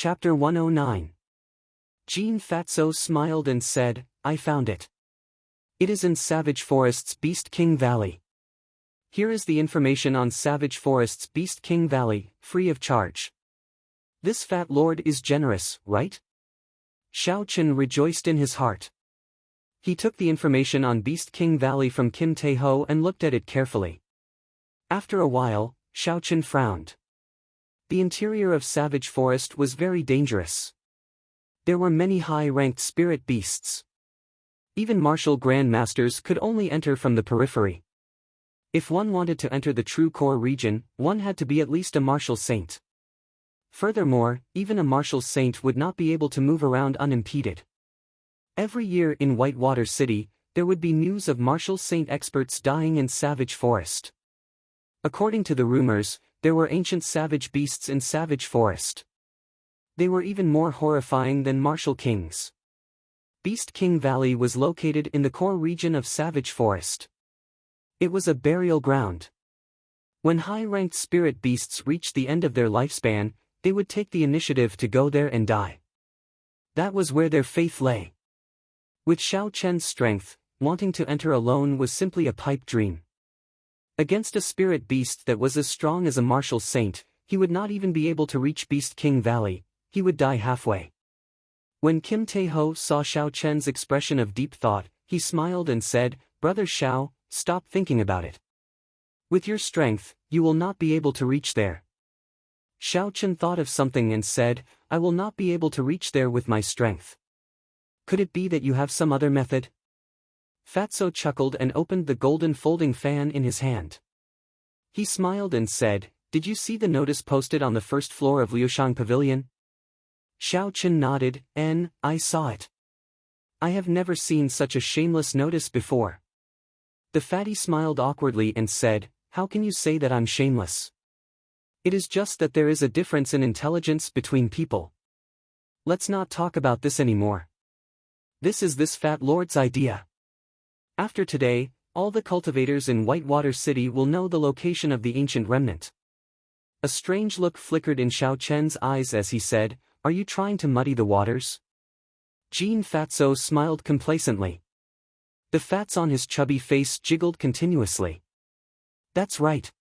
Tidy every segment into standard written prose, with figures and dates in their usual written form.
Chapter 109. Jean Fatso smiled and said, I found it. It is in Savage Forest's Beast King Valley. Here is the information on Savage Forest's Beast King Valley, free of charge. This fat lord is generous, right? Xiao Chen rejoiced in his heart. He took the information on Beast King Valley from Kim Tae-ho and looked at it carefully. After a while, Xiao Chen frowned. The interior of Savage Forest was very dangerous. There were many high-ranked spirit beasts. Even martial grandmasters could only enter from the periphery. If one wanted to enter the true core region, one had to be at least a martial saint. Furthermore, even a martial saint would not be able to move around unimpeded. Every year in Whitewater City, there would be news of martial saint experts dying in Savage Forest. According to the rumors, there were ancient savage beasts in Savage Forest. They were even more horrifying than martial kings. Beast King Valley was located in the core region of Savage Forest. It was a burial ground. When high-ranked spirit beasts reached the end of their lifespan, they would take the initiative to go there and die. That was where their faith lay. With Xiao Chen's strength, wanting to enter alone was simply a pipe dream. Against a spirit beast that was as strong as a martial saint, he would not even be able to reach Beast King Valley, he would die halfway. When Kim Tae-ho saw Xiao Chen's expression of deep thought, he smiled and said, Brother Xiao, stop thinking about it. With your strength, you will not be able to reach there. Xiao Chen thought of something and said, I will not be able to reach there with my strength. Could it be that you have some other method? Fatso chuckled and opened the golden folding fan in his hand. He smiled and said, Did you see the notice posted on the first floor of Liushang Pavilion? Xiao Chen nodded, I saw it. I have never seen such a shameless notice before. The fatty smiled awkwardly and said, How can you say that I'm shameless? It is just that there is a difference in intelligence between people. Let's not talk about this anymore. This is this fat lord's idea. After today, all the cultivators in Whitewater City will know the location of the ancient remnant. A strange look flickered in Xiao Chen's eyes as he said, Are you trying to muddy the waters? Jean Fatso smiled complacently. The fats on his chubby face jiggled continuously. That's right.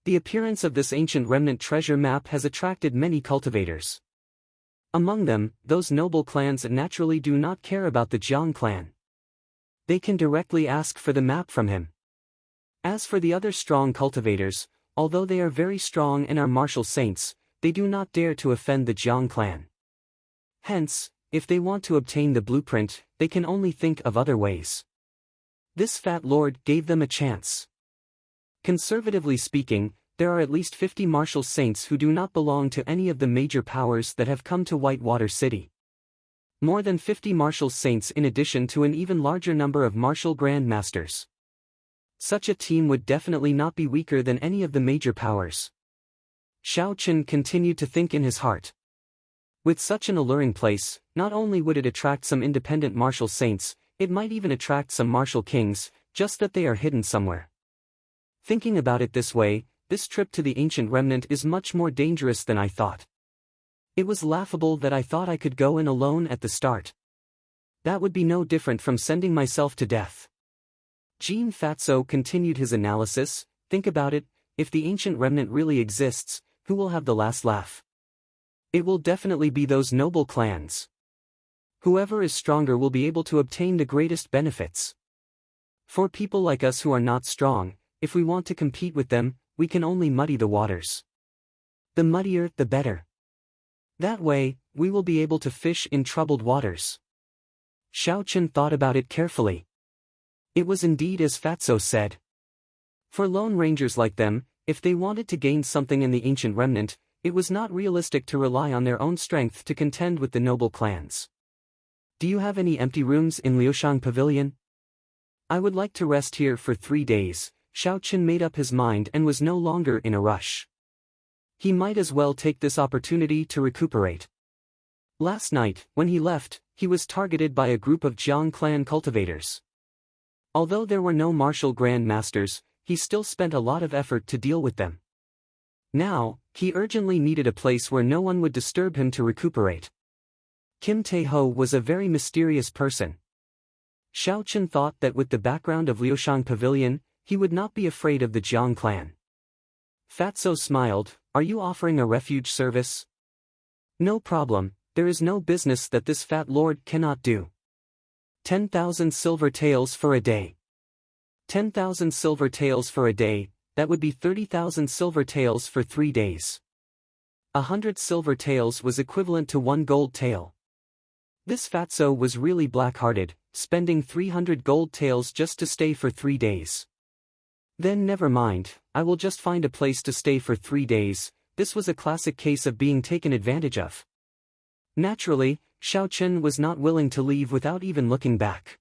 The appearance of this ancient remnant treasure map has attracted many cultivators. Among them, those noble clans naturally do not care about the Jiang clan. They can directly ask for the map from him. As for the other strong cultivators, although they are very strong and are martial saints, they do not dare to offend the Jiang clan. Hence, if they want to obtain the blueprint, they can only think of other ways. This fat lord gave them a chance. Conservatively speaking, there are at least 50 martial saints who do not belong to any of the major powers that have come to Whitewater City. More than 50 martial saints in addition to an even larger number of martial grandmasters. Such a team would definitely not be weaker than any of the major powers. Xiao Chen continued to think in his heart. With such an alluring place, not only would it attract some independent martial saints, it might even attract some martial kings, just that they are hidden somewhere. Thinking about it this way, this trip to the ancient remnant is much more dangerous than I thought. It was laughable that I thought I could go in alone at the start. That would be no different from sending myself to death. Jean Fatso continued his analysis. Think about it, if the ancient remnant really exists, who will have the last laugh? It will definitely be those noble clans. Whoever is stronger will be able to obtain the greatest benefits. For people like us who are not strong, if we want to compete with them, we can only muddy the waters. The muddier, the better. That way, we will be able to fish in troubled waters. Xiao Chen thought about it carefully. It was indeed as Fatso said. For lone rangers like them, if they wanted to gain something in the ancient remnant, it was not realistic to rely on their own strength to contend with the noble clans. Do you have any empty rooms in Liushang Pavilion? I would like to rest here for 3 days. Xiao Chen made up his mind and was no longer in a rush. He might as well take this opportunity to recuperate. Last night, when he left, he was targeted by a group of Jiang clan cultivators. Although there were no martial grand masters, he still spent a lot of effort to deal with them. Now, he urgently needed a place where no one would disturb him to recuperate. Kim Tae-ho was a very mysterious person. Xiao Chen thought that with the background of Liushang Pavilion, he would not be afraid of the Jiang clan. Fatso smiled, "Are you offering a refuge service?" "No problem, there is no business that this fat lord cannot do." 10,000 silver taels for a day. 10,000 silver taels for a day, that would be 30,000 silver taels for 3 days. 100 silver taels was equivalent to 1 gold tael. This fatso was really black-hearted, spending 300 gold taels just to stay for 3 days. Then never mind, I will just find a place to stay for 3 days. This was a classic case of being taken advantage of. Naturally, Xiao Chen was not willing to leave without even looking back.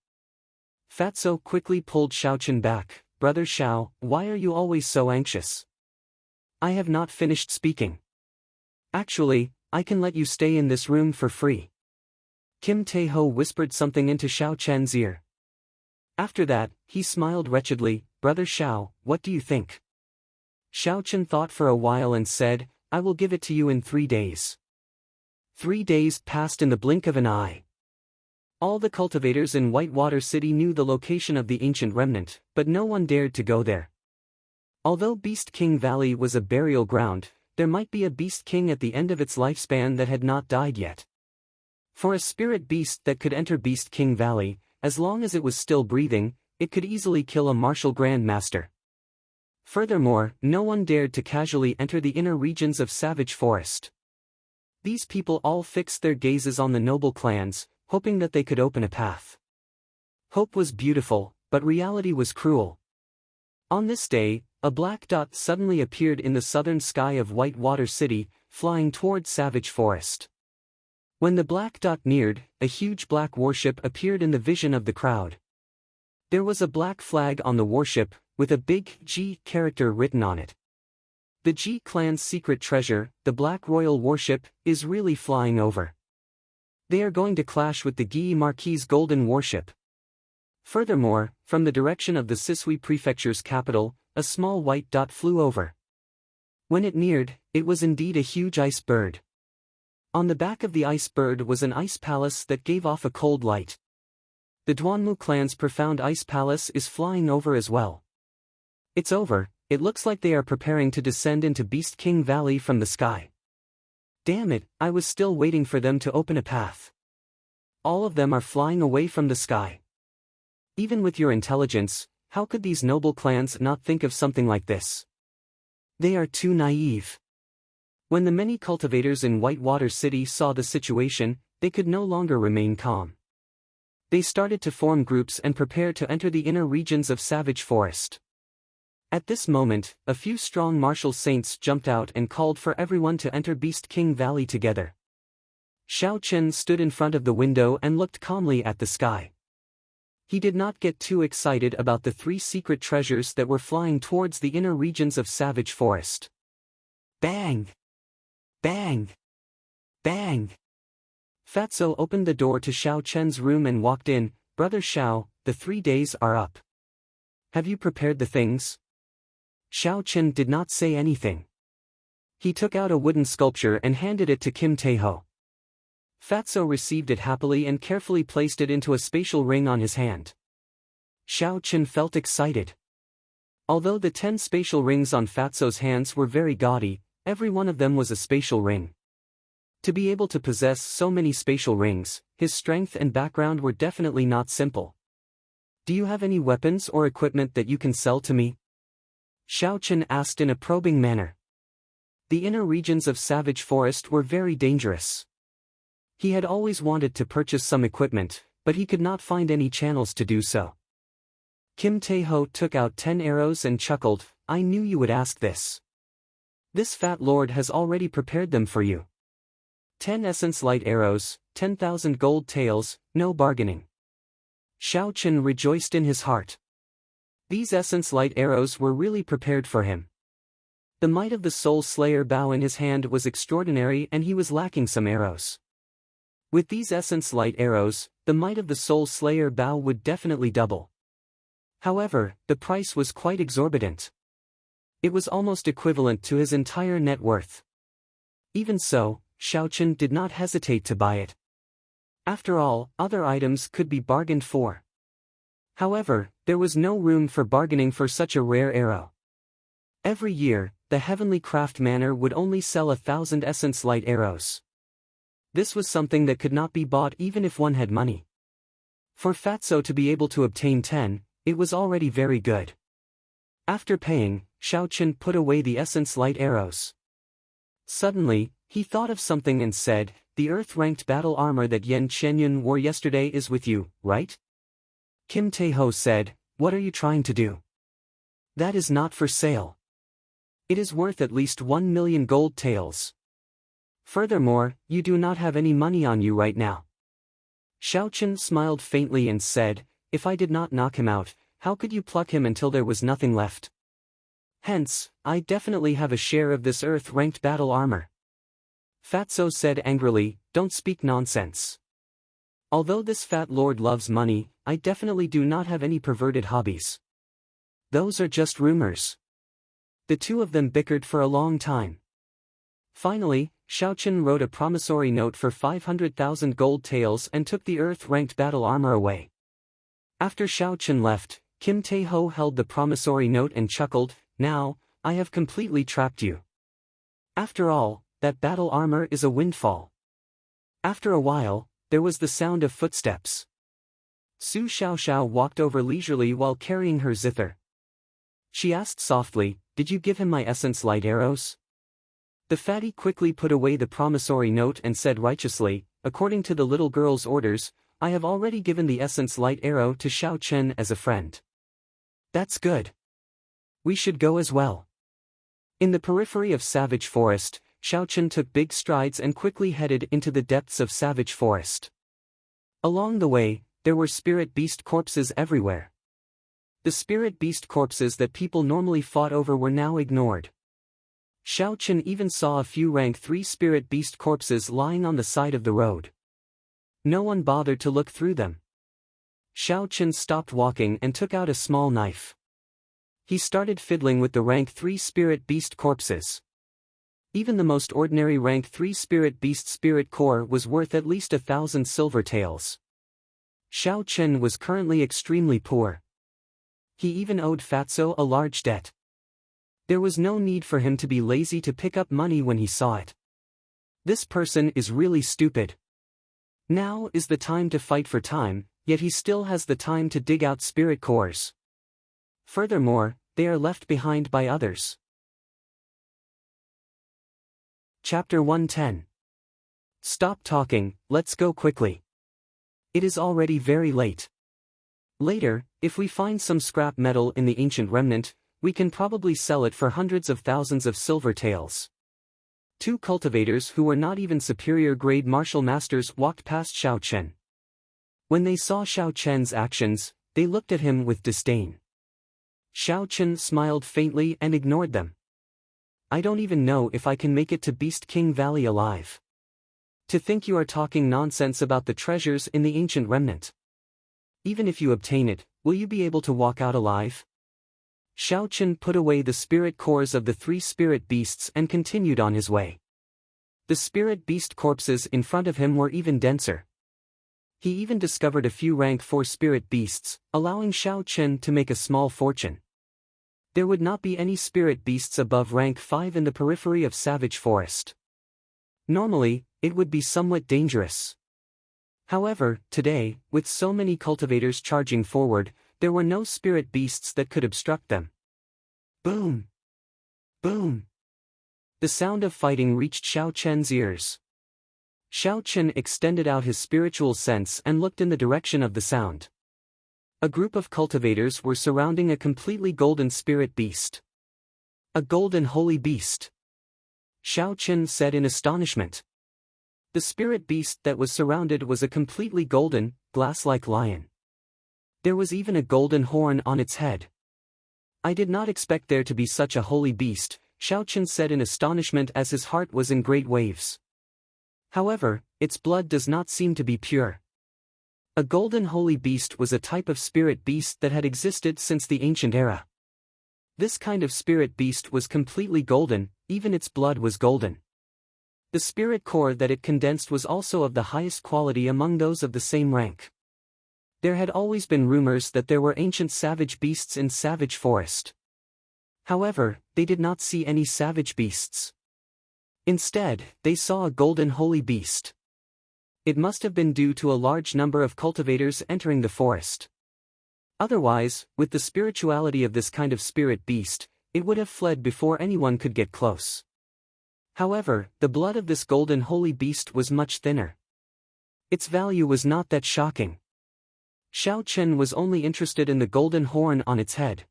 Fatso quickly pulled Xiao Chen back. "Brother Xiao, why are you always so anxious?" "I have not finished speaking. Actually, I can let you stay in this room for free." Kim Tae-ho whispered something into Xiao Chen's ear. After that, he smiled wretchedly. "Brother Xiao, what do you think?" Xiao Chen thought for a while and said, "I will give it to you in 3 days." 3 days passed in the blink of an eye. All the cultivators in Whitewater City knew the location of the ancient remnant, but no one dared to go there. Although Beast King Valley was a burial ground, there might be a Beast King at the end of its lifespan that had not died yet. For a spirit beast that could enter Beast King Valley, as long as it was still breathing, it could easily kill a martial Grand Master. Furthermore, no one dared to casually enter the inner regions of Savage Forest. These people all fixed their gazes on the noble clans, hoping that they could open a path. Hope was beautiful, but reality was cruel. On this day, a black dot suddenly appeared in the southern sky of Whitewater City, flying toward Savage Forest. When the black dot neared, a huge black warship appeared in the vision of the crowd. There was a black flag on the warship, with a big G character written on it. The G clan's secret treasure, the Black Royal warship, is really flying over. They are going to clash with the Guy Marquis' golden warship. Furthermore, from the direction of the Sisui Prefecture's capital, a small white dot flew over. When it neared, it was indeed a huge ice bird. On the back of the ice bird was an ice palace that gave off a cold light. The Duanmu clan's profound ice palace is flying over as well. It's over, it looks like they are preparing to descend into Beast King Valley from the sky. Damn it, I was still waiting for them to open a path. All of them are flying away from the sky. Even with your intelligence, how could these noble clans not think of something like this? They are too naive. When the many cultivators in Whitewater City saw the situation, they could no longer remain calm. They started to form groups and prepare to enter the inner regions of Savage Forest. At this moment, a few strong martial saints jumped out and called for everyone to enter Beast King Valley together. Xiao Chen stood in front of the window and looked calmly at the sky. He did not get too excited about the 3 secret treasures that were flying towards the inner regions of Savage Forest. Bang! Bang! Bang! Fatso opened the door to Xiao Chen's room and walked in. "Brother Xiao, the 3 days are up. Have you prepared the things?" Xiao Chen did not say anything. He took out a wooden sculpture and handed it to Kim Tae-ho. Fatso received it happily and carefully placed it into a spatial ring on his hand. Xiao Chen felt excited. Although the 10 spatial rings on Fatso's hands were very gaudy, every one of them was a spatial ring. To be able to possess so many spatial rings, his strength and background were definitely not simple. "Do you have any weapons or equipment that you can sell to me?" Xiao Chen asked in a probing manner. The inner regions of Savage Forest were very dangerous. He had always wanted to purchase some equipment, but he could not find any channels to do so. Kim Tae-ho took out 10 arrows and chuckled, "I knew you would ask this. This fat lord has already prepared them for you. 10 essence light arrows, 10,000 gold taels, no bargaining." Xiao Chen rejoiced in his heart. These essence light arrows were really prepared for him. The might of the Soul Slayer bow in his hand was extraordinary and he was lacking some arrows. With these essence light arrows, the might of the Soul Slayer bow would definitely double. However, the price was quite exorbitant. It was almost equivalent to his entire net worth. Even so, Xiaochen did not hesitate to buy it. After all, other items could be bargained for. However, there was no room for bargaining for such a rare arrow. Every year, the Heavenly Craft Manor would only sell 1,000 essence light arrows. This was something that could not be bought even if one had money. For Fatso to be able to obtain 10, it was already very good. After paying, Xiaochen put away the essence light arrows. Suddenly, he thought of something and said, "The Earth-ranked battle armor that Yan Chenyun wore yesterday is with you, right?" Kim Tae-ho said, "What are you trying to do?" "That is not for sale. It is worth at least 1 million gold taels. Furthermore, you do not have any money on you right now." Xiaochen smiled faintly and said, "If I did not knock him out, how could you pluck him until there was nothing left? Hence, I definitely have a share of this Earth-ranked battle armor." Fatso said angrily, "Don't speak nonsense. Although this fat lord loves money, I definitely do not have any perverted hobbies. Those are just rumors." The two of them bickered for a long time. Finally, Xiaochen wrote a promissory note for 500,000 gold taels and took the Earth-ranked battle armor away. After Xiaochen left, Kim Tae-ho held the promissory note and chuckled, "Now, I have completely trapped you. After all, that battle armor is a windfall." After a while, there was the sound of footsteps. Su Xiaoxiao walked over leisurely while carrying her zither. She asked softly, "Did you give him my essence light arrows?" The fatty quickly put away the promissory note and said righteously, "According to the little girl's orders, I have already given the essence light arrow to Xiaochen as a friend." "That's good. We should go as well." In the periphery of Savage Forest, Xiaochen took big strides and quickly headed into the depths of Savage Forest. Along the way, there were spirit beast corpses everywhere. The spirit beast corpses that people normally fought over were now ignored. Xiaochen even saw a few rank 3 spirit beast corpses lying on the side of the road. No one bothered to look through them. Xiaochen stopped walking and took out a small knife. He started fiddling with the rank 3 spirit beast corpses. Even the most ordinary rank 3 spirit beast spirit core was worth at least 1,000 silver taels. Xiaochen was currently extremely poor. He even owed Fatso a large debt. There was no need for him to be lazy to pick up money when he saw it. This person is really stupid. Now is the time to fight for time, yet he still has the time to dig out spirit cores. Furthermore, they are left behind by others. Chapter 110. Stop talking, let's go quickly. It is already very late. Later, if we find some scrap metal in the ancient remnant, we can probably sell it for hundreds of thousands of silver taels. Two cultivators who were not even superior-grade martial masters walked past Xiaochen. When they saw Xiaochen's actions, they looked at him with disdain. Xiaochen smiled faintly and ignored them. "I don't even know if I can make it to Beast King Valley alive. To think you are talking nonsense about the treasures in the ancient remnant. Even if you obtain it, will you be able to walk out alive?" Xiaochen put away the spirit cores of the 3 spirit beasts and continued on his way. The spirit beast corpses in front of him were even denser. He even discovered a few rank 4 spirit beasts, allowing Xiaochen to make a small fortune. There would not be any spirit beasts above rank 5 in the periphery of Savage Forest. Normally, it would be somewhat dangerous. However, today, with so many cultivators charging forward, there were no spirit beasts that could obstruct them. Boom! Boom! The sound of fighting reached Xiaochen's ears. Xiaochen extended out his spiritual sense and looked in the direction of the sound. A group of cultivators were surrounding a completely golden spirit beast. "A golden holy beast!" Xiaochen said in astonishment. The spirit beast that was surrounded was a completely golden, glass-like lion. There was even a golden horn on its head. "I did not expect there to be such a holy beast," Xiaochen said in astonishment as his heart was in great waves. However, its blood does not seem to be pure. A golden holy beast was a type of spirit beast that had existed since the ancient era. This kind of spirit beast was completely golden, even its blood was golden. The spirit core that it condensed was also of the highest quality among those of the same rank. There had always been rumors that there were ancient savage beasts in Savage Forest. However, they did not see any savage beasts. Instead, they saw a golden holy beast. It must have been due to a large number of cultivators entering the forest. Otherwise, with the spirituality of this kind of spirit beast, it would have fled before anyone could get close. However, the blood of this golden holy beast was much thinner. Its value was not that shocking. Xiao Chen was only interested in the golden horn on its head.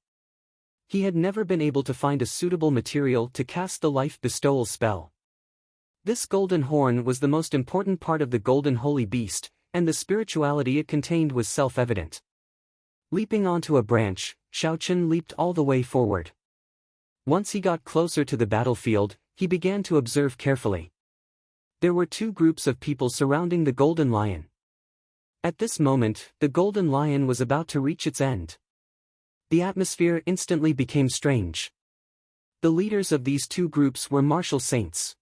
He had never been able to find a suitable material to cast the life bestowal spell. This golden horn was the most important part of the golden holy beast, and the spirituality it contained was self-evident. Leaping onto a branch, Xiao Chen leaped all the way forward. Once he got closer to the battlefield, he began to observe carefully. There were two groups of people surrounding the golden lion. At this moment, the golden lion was about to reach its end. The atmosphere instantly became strange. The leaders of these two groups were martial saints.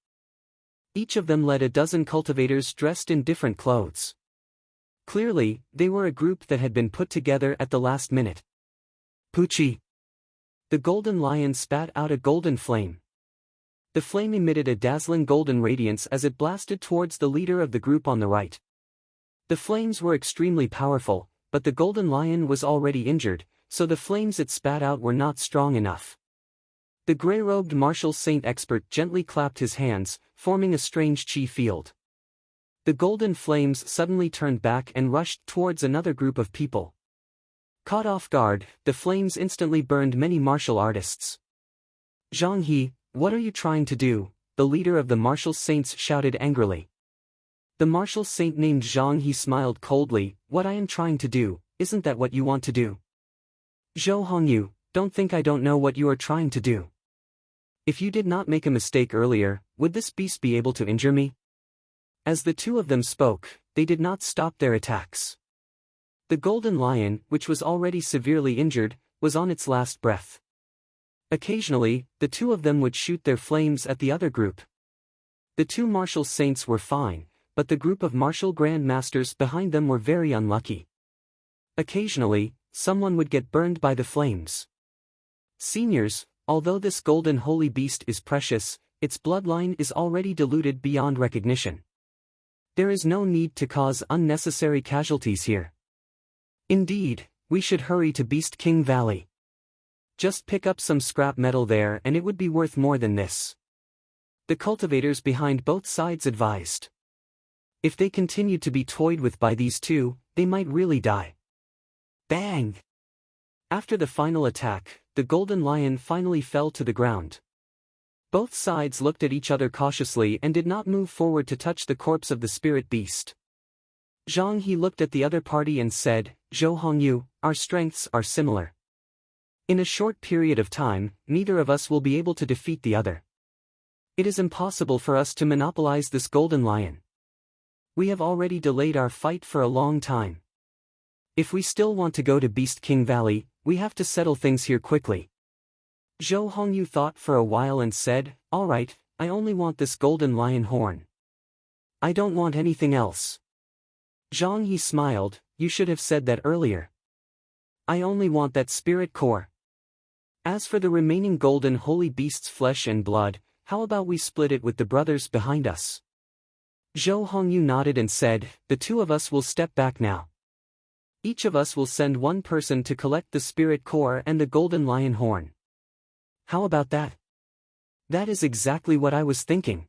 Each of them led a dozen cultivators dressed in different clothes. Clearly, they were a group that had been put together at the last minute. Puchi! The golden lion spat out a golden flame. The flame emitted a dazzling golden radiance as it blasted towards the leader of the group on the right. The flames were extremely powerful, but the golden lion was already injured, so the flames it spat out were not strong enough. The grey-robed martial saint expert gently clapped his hands, forming a strange chi field. The golden flames suddenly turned back and rushed towards another group of people. Caught off guard, the flames instantly burned many martial artists. Zhang He, what are you trying to do? The leader of the martial saints shouted angrily. The martial saint named Zhang He smiled coldly. What I am trying to do, isn't that what you want to do? Zhou Hongyu, don't think I don't know what you are trying to do. If you did not make a mistake earlier, would this beast be able to injure me? As the two of them spoke, they did not stop their attacks. The golden lion, which was already severely injured, was on its last breath. Occasionally, the two of them would shoot their flames at the other group. The two martial saints were fine, but the group of martial grandmasters behind them were very unlucky. Occasionally, someone would get burned by the flames. Seniors, although this golden holy beast is precious, its bloodline is already diluted beyond recognition. There is no need to cause unnecessary casualties here. Indeed, we should hurry to Beast King Valley. Just pick up some scrap metal there and it would be worth more than this. The cultivators behind both sides advised. If they continued to be toyed with by these two, they might really die. Bang! After the final attack, the golden lion finally fell to the ground. Both sides looked at each other cautiously and did not move forward to touch the corpse of the spirit beast. Zhang He looked at the other party and said, Zhou Hongyu, our strengths are similar. In a short period of time, neither of us will be able to defeat the other. It is impossible for us to monopolize this golden lion. We have already delayed our fight for a long time. If we still want to go to Beast King Valley, we have to settle things here quickly. Zhou Hongyu thought for a while and said, all right, I only want this golden lion horn. I don't want anything else. Zhang He smiled, you should have said that earlier. I only want that spirit core. As for the remaining golden holy beast's flesh and blood, how about we split it with the brothers behind us? Zhou Hongyu nodded and said, the two of us will step back now. Each of us will send one person to collect the spirit core and the golden lion horn. How about that? That is exactly what I was thinking.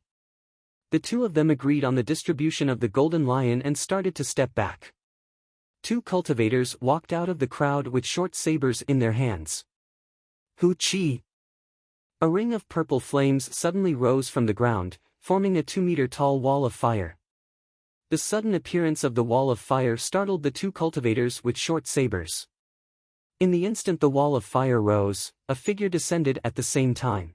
The two of them agreed on the distribution of the golden lion and started to step back. Two cultivators walked out of the crowd with short sabers in their hands. Hu Chi! A ring of purple flames suddenly rose from the ground, forming a 2-meter-tall wall of fire. The sudden appearance of the wall of fire startled the two cultivators with short sabers. In the instant the wall of fire rose, a figure descended at the same time.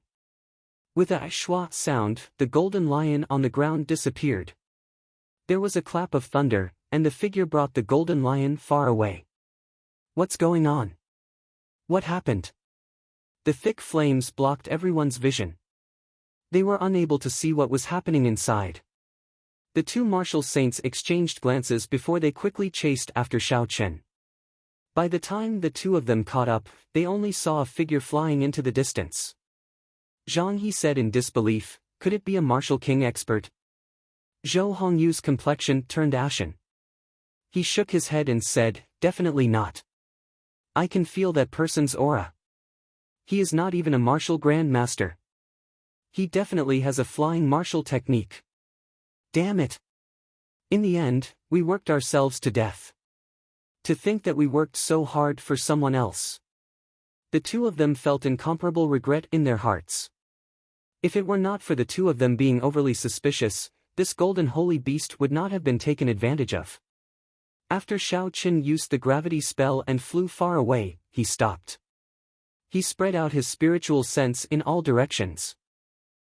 With a shwa sound, the golden lion on the ground disappeared. There was a clap of thunder, and the figure brought the golden lion far away. What's going on? What happened? The thick flames blocked everyone's vision. They were unable to see what was happening inside. The two martial saints exchanged glances before they quickly chased after Xiao Chen. By the time the two of them caught up, they only saw a figure flying into the distance. Zhang He said in disbelief, could it be a martial king expert? Zhou Hongyu's complexion turned ashen. He shook his head and said, definitely not. I can feel that person's aura. He is not even a martial grandmaster. He definitely has a flying martial technique. Damn it. In the end, we worked ourselves to death. To think that we worked so hard for someone else. The two of them felt incomparable regret in their hearts. If it were not for the two of them being overly suspicious, this golden holy beast would not have been taken advantage of. After Xiao Chen used the gravity spell and flew far away, he stopped. He spread out his spiritual sense in all directions.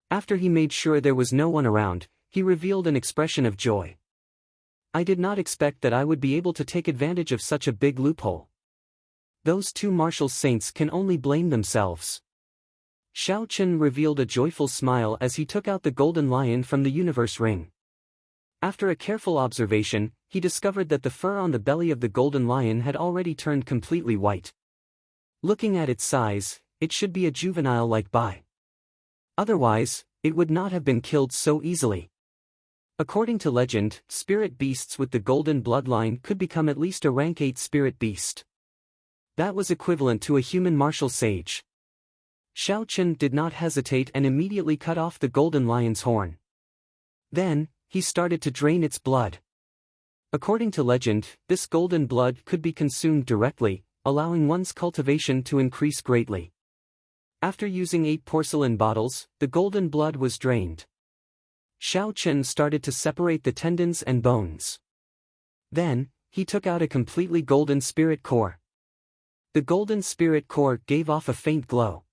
After he made sure there was no one around, he revealed an expression of joy. I did not expect that I would be able to take advantage of such a big loophole. Those two martial saints can only blame themselves. Xiao Chen revealed a joyful smile as he took out the golden lion from the universe ring. After a careful observation, he discovered that the fur on the belly of the golden lion had already turned completely white. Looking at its size, it should be a juvenile-like bai. Otherwise, it would not have been killed so easily. According to legend, spirit beasts with the golden bloodline could become at least a rank 8 spirit beast. That was equivalent to a human martial sage. Xiao Chen did not hesitate and immediately cut off the golden lion's horn. Then, he started to drain its blood. According to legend, this golden blood could be consumed directly, allowing one's cultivation to increase greatly. After using 8 porcelain bottles, the golden blood was drained. Xiao Chen started to separate the tendons and bones. Then, he took out a completely golden spirit core. The golden spirit core gave off a faint glow.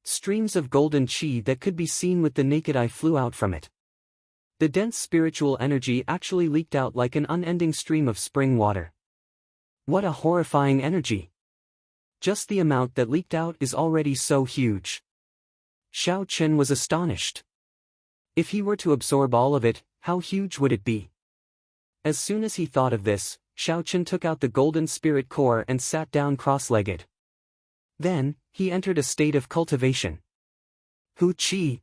Streams of golden qi that could be seen with the naked eye flew out from it. The dense spiritual energy actually leaked out like an unending stream of spring water. What a horrifying energy! Just the amount that leaked out is already so huge. Xiao Chen was astonished. If he were to absorb all of it, how huge would it be? As soon as he thought of this, Xiao Chen took out the golden spirit core and sat down cross-legged. Then, he entered a state of cultivation. Hu Qi.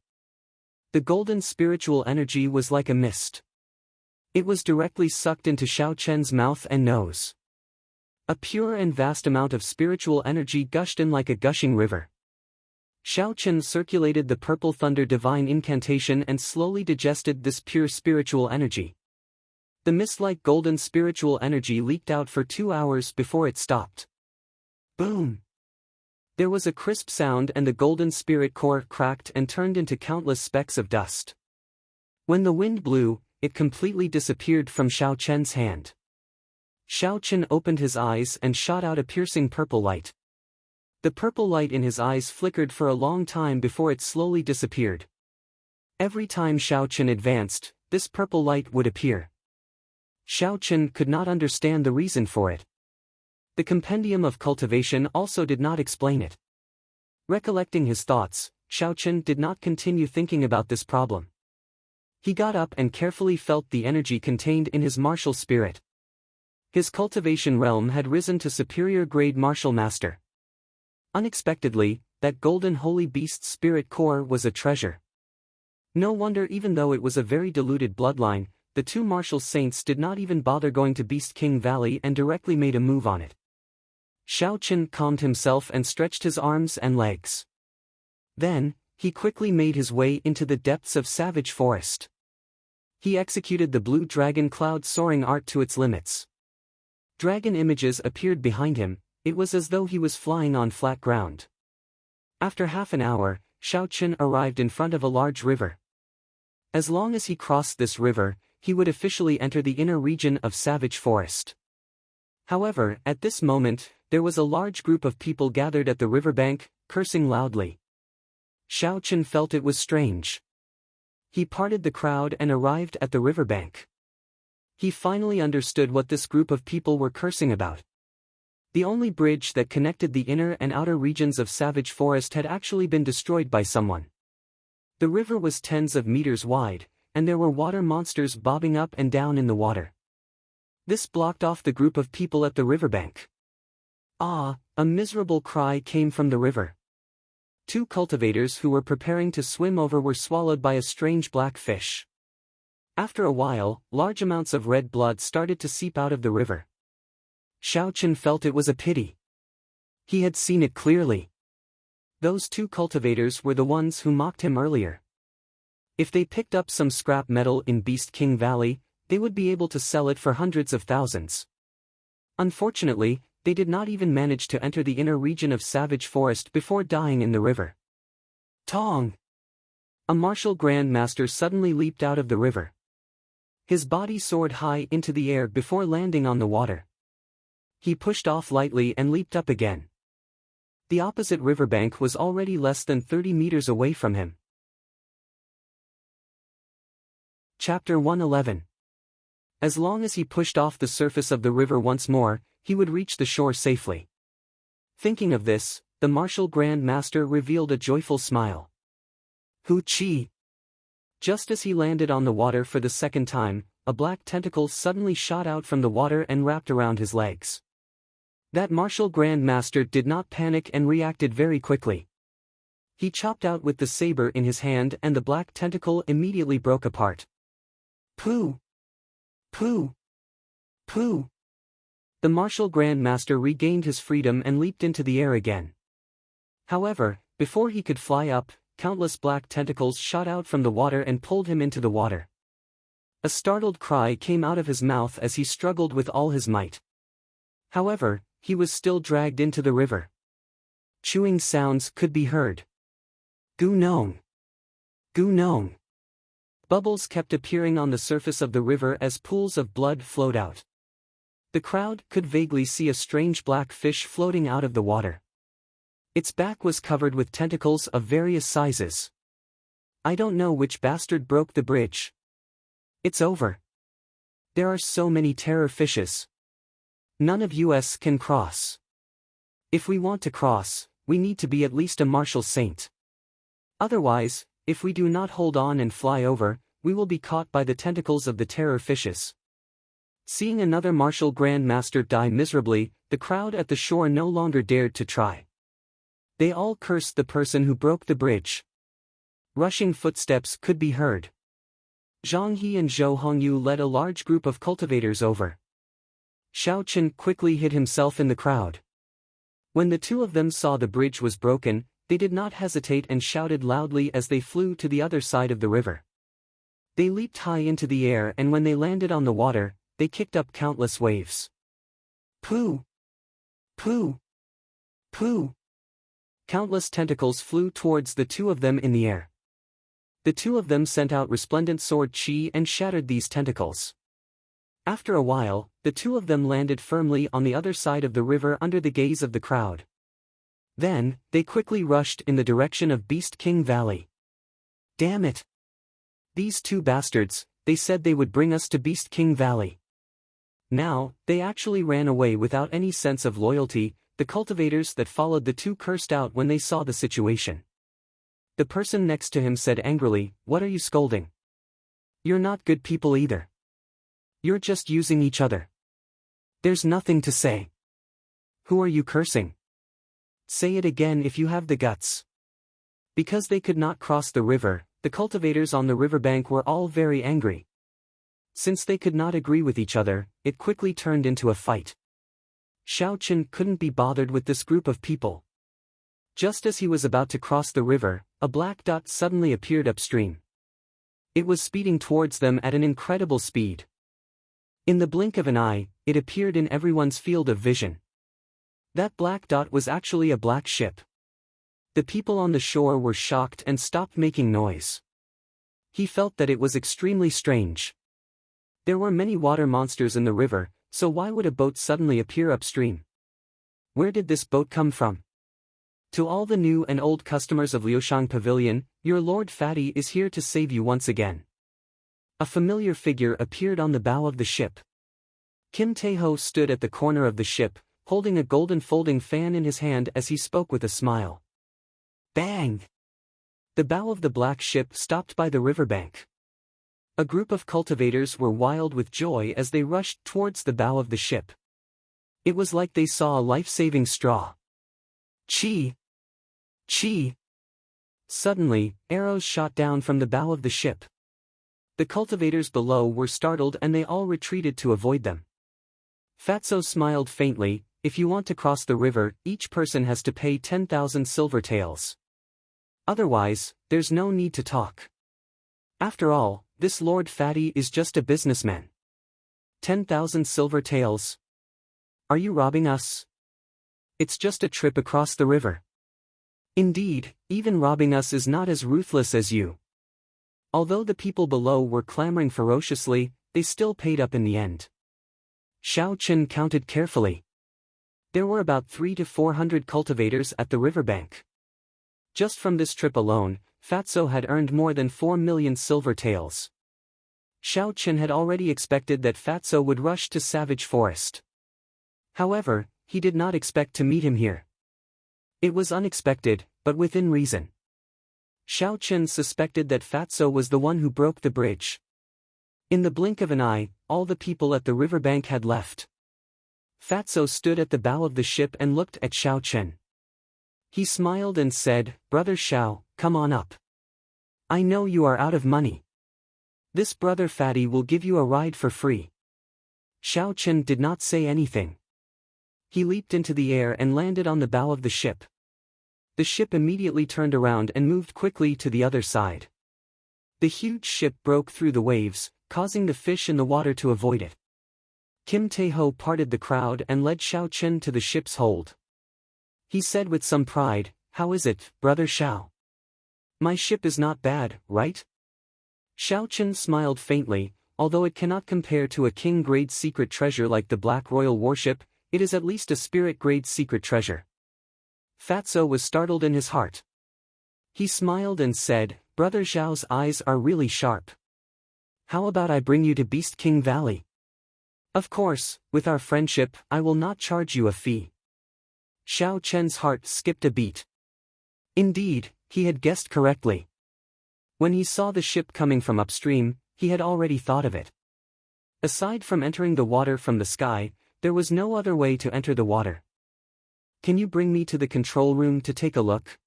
The golden spiritual energy was like a mist. It was directly sucked into Xiao Chen's mouth and nose. A pure and vast amount of spiritual energy gushed in like a gushing river. Xiao Chen circulated the purple thunder divine incantation and slowly digested this pure spiritual energy. The mist-like golden spiritual energy leaked out for 2 hours before it stopped. Boom! There was a crisp sound and the golden spirit core cracked and turned into countless specks of dust. When the wind blew, it completely disappeared from Xiao Chen's hand. Xiao Chen opened his eyes and shot out a piercing purple light. The purple light in his eyes flickered for a long time before it slowly disappeared. Every time Xiao Chen advanced, this purple light would appear. Xiao Chen could not understand the reason for it. The compendium of cultivation also did not explain it. Recollecting his thoughts, Xiao Chen did not continue thinking about this problem. He got up and carefully felt the energy contained in his martial spirit. His cultivation realm had risen to superior grade martial master. Unexpectedly, that golden holy beast spirit core was a treasure. No wonder, even though it was a very diluted bloodline, the two martial saints did not even bother going to Beast King Valley and directly made a move on it. Xiao Chen calmed himself and stretched his arms and legs. Then, he quickly made his way into the depths of Savage Forest. He executed the blue dragon cloud soaring art to its limits. Dragon images appeared behind him. It was as though he was flying on flat ground. After half an hour, Xiao Chen arrived in front of a large river. As long as he crossed this river, he would officially enter the inner region of Savage Forest. However, at this moment, there was a large group of people gathered at the riverbank, cursing loudly. Xiao Chen felt it was strange. He parted the crowd and arrived at the riverbank. He finally understood what this group of people were cursing about. The only bridge that connected the inner and outer regions of Savage Forest had actually been destroyed by someone. The river was tens of meters wide, and there were water monsters bobbing up and down in the water. This blocked off the group of people at the riverbank. Ah! A miserable cry came from the river. Two cultivators who were preparing to swim over were swallowed by a strange black fish. After a while, large amounts of red blood started to seep out of the river. Xiao Chen felt it was a pity. He had seen it clearly. Those two cultivators were the ones who mocked him earlier. If they picked up some scrap metal in Beast King Valley, they would be able to sell it for hundreds of thousands. Unfortunately, they did not even manage to enter the inner region of Savage Forest before dying in the river. Tong! A martial Grand Master suddenly leaped out of the river. His body soared high into the air before landing on the water. He pushed off lightly and leaped up again. The opposite riverbank was already less than 30 meters away from him. Chapter 111. As long as he pushed off the surface of the river once more, he would reach the shore safely. Thinking of this, the martial Grand Master revealed a joyful smile. Hu Chi! Just as he landed on the water for the second time, a black tentacle suddenly shot out from the water and wrapped around his legs. That martial Grand Master did not panic and reacted very quickly. He chopped out with the saber in his hand and the black tentacle immediately broke apart. Pooh! Pooh! Pooh! The martial Grand Master regained his freedom and leaped into the air again. However, before he could fly up, countless black tentacles shot out from the water and pulled him into the water. A startled cry came out of his mouth as he struggled with all his might. However, he was still dragged into the river. Chewing sounds could be heard. Gu Nong! Gu Nong! Bubbles kept appearing on the surface of the river as pools of blood flowed out. The crowd could vaguely see a strange black fish floating out of the water. Its back was covered with tentacles of various sizes. I don't know which bastard broke the bridge. It's over. There are so many terror fishes. None of us can cross. If we want to cross, we need to be at least a martial saint. Otherwise, if we do not hold on and fly over, we will be caught by the tentacles of the terror fishes. Seeing another martial Grand Master die miserably, the crowd at the shore no longer dared to try. They all cursed the person who broke the bridge. Rushing footsteps could be heard. Zhang He and Zhou Hongyu led a large group of cultivators over. Xiao Chen quickly hid himself in the crowd. When the two of them saw the bridge was broken, they did not hesitate and shouted loudly as they flew to the other side of the river. They leaped high into the air and when they landed on the water, they kicked up countless waves. Pooh! Pooh! Pooh! Countless tentacles flew towards the two of them in the air. The two of them sent out resplendent sword chi and shattered these tentacles. After a while, the two of them landed firmly on the other side of the river under the gaze of the crowd. Then, they quickly rushed in the direction of Beast King Valley. Damn it! These two bastards, they said they would bring us to Beast King Valley. Now, they actually ran away without any sense of loyalty. The cultivators that followed the two cursed out when they saw the situation. The person next to him said angrily, "What are you scolding? You're not good people either. You're just using each other. There's nothing to say. Who are you cursing? Say it again if you have the guts." Because they could not cross the river, the cultivators on the riverbank were all very angry. Since they could not agree with each other, it quickly turned into a fight. Xiao Chen couldn't be bothered with this group of people. Just as he was about to cross the river, a black dot suddenly appeared upstream. It was speeding towards them at an incredible speed. In the blink of an eye, it appeared in everyone's field of vision. That black dot was actually a black ship. The people on the shore were shocked and stopped making noise. He felt that it was extremely strange. There were many water monsters in the river, so why would a boat suddenly appear upstream? Where did this boat come from? To all the new and old customers of Liushang Pavilion, your Lord Fatty is here to save you once again. A familiar figure appeared on the bow of the ship. Kim Taeho stood at the corner of the ship, holding a golden folding fan in his hand as he spoke with a smile. Bang! The bow of the black ship stopped by the riverbank. A group of cultivators were wild with joy as they rushed towards the bow of the ship. It was like they saw a life-saving straw. Chee! Chee! Suddenly, arrows shot down from the bow of the ship. The cultivators below were startled and they all retreated to avoid them. Fatso smiled faintly. If you want to cross the river, each person has to pay 10,000 silver taels. Otherwise, there's no need to talk. After all, this Lord Fatty is just a businessman. 10,000 silver taels. Are you robbing us? It's just a trip across the river. Indeed, even robbing us is not as ruthless as you. Although the people below were clamoring ferociously, they still paid up in the end. Xiao Chen counted carefully. There were about 300 to 400 cultivators at the riverbank. Just from this trip alone, Fatso had earned more than 4 million silver taels. Xiao Chen had already expected that Fatso would rush to Savage Forest. However, he did not expect to meet him here. It was unexpected, but within reason. Xiao Chen suspected that Fatso was the one who broke the bridge. In the blink of an eye, all the people at the riverbank had left. Fatso stood at the bow of the ship and looked at Xiao Chen. He smiled and said, "Brother Xiao, come on up. I know you are out of money. This Brother Fatty will give you a ride for free." Xiao Chen did not say anything. He leaped into the air and landed on the bow of the ship. The ship immediately turned around and moved quickly to the other side. The huge ship broke through the waves, causing the fish in the water to avoid it. Kim Tae-ho parted the crowd and led Xiao Chen to the ship's hold. He said with some pride, "How is it, Brother Xiao? My ship is not bad, right?" Xiao Chen smiled faintly. Although it cannot compare to a king-grade secret treasure like the Black Royal Warship, it is at least a spirit-grade secret treasure. Fatso was startled in his heart. He smiled and said, "Brother Xiao's eyes are really sharp. How about I bring you to Beast King Valley? Of course, with our friendship, I will not charge you a fee." Xiao Chen's heart skipped a beat. Indeed, he had guessed correctly. When he saw the ship coming from upstream, he had already thought of it. Aside from entering the water from the sky, there was no other way to enter the water. "Can you bring me to the control room to take a look?"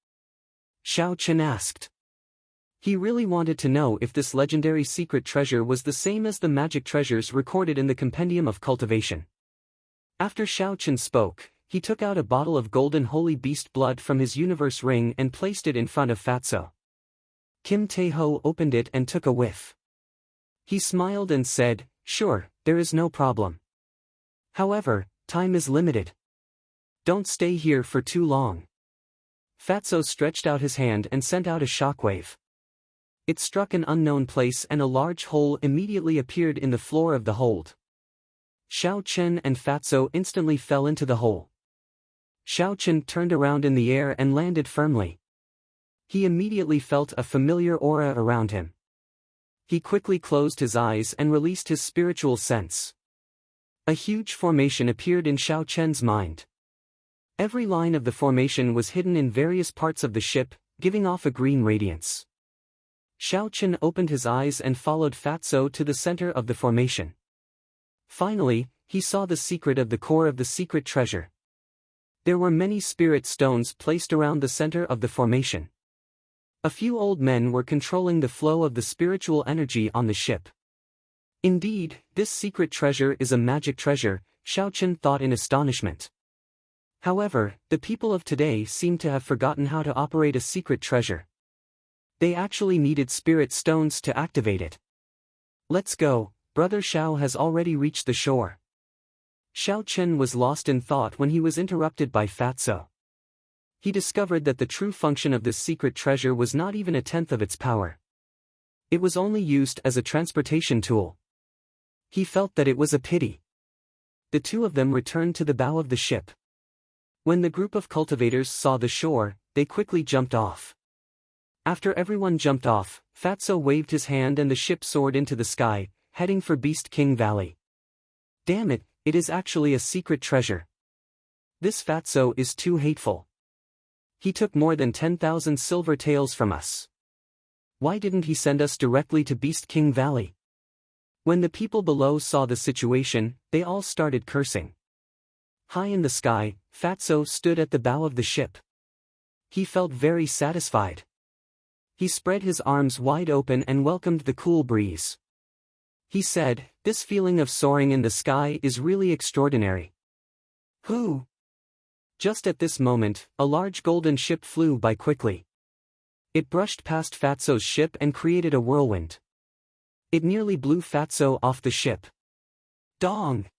Xiao Chen asked. He really wanted to know if this legendary secret treasure was the same as the magic treasures recorded in the Compendium of Cultivation. After Xiao Chen spoke, he took out a bottle of golden holy beast blood from his universe ring and placed it in front of Fatso. Kim Tae-ho opened it and took a whiff. He smiled and said, "Sure, there is no problem. However, time is limited. Don't stay here for too long." Fatso stretched out his hand and sent out a shockwave. It struck an unknown place and a large hole immediately appeared in the floor of the hold. Xiao Chen and Fatso instantly fell into the hole. Xiao Chen turned around in the air and landed firmly. He immediately felt a familiar aura around him. He quickly closed his eyes and released his spiritual sense. A huge formation appeared in Xiao Chen's mind. Every line of the formation was hidden in various parts of the ship, giving off a green radiance. Xiao Chen opened his eyes and followed Fatso to the center of the formation. Finally, he saw the secret of the core of the secret treasure. There were many spirit stones placed around the center of the formation. A few old men were controlling the flow of the spiritual energy on the ship. Indeed, this secret treasure is a magic treasure, Xiao Chen thought in astonishment. However, the people of today seem to have forgotten how to operate a secret treasure. They actually needed spirit stones to activate it. "Let's go, Brother Xiao has already reached the shore." Xiao Chen was lost in thought when he was interrupted by Fatso. He discovered that the true function of this secret treasure was not even a tenth of its power. It was only used as a transportation tool. He felt that it was a pity. The two of them returned to the bow of the ship. When the group of cultivators saw the shore, they quickly jumped off. After everyone jumped off, Fatso waved his hand and the ship soared into the sky, heading for Beast King Valley. Damn it, it is actually a secret treasure. This fatso is too hateful. He took more than 10,000 silver taels from us. Why didn't he send us directly to Beast King Valley? When the people below saw the situation, they all started cursing. High in the sky, Fatso stood at the bow of the ship. He felt very satisfied. He spread his arms wide open and welcomed the cool breeze. He said, "This feeling of soaring in the sky is really extraordinary." Who? Just at this moment, a large golden ship flew by quickly. It brushed past Fatso's ship and created a whirlwind. It nearly blew Fatso off the ship. Dong!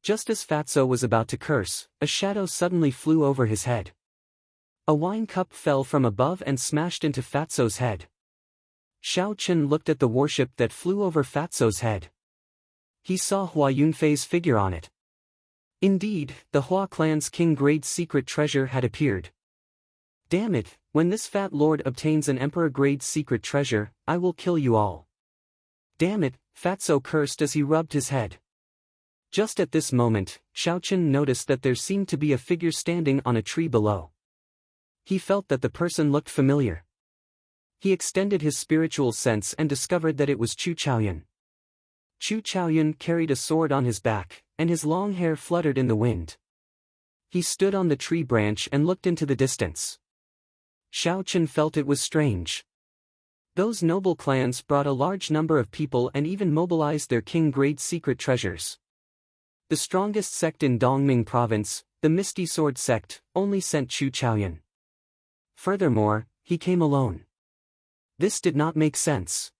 Just as Fatso was about to curse, a shadow suddenly flew over his head. A wine cup fell from above and smashed into Fatso's head. Xiao Chen looked at the warship that flew over Fatso's head. He saw Hua Yunfei's figure on it. Indeed, the Hua clan's king-grade secret treasure had appeared. Damn it, when this fat lord obtains an emperor-grade secret treasure, I will kill you all. Damn it, Fatso cursed as he rubbed his head. Just at this moment, Xiaochen noticed that there seemed to be a figure standing on a tree below. He felt that the person looked familiar. He extended his spiritual sense and discovered that it was Chu Chaoyun. Chu Chaoyun carried a sword on his back, and his long hair fluttered in the wind. He stood on the tree branch and looked into the distance. Xiaochen felt it was strange. Those noble clans brought a large number of people and even mobilized their king-grade secret treasures. The strongest sect in Dongming province, the Misty Sword sect, only sent Chu Chaoyun. Furthermore, he came alone. This did not make sense.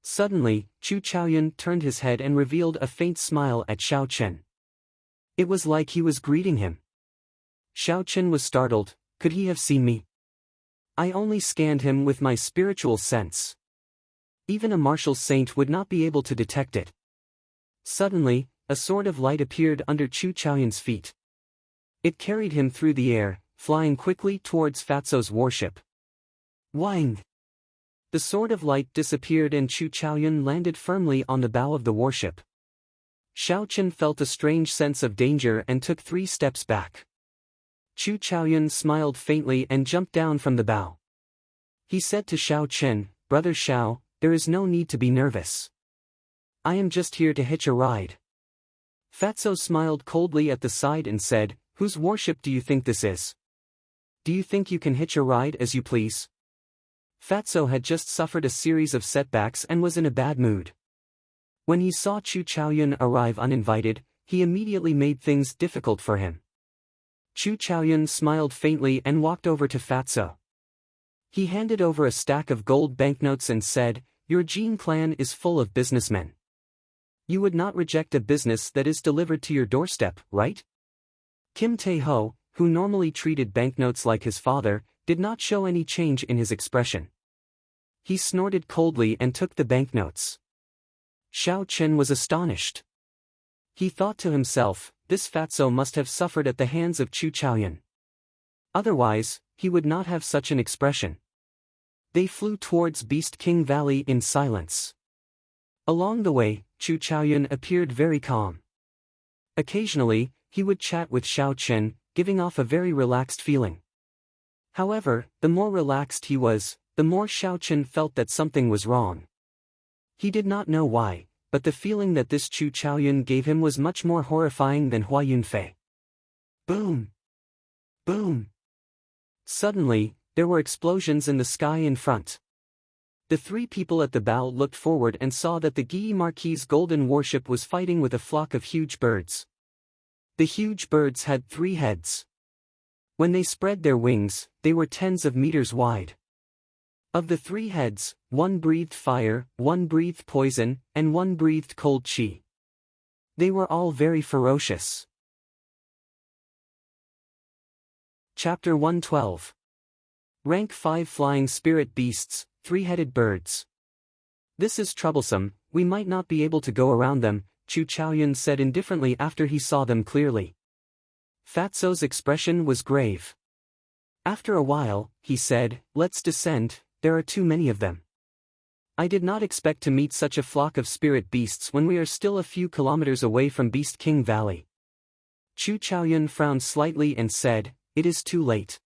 Suddenly, Chu Chaoyun turned his head and revealed a faint smile at Xiao Chen. It was like he was greeting him. Xiao Chen was startled. Could he have seen me? I only scanned him with my spiritual sense. Even a martial saint would not be able to detect it. Suddenly, a sword of light appeared under Chu Chaoyun's feet. It carried him through the air, flying quickly towards Fatso's warship. Wang! The sword of light disappeared and Chu Chaoyun landed firmly on the bow of the warship. Xiao Chen felt a strange sense of danger and took 3 steps back. Chu Chaoyun smiled faintly and jumped down from the bow. He said to Xiao Chen, "Brother Xiao, there is no need to be nervous. I am just here to hitch a ride." Fatso smiled coldly at the side and said, "Whose warship do you think this is? Do you think you can hitch a ride as you please?" Fatso had just suffered a series of setbacks and was in a bad mood. When he saw Chu Chaoyun arrive uninvited, he immediately made things difficult for him. Chu Chaoyun smiled faintly and walked over to Fatso. He handed over a stack of gold banknotes and said, "Your Jin clan is full of businessmen. You would not reject a business that is delivered to your doorstep, right?" Kim Tae-ho, who normally treated banknotes like his father, did not show any change in his expression. He snorted coldly and took the banknotes. Xiao Chen was astonished. He thought to himself, this Fatso must have suffered at the hands of Chu Chaoyun. Otherwise, he would not have such an expression. They flew towards Beast King Valley in silence. Along the way, Chu Chaoyun appeared very calm. Occasionally, he would chat with Xiao Chen, giving off a very relaxed feeling. However, the more relaxed he was, the more Xiao Chen felt that something was wrong. He did not know why, but the feeling that this Chu Chaoyun gave him was much more horrifying than Hua Yunfei. Boom! Boom! Suddenly, there were explosions in the sky in front. The 3 people at the bow looked forward and saw that the Guy Marquis' golden warship was fighting with a flock of huge birds. The huge birds had 3 heads. When they spread their wings, they were tens of meters wide. Of the 3 heads, 1 breathed fire, 1 breathed poison, and 1 breathed cold qi. They were all very ferocious. Chapter 112. Rank 5 Flying Spirit Beasts, 3-headed birds. This is troublesome, we might not be able to go around them, Chu Chaoyun said indifferently after he saw them clearly. Fatso's expression was grave. After a while, he said, "Let's descend, there are too many of them. I did not expect to meet such a flock of spirit beasts when we are still a few kilometers away from Beast King Valley." Chu Chaoyun frowned slightly and said, "It is too late."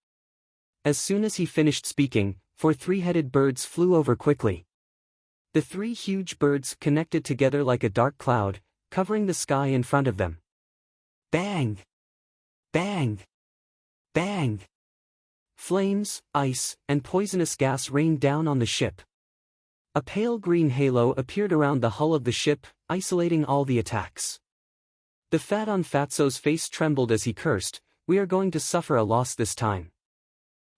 As soon as he finished speaking, 4 three-headed birds flew over quickly. The 3 huge birds connected together like a dark cloud, covering the sky in front of them. Bang! Bang! Bang! Flames, ice, and poisonous gas rained down on the ship. A pale green halo appeared around the hull of the ship, isolating all the attacks. The fat on Fatso's face trembled as he cursed, "We are going to suffer a loss this time.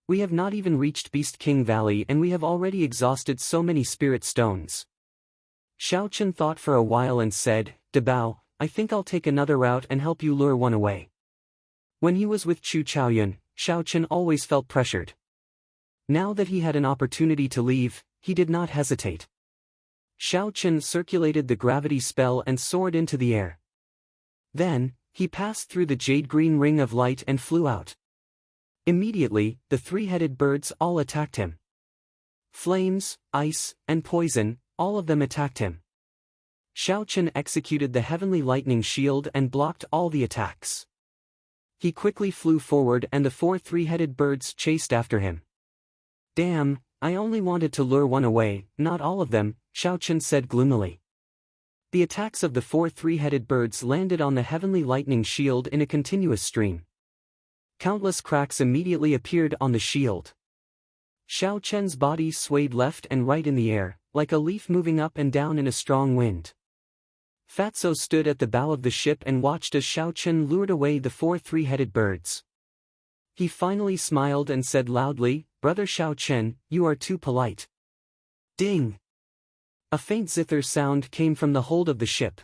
We have not even reached Beast King Valley and we have already exhausted so many spirit stones." Xiao Chen thought for a while and said, "Dabao, I think I'll take another route and help you lure one away." When he was with Chu Chaoyun, Xiao Chen always felt pressured. Now that he had an opportunity to leave, he did not hesitate. Xiao Chen circulated the gravity spell and soared into the air. Then, he passed through the jade-green ring of light and flew out. Immediately, the 3-headed birds all attacked him. Flames, ice, and poison, all of them attacked him. Xiao Chen executed the heavenly lightning shield and blocked all the attacks. He quickly flew forward and the 4 three-headed birds chased after him. "Damn, I only wanted to lure one away, not all of them," Xiao Chen said gloomily. The attacks of the 4 three-headed birds landed on the heavenly lightning shield in a continuous stream. Countless cracks immediately appeared on the shield. Xiao Chen's body swayed left and right in the air, like a leaf moving up and down in a strong wind. Fatso stood at the bow of the ship and watched as Xiao Chen lured away the 4 three-headed birds. He finally smiled and said loudly, "Brother Xiao Chen, you are too polite." Ding! A faint zither sound came from the hold of the ship.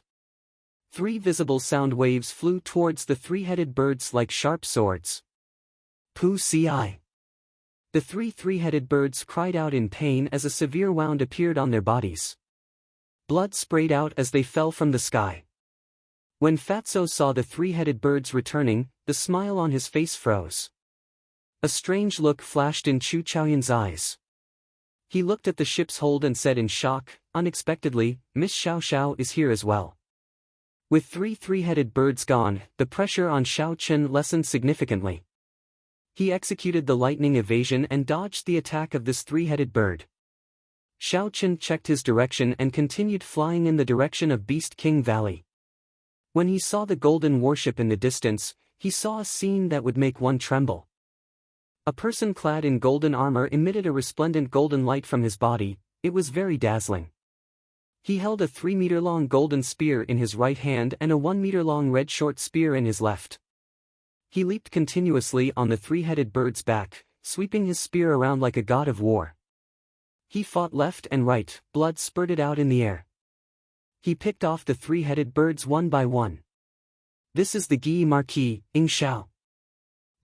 3 visible sound waves flew towards the 3-headed birds like sharp swords. Pu ci. The 3 three-headed birds cried out in pain as a severe wound appeared on their bodies. Blood sprayed out as they fell from the sky. When Fatso saw the 3-headed birds returning, the smile on his face froze. A strange look flashed in Chu Chaoyun's eyes. He looked at the ship's hold and said in shock, unexpectedly, "Miss Xiao Xiao is here as well." With 3 three-headed birds gone, the pressure on Xiao Chen lessened significantly. He executed the lightning evasion and dodged the attack of this 3-headed bird. Xiao Chen checked his direction and continued flying in the direction of Beast King Valley. When he saw the golden warship in the distance, he saw a scene that would make one tremble. A person clad in golden armor emitted a resplendent golden light from his body. It was very dazzling. He held a 3-meter-long golden spear in his right hand and a 1-meter-long red short spear in his left. He leaped continuously on the 3-headed bird's back, sweeping his spear around like a god of war. He fought left and right, blood spurted out in the air. He picked off the 3-headed birds one by one. This is the Guy Marquis, Ing Shao.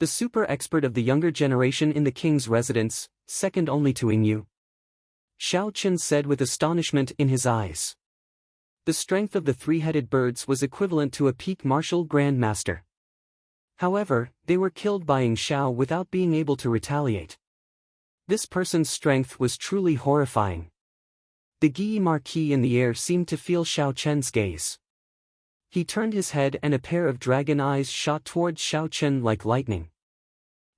The super expert of the younger generation in the king's residence, second only to Ing Yu. Xiao Chen said with astonishment in his eyes. The strength of the 3-headed birds was equivalent to a peak martial grand master. However, they were killed by Ing Shao without being able to retaliate. This person's strength was truly horrifying. The Guy Marquis in the air seemed to feel Xiao Chen's gaze. He turned his head and a pair of dragon eyes shot towards Xiao Chen like lightning.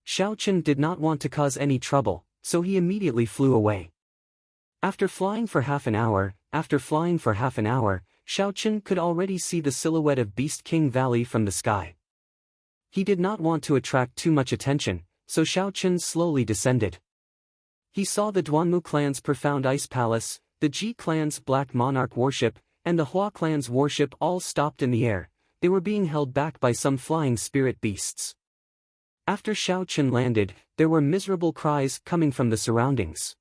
Xiao Chen did not want to cause any trouble, so he immediately flew away. After flying for half an hour, Xiao Chen could already see the silhouette of Beast King Valley from the sky. He did not want to attract too much attention, so Xiao Chen slowly descended. He saw the Duanmu clan's profound ice palace, the Ji clan's black monarch warship, and the Hua clan's warship all stopped in the air. They were being held back by some flying spirit beasts. After Xiao Chen landed, there were miserable cries coming from the surroundings.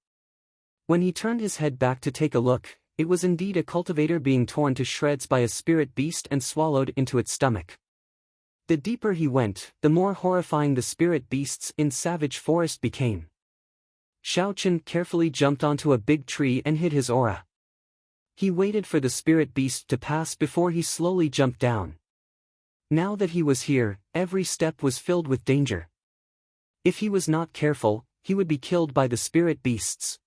When he turned his head back to take a look, it was indeed a cultivator being torn to shreds by a spirit beast and swallowed into its stomach. The deeper he went, the more horrifying the spirit beasts in Savage Forest became. Xiao Chen carefully jumped onto a big tree and hid his aura. He waited for the spirit beast to pass before he slowly jumped down. Now that he was here, every step was filled with danger. If he was not careful, he would be killed by the spirit beasts.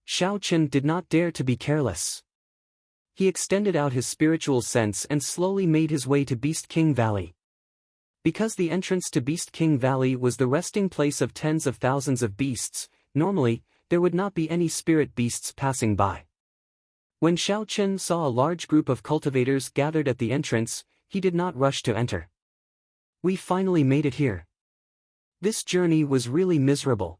Xiao Chen did not dare to be careless. He extended out his spiritual sense and slowly made his way to Beast King Valley. Because the entrance to Beast King Valley was the resting place of tens of thousands of beasts, normally, there would not be any spirit beasts passing by. When Xiao Chen saw a large group of cultivators gathered at the entrance, he did not rush to enter. We finally made it here. This journey was really miserable.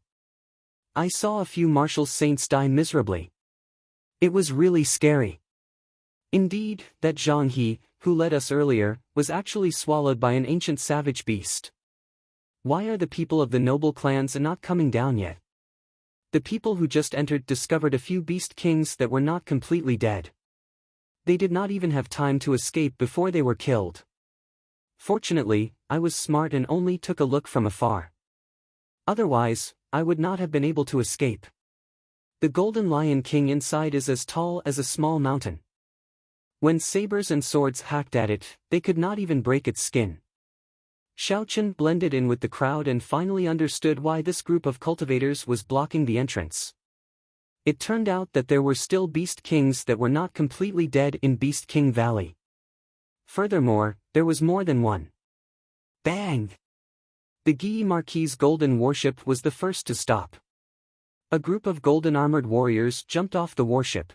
I saw a few martial saints die miserably. It was really scary. Indeed, that Zhang He, who led us earlier, was actually swallowed by an ancient savage beast. Why are the people of the noble clans not coming down yet? The people who just entered discovered a few beast kings that were not completely dead. They did not even have time to escape before they were killed. Fortunately, I was smart and only took a look from afar. Otherwise, I would not have been able to escape. The Golden Lion King inside is as tall as a small mountain. When sabers and swords hacked at it, they could not even break its skin. Xiao Chen blended in with the crowd and finally understood why this group of cultivators was blocking the entrance. It turned out that there were still Beast Kings that were not completely dead in Beast King Valley. Furthermore, there was more than one. Bang! The Guyi Marquis' golden warship was the first to stop. A group of golden-armored warriors jumped off the warship.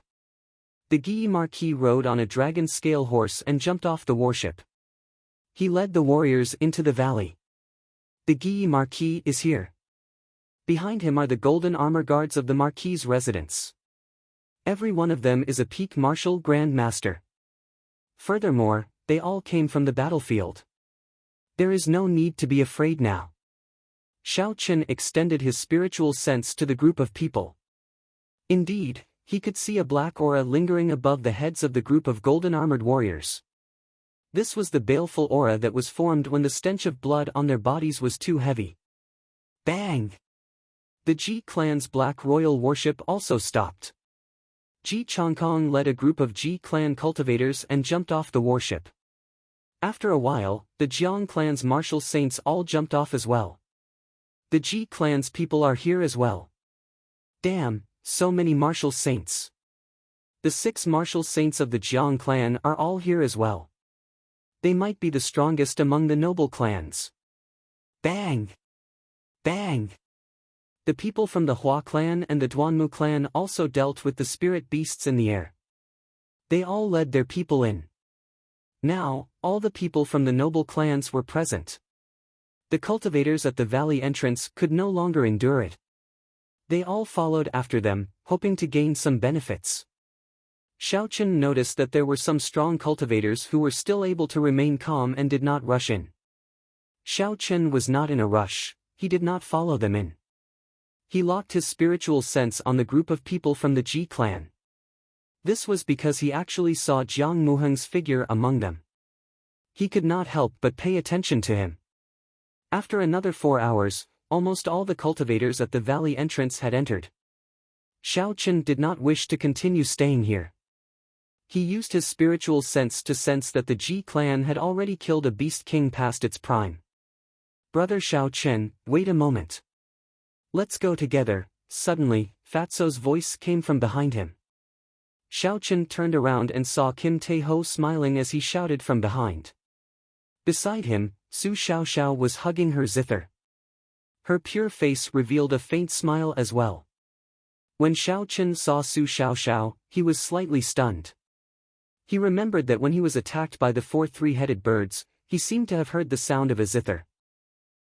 The Guyi Marquis rode on a dragon-scale horse and jumped off the warship. He led the warriors into the valley. The Guyi Marquis is here. Behind him are the golden armor guards of the Marquis' residence. Every one of them is a peak martial Grand Master. Furthermore, they all came from the battlefield. There is no need to be afraid now. Xiao Chen extended his spiritual sense to the group of people. Indeed, he could see a black aura lingering above the heads of the group of golden-armored warriors. This was the baleful aura that was formed when the stench of blood on their bodies was too heavy. Bang! The Ji clan's black royal warship also stopped. Ji Chongkong led a group of Ji clan cultivators and jumped off the warship. After a while, the Jiang clan's martial saints all jumped off as well. The Ji clan's people are here as well. Damn, so many martial saints. The 6 martial saints of the Jiang clan are all here as well. They might be the strongest among the noble clans. Bang! Bang! The people from the Hua clan and the Duanmu clan also dealt with the spirit beasts in the air. They all led their people in. Now, all the people from the noble clans were present. The cultivators at the valley entrance could no longer endure it. They all followed after them, hoping to gain some benefits. Xiao Chen noticed that there were some strong cultivators who were still able to remain calm and did not rush in. Xiao Chen was not in a rush, he did not follow them in. He locked his spiritual sense on the group of people from the Ji clan. This was because he actually saw Jiang Muheng's figure among them. He could not help but pay attention to him. After another 4 hours, almost all the cultivators at the valley entrance had entered. Xiao Chen did not wish to continue staying here. He used his spiritual sense to sense that the Ji clan had already killed a beast king past its prime. Brother Xiao Chen, wait a moment. Let's go together. Suddenly, Fatso's voice came from behind him. Xiao Chen turned around and saw Kim Tae-ho smiling as he shouted from behind. Beside him, Su Xiaoxiao was hugging her zither. Her pure face revealed a faint smile as well. When Xiao Chen saw Su Xiaoxiao, he was slightly stunned. He remembered that when he was attacked by the 4 three-headed birds, he seemed to have heard the sound of a zither.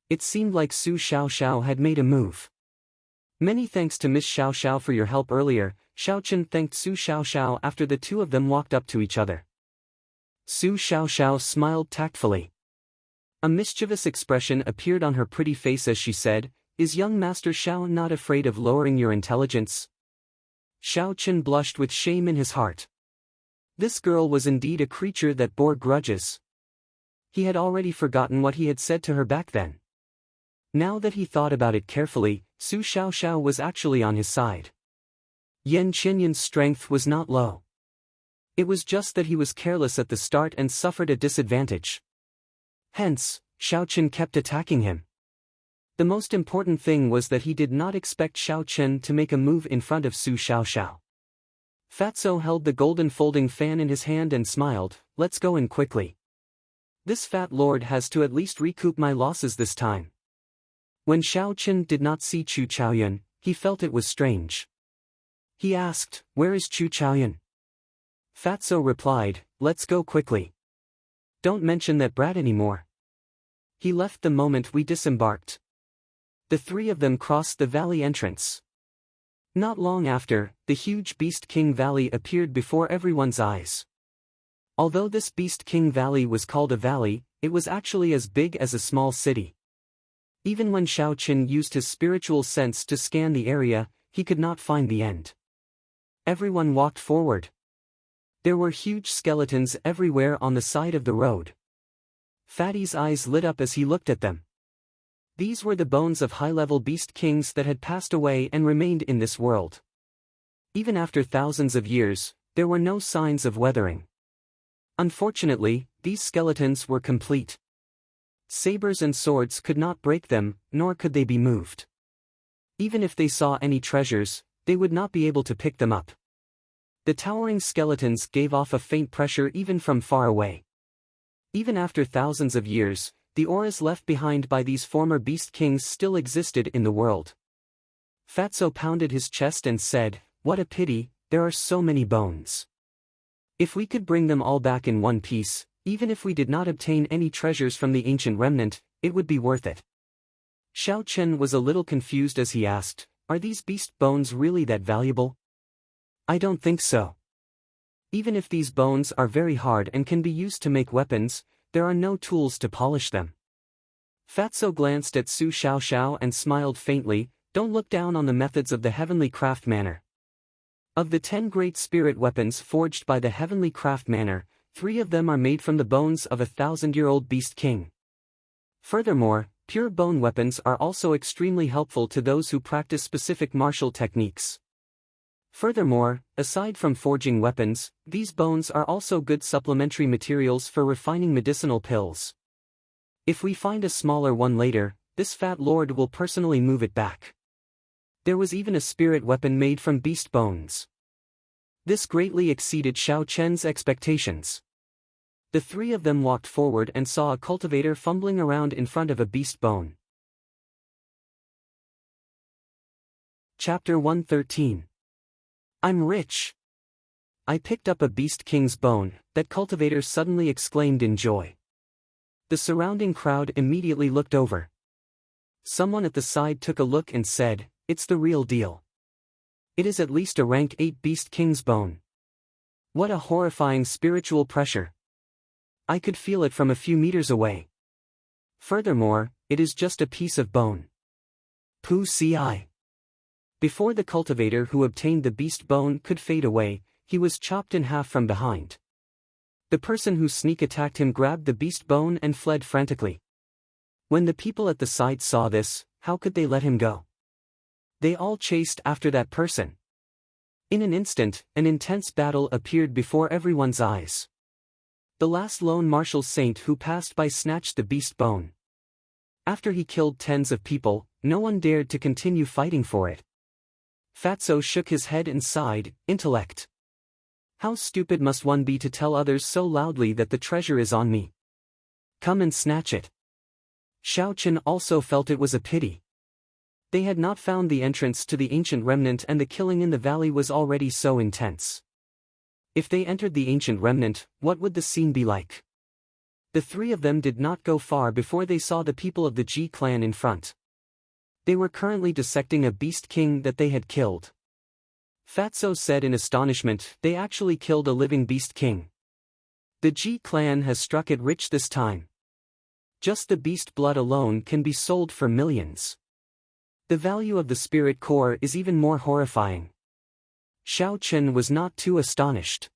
It seemed like Su Xiaoxiao had made a move. Many thanks to Miss Xiaoxiao for your help earlier. Xiao Chen thanked Su Xiaoxiao after the two of them walked up to each other. Su Xiaoxiao smiled tactfully. A mischievous expression appeared on her pretty face as she said, "Is young Master Xiao not afraid of lowering your intelligence?" Xiao Chen blushed with shame in his heart. This girl was indeed a creature that bore grudges. He had already forgotten what he had said to her back then. Now that he thought about it carefully, Su Xiaoxiao was actually on his side. Yan Qinyan's strength was not low. It was just that he was careless at the start and suffered a disadvantage. Hence, Xiao Chen kept attacking him. The most important thing was that he did not expect Xiao Chen to make a move in front of Su Xiaoxiao. Fatso held the golden folding fan in his hand and smiled, "Let's go in quickly." This fat lord has to at least recoup my losses this time. When Xiao Chen did not see Chu Chaoyun, he felt it was strange. He asked, "Where is Chu Chaoyun?" Fatso replied, "Let's go quickly. Don't mention that brat anymore." He left the moment we disembarked. The three of them crossed the valley entrance. Not long after, the huge Beast King Valley appeared before everyone's eyes. Although this Beast King Valley was called a valley, it was actually as big as a small city. Even when Xiao Qin used his spiritual sense to scan the area, he could not find the end. Everyone walked forward. There were huge skeletons everywhere on the side of the road. Fatty's eyes lit up as he looked at them. These were the bones of high-level beast kings that had passed away and remained in this world. Even after thousands of years, there were no signs of weathering. Unfortunately, these skeletons were complete. Sabers and swords could not break them, nor could they be moved. Even if they saw any treasures, they would not be able to pick them up. The towering skeletons gave off a faint pressure even from far away. Even after thousands of years, the auras left behind by these former beast kings still existed in the world. Fatso pounded his chest and said, "What a pity, there are so many bones. If we could bring them all back in one piece, even if we did not obtain any treasures from the ancient remnant, it would be worth it." Xiao Chen was a little confused as he asked, "Are these beast bones really that valuable?" "I don't think so. Even if these bones are very hard and can be used to make weapons, there are no tools to polish them." Fatso glanced at Su Xiaoxiao and smiled faintly, "Don't look down on the methods of the Heavenly Craft Manor. Of the 10 great spirit weapons forged by the Heavenly Craft Manor, 3 of them are made from the bones of a 1,000-year-old beast king. Furthermore, pure bone weapons are also extremely helpful to those who practice specific martial techniques. Furthermore, aside from forging weapons, these bones are also good supplementary materials for refining medicinal pills. If we find a smaller one later, this fat lord will personally move it back." There was even a spirit weapon made from beast bones. This greatly exceeded Xiao Chen's expectations. The three of them walked forward and saw a cultivator fumbling around in front of a beast bone. Chapter 113. I'm rich. I picked up a beast king's bone, that cultivator suddenly exclaimed in joy. The surrounding crowd immediately looked over. Someone at the side took a look and said, "It's the real deal. It is at least a rank 8 beast king's bone. What a horrifying spiritual pressure. I could feel it from a few meters away. Furthermore, it is just a piece of bone. Pu ci." Before the cultivator who obtained the beast bone could fade away, he was chopped in half from behind. The person who sneak attacked him grabbed the beast bone and fled frantically. When the people at the side saw this, how could they let him go? They all chased after that person. In an instant, an intense battle appeared before everyone's eyes. The last lone martial saint who passed by snatched the beast bone. After he killed tens of people, no one dared to continue fighting for it. Fatso shook his head and sighed, "Intellect. How stupid must one be to tell others so loudly that the treasure is on me? Come and snatch it." Xiao Qin also felt it was a pity. They had not found the entrance to the ancient remnant and the killing in the valley was already so intense. If they entered the ancient remnant, what would the scene be like? The three of them did not go far before they saw the people of the Ji clan in front. They were currently dissecting a beast king that they had killed. Fatso said in astonishment, "They actually killed a living beast king. The Ji clan has struck it rich this time. Just the beast blood alone can be sold for millions. The value of the spirit core is even more horrifying." Xiao Chen was not too astonished.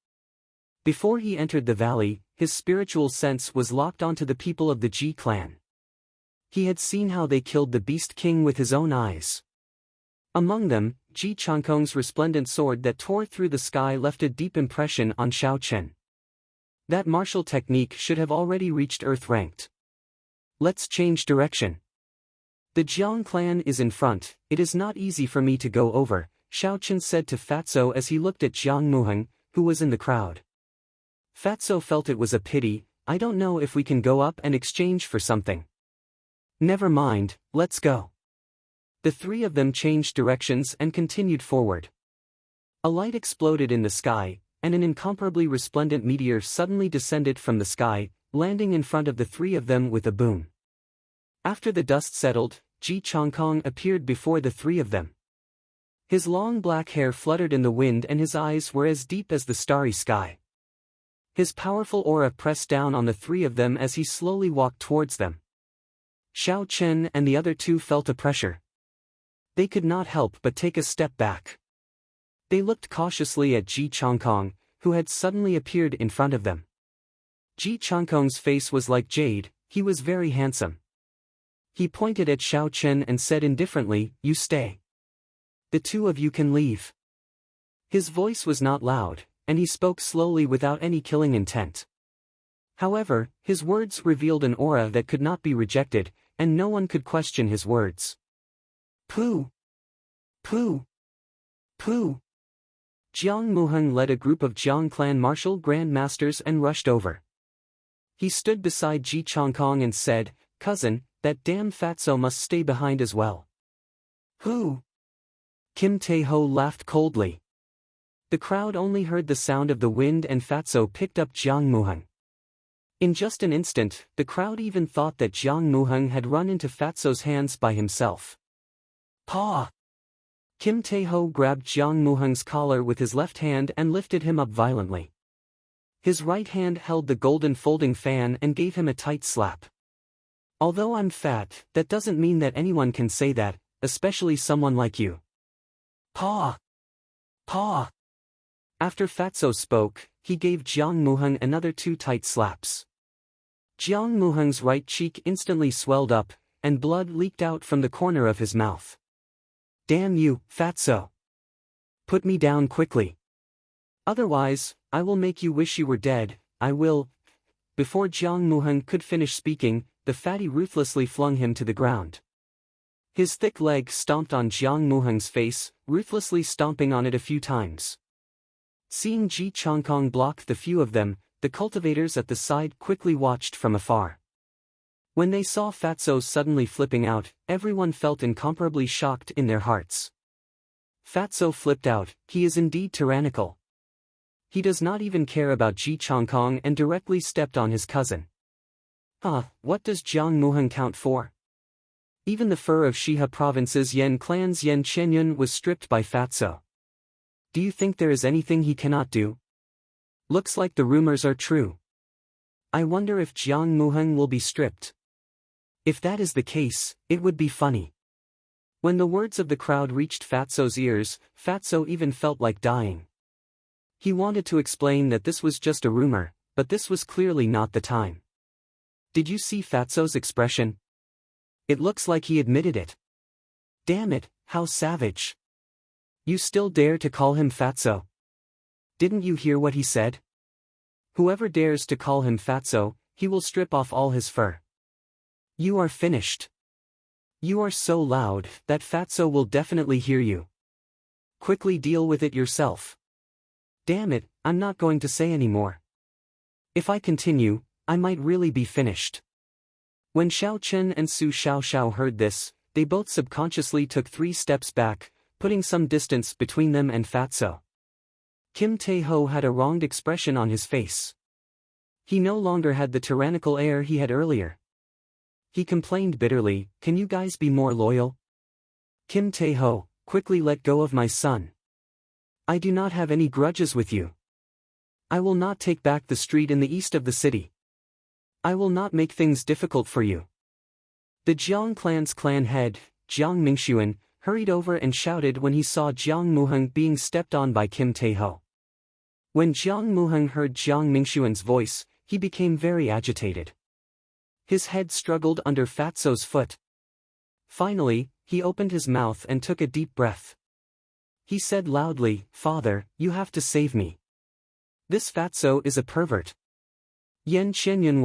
Before he entered the valley, his spiritual sense was locked onto the people of the Ji clan. He had seen how they killed the beast king with his own eyes. Among them, Ji Changkong's resplendent sword that tore through the sky left a deep impression on Xiao Chen. That martial technique should have already reached Earth ranked. "Let's change direction. The Jiang clan is in front, it is not easy for me to go over," Xiao Chen said to Fatso as he looked at Jiang Muheng, who was in the crowd. Fatso felt it was a pity, I don't know if we can go up and exchange for something. Never mind, let's go. The three of them changed directions and continued forward. A light exploded in the sky, and an incomparably resplendent meteor suddenly descended from the sky, landing in front of the three of them with a boom. After the dust settled, Ji Changkong appeared before the three of them. His long black hair fluttered in the wind and his eyes were as deep as the starry sky. His powerful aura pressed down on the three of them as he slowly walked towards them. Xiao Chen and the other two felt a pressure. They could not help but take a step back. They looked cautiously at Ji Changkong, who had suddenly appeared in front of them. Ji Changkong's face was like jade, he was very handsome. He pointed at Xiao Chen and said indifferently, "You stay. The two of you can leave." His voice was not loud, and he spoke slowly without any killing intent. However, his words revealed an aura that could not be rejected, and no one could question his words. Pooh! Pooh! Pooh! Jiang Muheng led a group of Jiang clan martial grand masters and rushed over. He stood beside Ji Changkong and said, "Cousin, that damn fatso must stay behind as well." Who? Kim Tae-ho laughed coldly. The crowd only heard the sound of the wind and fatso picked up Jiang Muheng. In just an instant, the crowd even thought that Jiang Muheng had run into fatso's hands by himself. Paw! Kim Tae-ho grabbed Jiang Muheng's collar with his left hand and lifted him up violently. His right hand held the golden folding fan and gave him a tight slap. Although I'm fat, that doesn't mean that anyone can say that, especially someone like you. Paw! Paw! After Fatso spoke, he gave Jiang Muheng another 2 tight slaps. Jiang Muheng's right cheek instantly swelled up, and blood leaked out from the corner of his mouth. Damn you, Fatso! Put me down quickly. Otherwise, I will make you wish you were dead, I will. Before Jiang Muheng could finish speaking, the fatty ruthlessly flung him to the ground. His thick leg stomped on Jiang Muheng's face, ruthlessly stomping on it a few times. Seeing Ji Changkong block the few of them, the cultivators at the side quickly watched from afar. When they saw Fatso suddenly flipping out, everyone felt incomparably shocked in their hearts. Fatso flipped out, he is indeed tyrannical. He does not even care about Ji Changkong and directly stepped on his cousin. What does Jiang Muheng count for? Even the fur of Shiha province's Yen clan's Yen Chenyun was stripped by Fatso. Do you think there is anything he cannot do? Looks like the rumors are true. I wonder if Jiang Muheng will be stripped. If that is the case, it would be funny. When the words of the crowd reached Fatso's ears, Fatso even felt like dying. He wanted to explain that this was just a rumor, but this was clearly not the time. Did you see Fatso's expression? It looks like he admitted it. Damn it, how savage. You still dare to call him Fatso? Didn't you hear what he said? Whoever dares to call him Fatso, he will strip off all his fur. You are finished. You are so loud that Fatso will definitely hear you. Quickly deal with it yourself. Damn it, I'm not going to say any more. If I continue, I might really be finished. When Xiao Chen and Su Xiaoxiao heard this, they both subconsciously took 3 steps back, putting some distance between them and Fatso. Kim Tae-ho had a wronged expression on his face. He no longer had the tyrannical air he had earlier. He complained bitterly, "Can you guys be more loyal? Kim Tae-ho, quickly let go of my son. I do not have any grudges with you. I will not take back the street in the east of the city. I will not make things difficult for you." The Jiang clan's clan head, Jiang Mingxuan, hurried over and shouted when he saw Jiang Muheng being stepped on by Kim Tae-ho. When Jiang Muheng heard Jiang Mingxuan's voice, he became very agitated. His head struggled under Fatso's foot. Finally, he opened his mouth and took a deep breath. He said loudly, "Father, you have to save me. This Fatso is a pervert." Yen Chenyun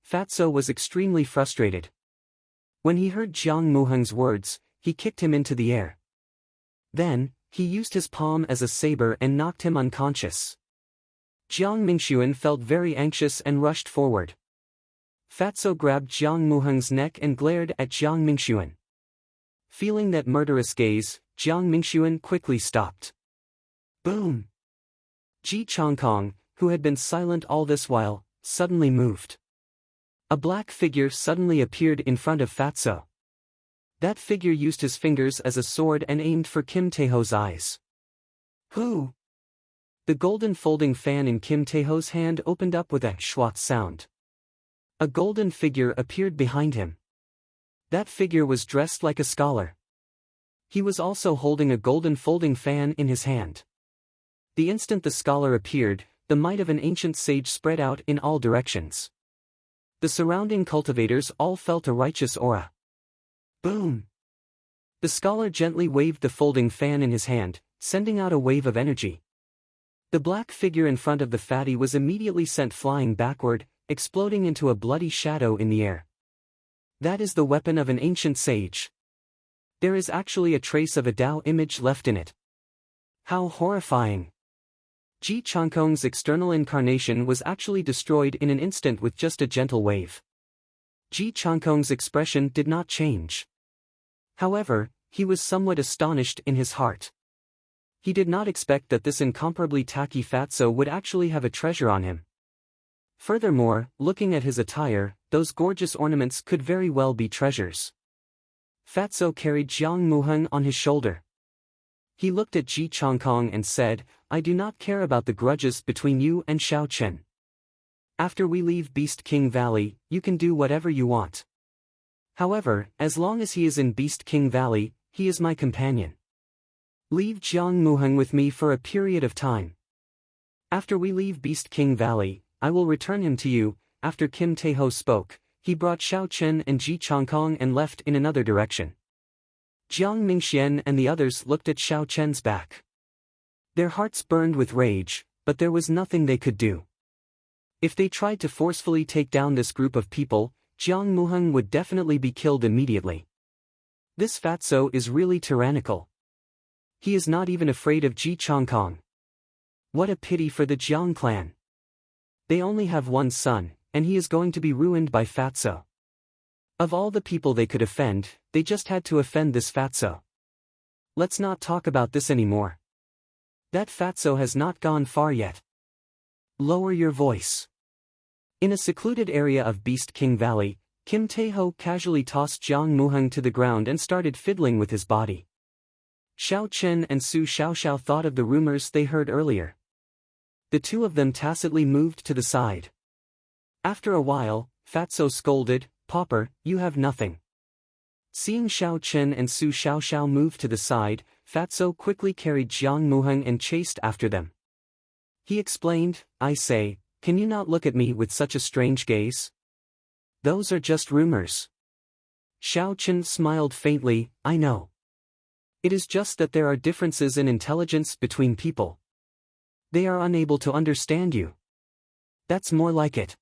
Fatso was extremely frustrated. When he heard Jiang Muheng's words, he kicked him into the air. Then, he used his palm as a saber and knocked him unconscious. Jiang Mingxuan felt very anxious and rushed forward. Fatso grabbed Jiang Muheng's neck and glared at Jiang Mingxuan. Feeling that murderous gaze, Jiang Mingxuan quickly stopped. Boom! Ji Chongkong, who had been silent all this while, suddenly moved. A black figure suddenly appeared in front of Fatso. That figure used his fingers as a sword and aimed for Kim Taeho's eyes. Who? The golden folding fan in Kim Taeho's hand opened up with a schwat sound. A golden figure appeared behind him. That figure was dressed like a scholar. He was also holding a golden folding fan in his hand. The instant the scholar appeared, the might of an ancient sage spread out in all directions. The surrounding cultivators all felt a righteous aura. Boom! The scholar gently waved the folding fan in his hand, sending out a wave of energy. The black figure in front of the fatty was immediately sent flying backward, exploding into a bloody shadow in the air. That is the weapon of an ancient sage. There is actually a trace of a Tao image left in it. How horrifying! Ji Chongkong's external incarnation was actually destroyed in an instant with just a gentle wave. Ji Chongkong's expression did not change. However, he was somewhat astonished in his heart. He did not expect that this incomparably tacky Fatso would actually have a treasure on him. Furthermore, looking at his attire, those gorgeous ornaments could very well be treasures. Fatso carried Jiang Muheng on his shoulder. He looked at Ji Chongkong and said, I do not care about the grudges between you and Xiao Chen. After we leave Beast King Valley, you can do whatever you want. However, as long as he is in Beast King Valley, he is my companion. Leave Jiang Muheng with me for a period of time. After we leave Beast King Valley, I will return him to you. After Kim Taeho spoke, he brought Xiao Chen and Ji Chongkong and left in another direction. Jiang Mingxian and the others looked at Xiao Chen's back. Their hearts burned with rage, but there was nothing they could do. If they tried to forcefully take down this group of people, Jiang Muheng would definitely be killed immediately. This Fatso is really tyrannical. He is not even afraid of Ji Chongkong. What a pity for the Jiang clan. They only have one son, and he is going to be ruined by Fatso. Of all the people they could offend, they just had to offend this Fatso. Let's not talk about this anymore. That Fatso has not gone far yet. Lower your voice. In a secluded area of Beast King Valley, Kim Taeho casually tossed Jiang Muheng to the ground and started fiddling with his body. Xiao Chen and Su Xiaoxiao thought of the rumors they heard earlier. The two of them tacitly moved to the side. After a while, Fatso scolded, Pauper, you have nothing. Seeing Xiao Chen and Su Xiaoxiao move to the side, Fatso quickly carried Jiang Muheng and chased after them. He explained, I say, can you not look at me with such a strange gaze? Those are just rumors. Xiao Chen smiled faintly, I know. It is just that there are differences in intelligence between people. They are unable to understand you. That's more like it.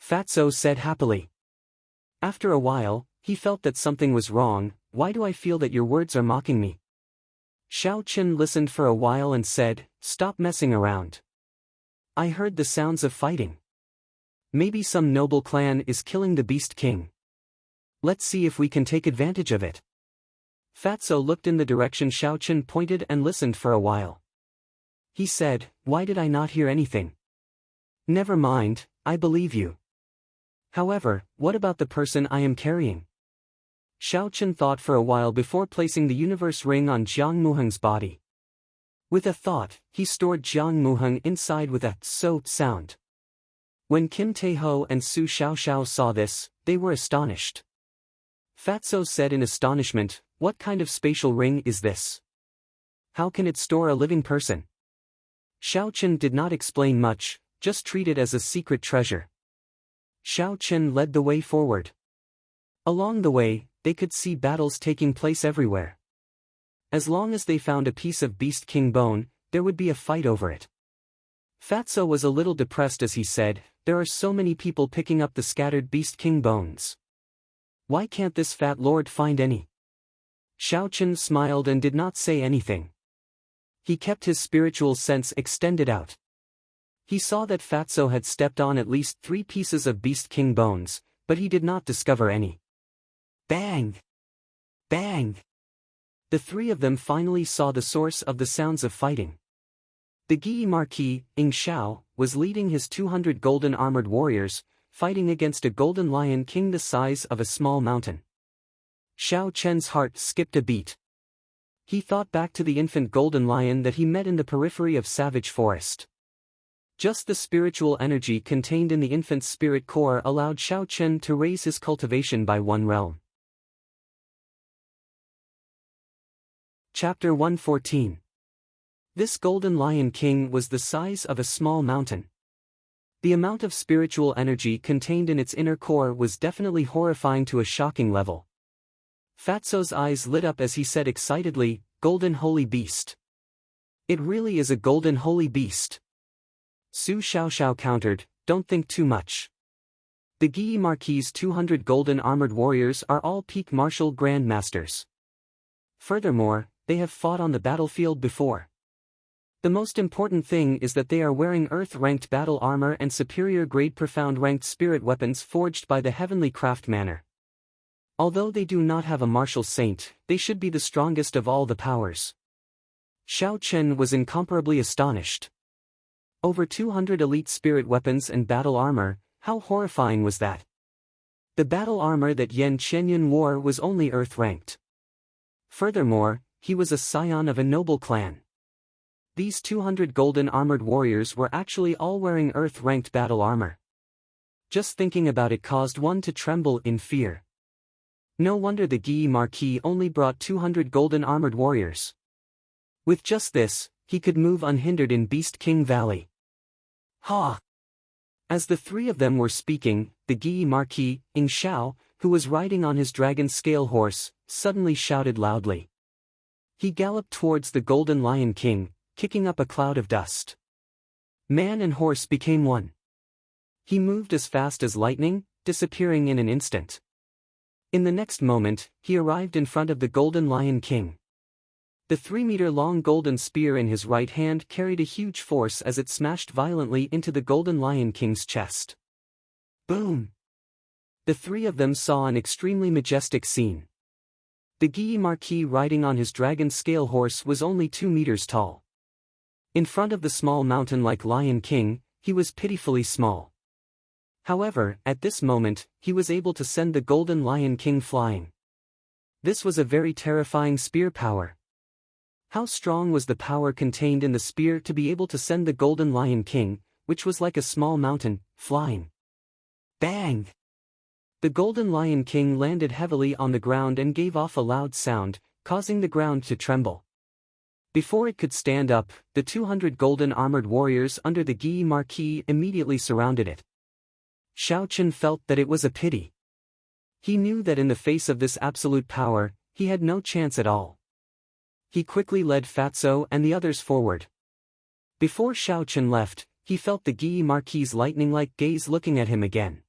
Fatso said happily. After a while, he felt that something was wrong. Why do I feel that your words are mocking me? Xiao Chen listened for a while and said, stop messing around. I heard the sounds of fighting. Maybe some noble clan is killing the Beast King. Let's see if we can take advantage of it. Fatso looked in the direction Xiao Chen pointed and listened for a while. He said, why did I not hear anything? Never mind, I believe you. However, what about the person I am carrying? Xiao Chen thought for a while before placing the universe ring on Jiang Muheng's body. With a thought, he stored Jiang Muheng inside with a so sound. When Kim Taeho and Su Xiaoxiao saw this, they were astonished. Fatso said in astonishment, what kind of spatial ring is this? How can it store a living person? Xiao Chen did not explain much, just treat it as a secret treasure. Xiao Chen led the way forward. Along the way, they could see battles taking place everywhere. As long as they found a piece of Beast King bone, there would be a fight over it. Fatso was a little depressed as he said, there are so many people picking up the scattered Beast King bones. Why can't this fat lord find any? Xiao Chen smiled and did not say anything. He kept his spiritual sense extended out. He saw that Fatso had stepped on at least 3 pieces of Beast King bones, but he did not discover any. Bang! Bang! The 3 of them finally saw the source of the sounds of fighting. The Guy Marquis, Ing Shao, was leading his 200 golden armored warriors, fighting against a golden lion king the size of a small mountain. Shao Chen's heart skipped a beat. He thought back to the infant golden lion that he met in the periphery of Savage Forest. Just the spiritual energy contained in the infant's spirit core allowed Shao Chen to raise his cultivation by 1 realm. Chapter 114. This golden lion king was the size of a small mountain. The amount of spiritual energy contained in its inner core was definitely horrifying to a shocking level. Fatso's eyes lit up as he said excitedly, "Golden holy beast. It really is a golden holy beast." Su Xiaoxiao countered, "Don't think too much. The Guy Marquis' 200 golden armored warriors are all peak martial grandmasters. Furthermore, they have fought on the battlefield before. The most important thing is that they are wearing Earth-ranked battle armor and superior-grade profound-ranked spirit weapons forged by the heavenly craft manner. Although they do not have a martial saint, they should be the strongest of all the powers." Shao Chen was incomparably astonished. Over 200 elite spirit weapons and battle armor, how horrifying was that? The battle armor that Yan Qianyun wore was only Earth-ranked. Furthermore, he was a scion of a noble clan. These 200 golden armored warriors were actually all wearing Earth-ranked battle armor. Just thinking about it caused one to tremble in fear. No wonder the Guy Marquis only brought 200 golden armored warriors. With just this, he could move unhindered in Beast King Valley. Ha! As the 3 of them were speaking, the Guy Marquis, Ing Shao, who was riding on his dragon scale horse, suddenly shouted loudly. He galloped towards the golden lion king, kicking up a cloud of dust. Man and horse became one. He moved as fast as lightning, disappearing in an instant. In the next moment, he arrived in front of the golden lion king. The 3-meter-long golden spear in his right hand carried a huge force as it smashed violently into the golden lion king's chest. Boom! The 3 of them saw an extremely majestic scene. The Guy Marquis riding on his dragon scale horse was only 2 meters tall. In front of the small mountain-like lion king, he was pitifully small. However, at this moment, he was able to send the golden lion king flying. This was a very terrifying spear power. How strong was the power contained in the spear to be able to send the golden lion king, which was like a small mountain, flying? Bang! The golden lion king landed heavily on the ground and gave off a loud sound, causing the ground to tremble. Before it could stand up, the 200 golden armored warriors under the Guy Marquis immediately surrounded it. Shao Chen felt that it was a pity. He knew that in the face of this absolute power, he had no chance at all. He quickly led Fatso and the others forward. Before Shao Chen left, he felt the Guy Marquis' lightning-like gaze looking at him again.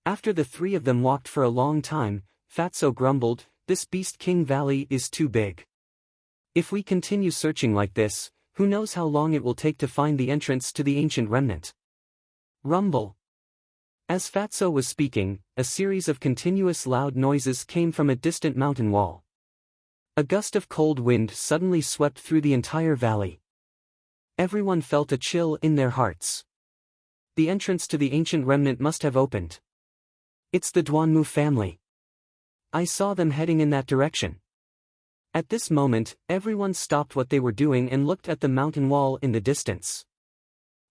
After the 3 of them walked for a long time, Fatso grumbled, "This Beast King Valley is too big. If we continue searching like this, who knows how long it will take to find the entrance to the ancient remnant." Rumble. As Fatso was speaking, a series of continuous loud noises came from a distant mountain wall. A gust of cold wind suddenly swept through the entire valley. Everyone felt a chill in their hearts. The entrance to the ancient remnant must have opened. It's the Duanmu family. I saw them heading in that direction. At this moment, everyone stopped what they were doing and looked at the mountain wall in the distance.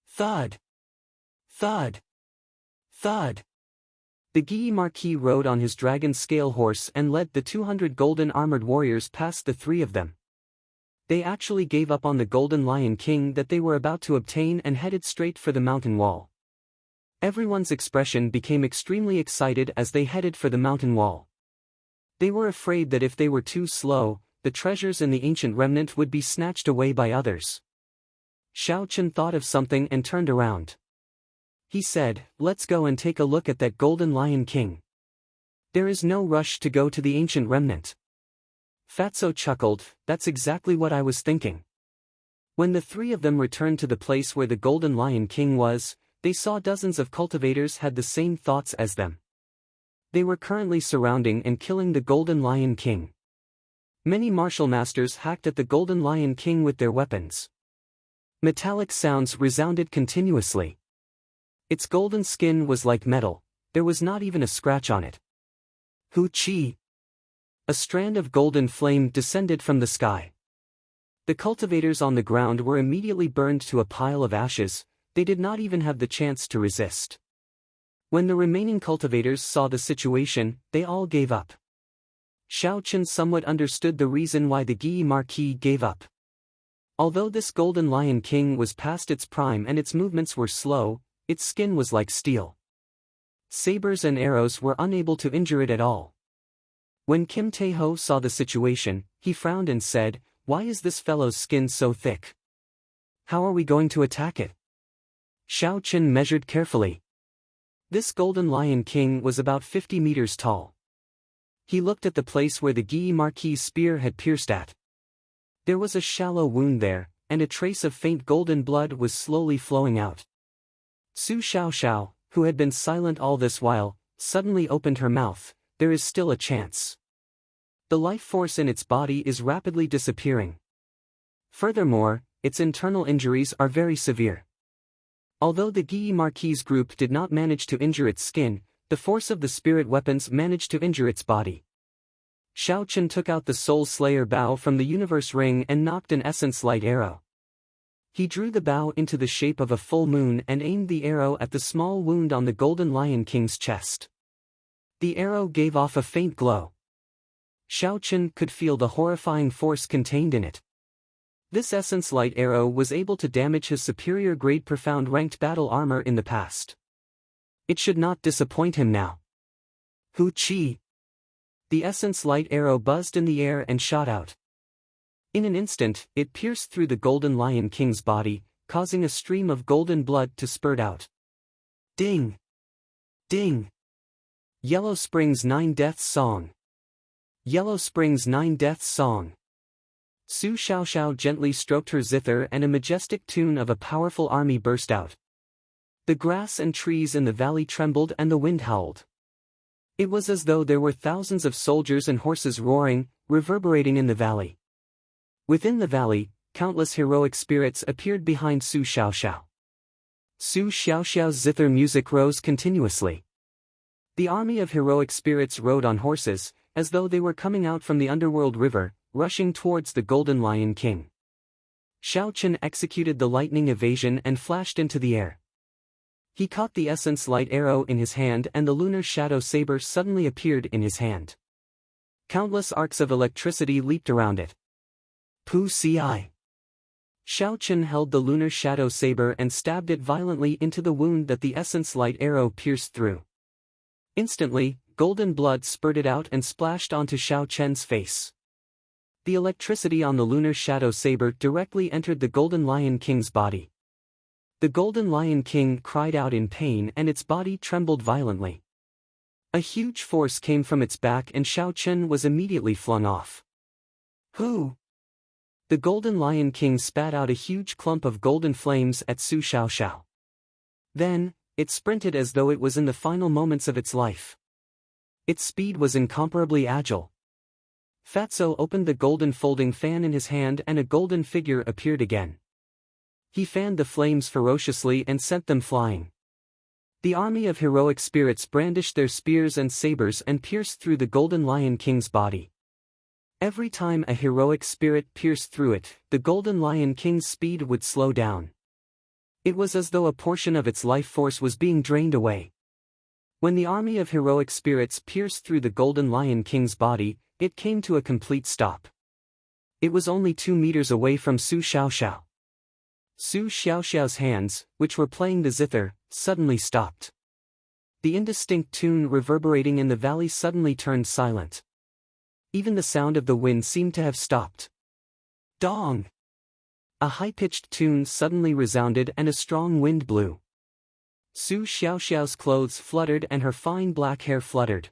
Thud! Thud! Thud! The Guy Marquis rode on his dragon scale horse and led the 200 golden armored warriors past the 3 of them. They actually gave up on the golden lion king that they were about to obtain and headed straight for the mountain wall. Everyone's expression became extremely excited as they headed for the mountain wall. They were afraid that if they were too slow, the treasures in the ancient remnant would be snatched away by others. Shao Chen thought of something and turned around. He said, "Let's go and take a look at that golden lion king. There is no rush to go to the ancient remnant." Fatso chuckled, "That's exactly what I was thinking." When the three of them returned to the place where the Golden Lion King was, they saw dozens of cultivators had the same thoughts as them. They were currently surrounding and killing the Golden Lion King. Many martial masters hacked at the Golden Lion King with their weapons. Metallic sounds resounded continuously. Its golden skin was like metal, there was not even a scratch on it. Hoo-chee! A strand of golden flame descended from the sky. The cultivators on the ground were immediately burned to a pile of ashes, they did not even have the chance to resist. When the remaining cultivators saw the situation, they all gave up. Xiao Chen somewhat understood the reason why the Guy Marquis gave up. Although this Golden Lion King was past its prime and its movements were slow, its skin was like steel. Sabers and arrows were unable to injure it at all. When Kim Tae-ho saw the situation, he frowned and said, "Why is this fellow's skin so thick? How are we going to attack it?" Xiao Chen measured carefully. This Golden Lion King was about 50 meters tall. He looked at the place where the Guy Marquis' spear had pierced at. There was a shallow wound there, and a trace of faint golden blood was slowly flowing out. Su Xiaoxiao, who had been silent all this while, suddenly opened her mouth. There is still a chance. The life force in its body is rapidly disappearing. Furthermore, its internal injuries are very severe. Although the Guy Marquis group did not manage to injure its skin, the force of the spirit weapons managed to injure its body. Xiao Chen took out the Soul Slayer bow from the universe ring and knocked an essence light arrow. He drew the bow into the shape of a full moon and aimed the arrow at the small wound on the Golden Lion King's chest. The arrow gave off a faint glow. Xiao Chen could feel the horrifying force contained in it. This essence light arrow was able to damage his superior grade profound ranked battle armor in the past. It should not disappoint him now. Hoo-chee! The essence light arrow buzzed in the air and shot out. In an instant, it pierced through the Golden Lion King's body, causing a stream of golden blood to spurt out. Ding! Ding! Yellow Spring's 9 Deaths Song. Yellow Spring's 9 Deaths Song. Su Xiaoxiao gently stroked her zither and a majestic tune of a powerful army burst out. The grass and trees in the valley trembled and the wind howled. It was as though there were thousands of soldiers and horses roaring, reverberating in the valley. Within the valley, countless heroic spirits appeared behind Su Xiaoxiao. Su Xiaoxiao's zither music rose continuously. The army of heroic spirits rode on horses, as though they were coming out from the underworld river, rushing towards the Golden Lion King. Xiao Chen executed the lightning evasion and flashed into the air. He caught the essence light arrow in his hand and the lunar shadow saber suddenly appeared in his hand. Countless arcs of electricity leaped around it. Pu-ci! Xiao Chen held the lunar shadow saber and stabbed it violently into the wound that the essence light arrow pierced through. Instantly, golden blood spurted out and splashed onto Xiao Chen's face. The electricity on the lunar shadow saber directly entered the Golden Lion King's body. The Golden Lion King cried out in pain and its body trembled violently. A huge force came from its back and Xiao Chen was immediately flung off. Who? The Golden Lion King spat out a huge clump of golden flames at Su Xiaoxiao. Then, it sprinted as though it was in the final moments of its life. Its speed was incomparably agile. Fatso opened the golden folding fan in his hand and a golden figure appeared again. He fanned the flames ferociously and sent them flying. The army of heroic spirits brandished their spears and sabers and pierced through the Golden Lion King's body. Every time a heroic spirit pierced through it, the Golden Lion King's speed would slow down. It was as though a portion of its life force was being drained away. When the army of heroic spirits pierced through the Golden Lion King's body, it came to a complete stop. It was only 2 meters away from Su Xiaoxiao. Su Xiaoxiao's hands, which were playing the zither, suddenly stopped. The indistinct tune reverberating in the valley suddenly turned silent. Even the sound of the wind seemed to have stopped. Dong! A high-pitched tune suddenly resounded and a strong wind blew. Su Xiaoxiao's clothes fluttered and her fine black hair fluttered.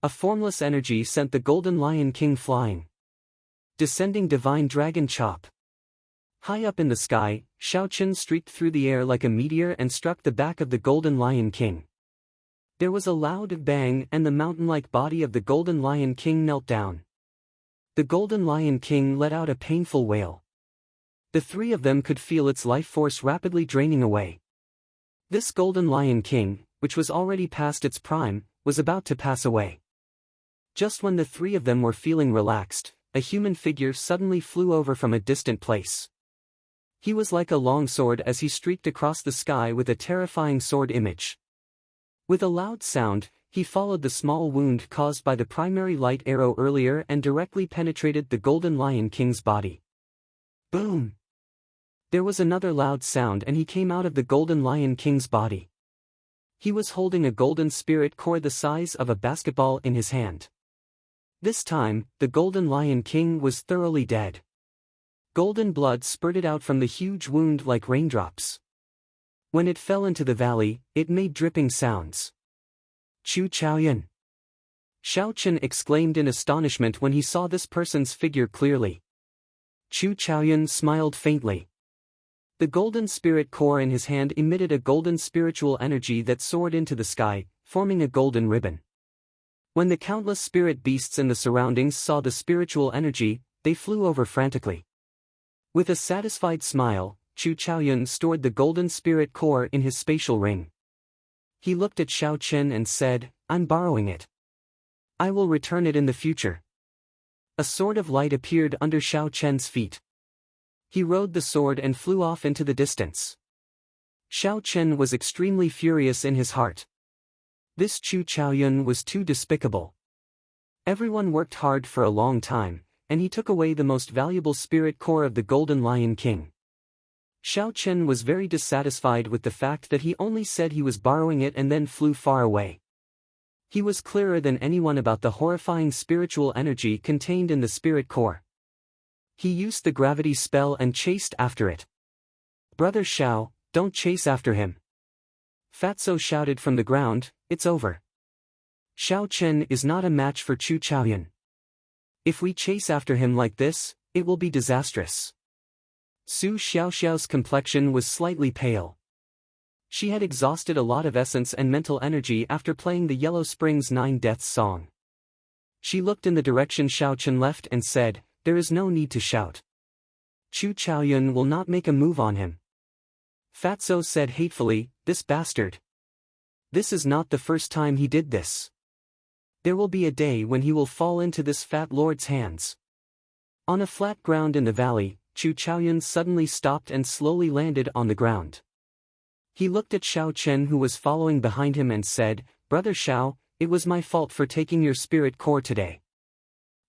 A formless energy sent the Golden Lion King flying. Descending Divine Dragon Chop. High up in the sky, Xiaochen streaked through the air like a meteor and struck the back of the Golden Lion King. There was a loud bang and the mountain-like body of the Golden Lion King knelt down. The Golden Lion King let out a painful wail. The three of them could feel its life force rapidly draining away. This Golden Lion King, which was already past its prime, was about to pass away. Just when the three of them were feeling relaxed, a human figure suddenly flew over from a distant place. He was like a long sword as he streaked across the sky with a terrifying sword image. With a loud sound, he followed the small wound caused by the primary light arrow earlier and directly penetrated the Golden Lion King's body. Boom! There was another loud sound and he came out of the Golden Lion King's body. He was holding a golden spirit core the size of a basketball in his hand. This time, the Golden Lion King was thoroughly dead. Golden blood spurted out from the huge wound like raindrops. When it fell into the valley, it made dripping sounds. Chu Chaoyun! Xiaochen exclaimed in astonishment when he saw this person's figure clearly. Chu Chaoyun smiled faintly. The golden spirit core in his hand emitted a golden spiritual energy that soared into the sky, forming a golden ribbon. When the countless spirit beasts in the surroundings saw the spiritual energy, they flew over frantically. With a satisfied smile, Chu Chaoyun stored the golden spirit core in his spatial ring. He looked at Xiaochen and said, "I'm borrowing it. I will return it in the future." A sword of light appeared under Xiaochen's feet. He rode the sword and flew off into the distance. Xiaochen was extremely furious in his heart. This Chu Chaoyun was too despicable. Everyone worked hard for a long time, and he took away the most valuable spirit core of the Golden Lion King. Xiaochen was very dissatisfied with the fact that he only said he was borrowing it and then flew far away. He was clearer than anyone about the horrifying spiritual energy contained in the spirit core. He used the gravity spell and chased after it. "Brother Xiao, don't chase after him!" Fatso shouted from the ground, "It's over. Xiaochen is not a match for Chu Chaoyun. If we chase after him like this, it will be disastrous." Su Xiaoxiao's complexion was slightly pale. She had exhausted a lot of essence and mental energy after playing the Yellow Spring's 9 Deaths song. She looked in the direction Xiaochen left and said, "There is no need to shout. Chu Chaoyun will not make a move on him." Fatso said hatefully, "This bastard. This is not the first time he did this. There will be a day when he will fall into this fat lord's hands." On a flat ground in the valley, Chu Chaoyun suddenly stopped and slowly landed on the ground. He looked at Xiaochen who was following behind him and said, "Brother Xiao, it was my fault for taking your spirit core today.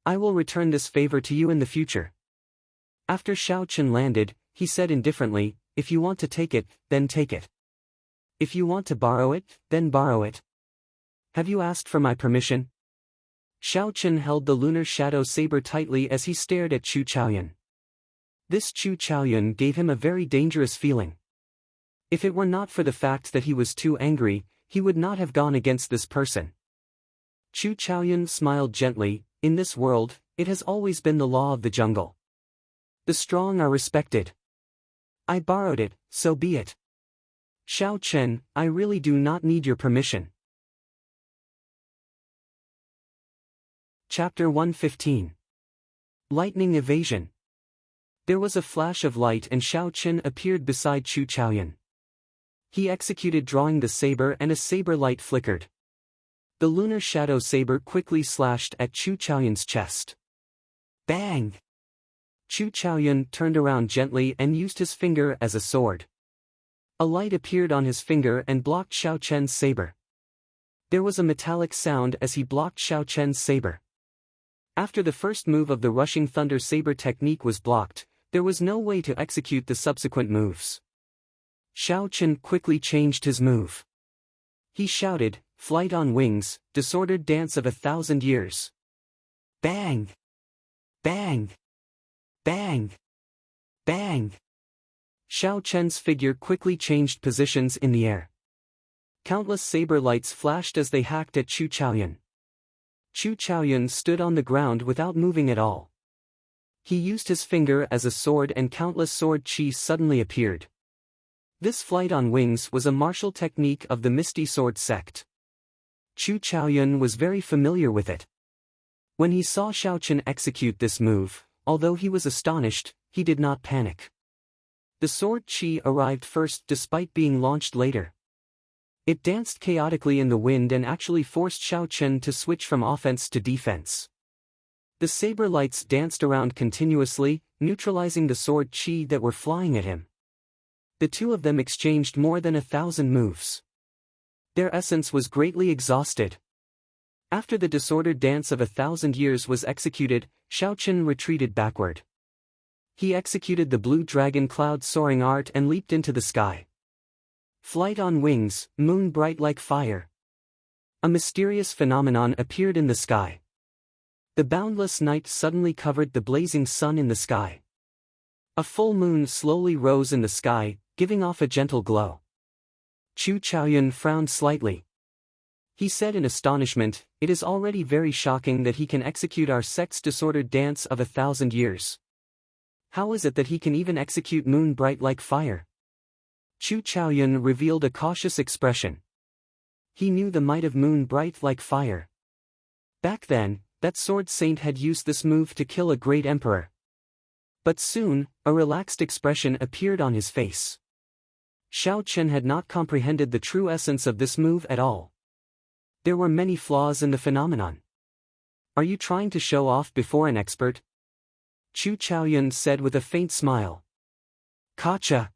I will return this favor to you in the future." After Xiaochen landed, he said indifferently, "If you want to take it, then take it. If you want to borrow it, then borrow it. Have you asked for my permission?" Xiaochen held the lunar shadow saber tightly as he stared at Chu Chaoyun. This Chu Chaoyun gave him a very dangerous feeling. If it were not for the fact that he was too angry, he would not have gone against this person. Chu Chaoyun smiled gently. "In this world, it has always been the law of the jungle. The strong are respected. I borrowed it, so be it. Xiaochen, I really do not need your permission." Chapter 115. Lightning Evasion. There was a flash of light and Xiaochen appeared beside Chu Chaoyun. He executed drawing the saber and a saber light flickered. The lunar shadow saber quickly slashed at Chu Chaoyun's chest. Bang! Chu Chaoyun turned around gently and used his finger as a sword. A light appeared on his finger and blocked Xiaochen's saber. There was a metallic sound as he blocked Xiaochen's saber. After the first move of the rushing thunder saber technique was blocked, there was no way to execute the subsequent moves. Xiaochen quickly changed his move. He shouted, "Flight on wings, disordered dance of 1,000 years. Bang! Bang! Bang! Bang!" Xiaochen's figure quickly changed positions in the air. Countless saber lights flashed as they hacked at Chu Chaoyun. Chu Chaoyun stood on the ground without moving at all. He used his finger as a sword and countless sword chi suddenly appeared. This flight on wings was a martial technique of the Misty Sword sect. Chu Chaoyun was very familiar with it. When he saw Xiao Chen execute this move, although he was astonished, he did not panic. The sword chi arrived first despite being launched later. It danced chaotically in the wind and actually forced Xiao Chen to switch from offense to defense. The saber lights danced around continuously, neutralizing the sword chi that were flying at him. The two of them exchanged more than 1,000 moves. Their essence was greatly exhausted. After the disordered dance of 1,000 years was executed, Xiao Chen retreated backward. He executed the blue dragon cloud soaring art and leaped into the sky. Flight on wings, moon bright like fire. A mysterious phenomenon appeared in the sky. The boundless night suddenly covered the blazing sun in the sky. A full moon slowly rose in the sky, giving off a gentle glow. Chu Chaoyun frowned slightly. He said in astonishment, "It is already very shocking that he can execute our sect's disordered dance of 1,000 years. How is it that he can even execute moon bright like fire?" Chu Chaoyun revealed a cautious expression. He knew the might of moon bright like fire. Back then, that sword saint had used this move to kill a great emperor. But soon, a relaxed expression appeared on his face. Xiao Chen had not comprehended the true essence of this move at all. There were many flaws in the phenomenon. "Are you trying to show off before an expert?" Chu Chaoyun said with a faint smile. "Gotcha."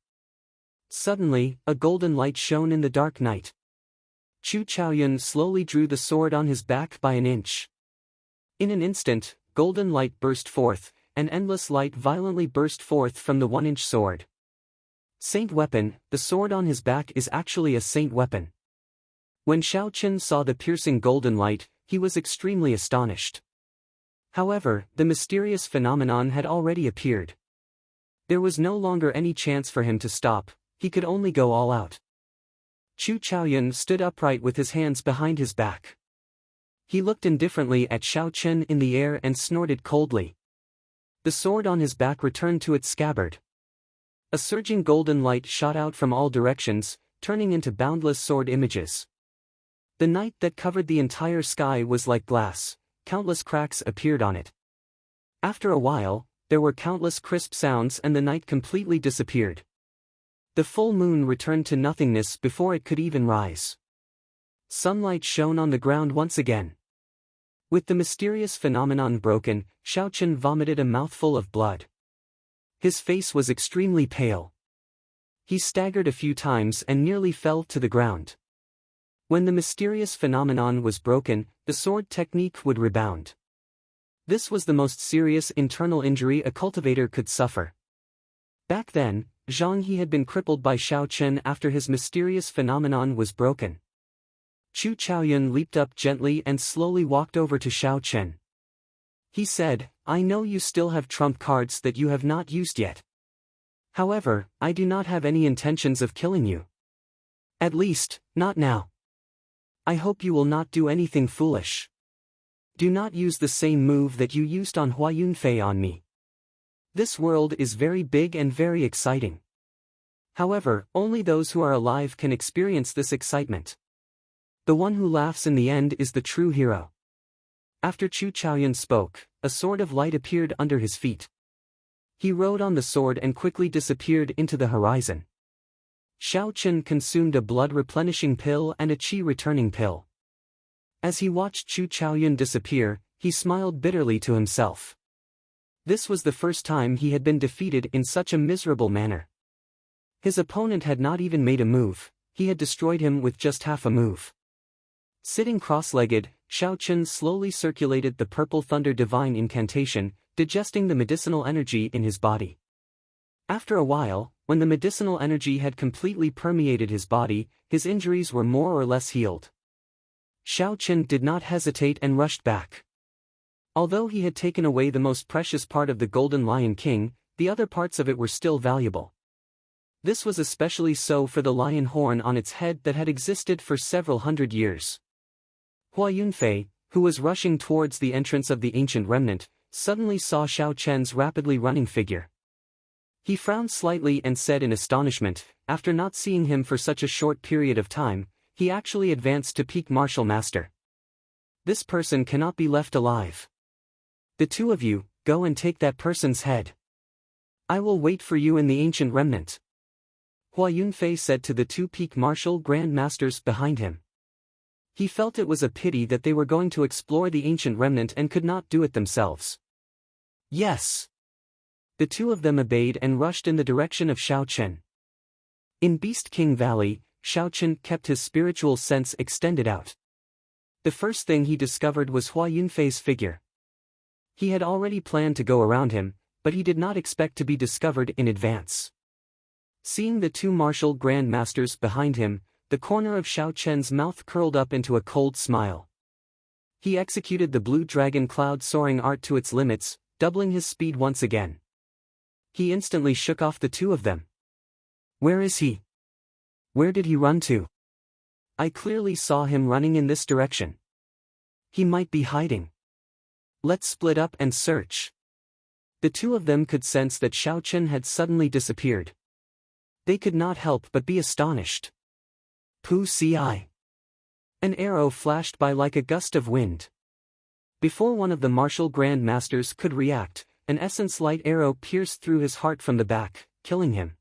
Suddenly, a golden light shone in the dark night. Chu Chaoyun slowly drew the sword on his back by an inch. In an instant, golden light burst forth, an endless light violently burst forth from the 1-inch sword. Saint weapon, the sword on his back is actually a saint weapon. When Xiao Chen saw the piercing golden light, he was extremely astonished. However, the mysterious phenomenon had already appeared. There was no longer any chance for him to stop, he could only go all out. Chu Chaoyun stood upright with his hands behind his back. He looked indifferently at Xiao Chen in the air and snorted coldly. The sword on his back returned to its scabbard. A surging golden light shot out from all directions, turning into boundless sword images. The night that covered the entire sky was like glass, countless cracks appeared on it. After a while, there were countless crisp sounds and the night completely disappeared. The full moon returned to nothingness before it could even rise. Sunlight shone on the ground once again. With the mysterious phenomenon broken, Xiao Chen vomited a mouthful of blood. His face was extremely pale. He staggered a few times and nearly fell to the ground. When the mysterious phenomenon was broken, the sword technique would rebound. This was the most serious internal injury a cultivator could suffer. Back then, Zhang He had been crippled by Xiao Chen after his mysterious phenomenon was broken. Chu Chaoyun leaped up gently and slowly walked over to Xiao Chen. He said, "I know you still have trump cards that you have not used yet. However, I do not have any intentions of killing you. At least, not now. I hope you will not do anything foolish. Do not use the same move that you used on Hua Yunfei on me. This world is very big and very exciting. However, only those who are alive can experience this excitement. The one who laughs in the end is the true hero." After Chu Chaoyun spoke, a sword of light appeared under his feet. He rode on the sword and quickly disappeared into the horizon. Xiao Chen consumed a blood-replenishing pill and a qi-returning pill. As he watched Chu Chaoyun disappear, he smiled bitterly to himself. This was the first time he had been defeated in such a miserable manner. His opponent had not even made a move, he had destroyed him with just half a move. Sitting cross-legged, Xiao Chen slowly circulated the purple thunder divine incantation, digesting the medicinal energy in his body. After a while, when the medicinal energy had completely permeated his body, his injuries were more or less healed. Xiao Chen did not hesitate and rushed back. Although he had taken away the most precious part of the Golden Lion King, the other parts of it were still valuable. This was especially so for the lion horn on its head that had existed for several hundred years. Hua Yunfei, who was rushing towards the entrance of the ancient remnant, suddenly saw Xiao Chen's rapidly running figure. He frowned slightly and said in astonishment, after not seeing him for such a short period of time, he actually advanced to peak martial master. This person cannot be left alive. The two of you, go and take that person's head. I will wait for you in the ancient remnant. Hua Yunfei said to the two peak martial grand masters behind him. He felt it was a pity that they were going to explore the ancient remnant and could not do it themselves. Yes. The two of them obeyed and rushed in the direction of Xiao Chen. In Beast King Valley, Xiao Chen kept his spiritual sense extended out. The first thing he discovered was Hua Yunfei's figure. He had already planned to go around him, but he did not expect to be discovered in advance. Seeing the two martial grand masters behind him, the corner of Xiao Chen's mouth curled up into a cold smile. He executed the blue dragon cloud soaring art to its limits, doubling his speed once again. He instantly shook off the two of them. Where is he? Where did he run to? I clearly saw him running in this direction. He might be hiding. Let's split up and search. The two of them could sense that Xiao Chen had suddenly disappeared. They could not help but be astonished. Pu ci. An arrow flashed by like a gust of wind. Before one of the martial grand masters could react, an essence light arrow pierced through his heart from the back, killing him.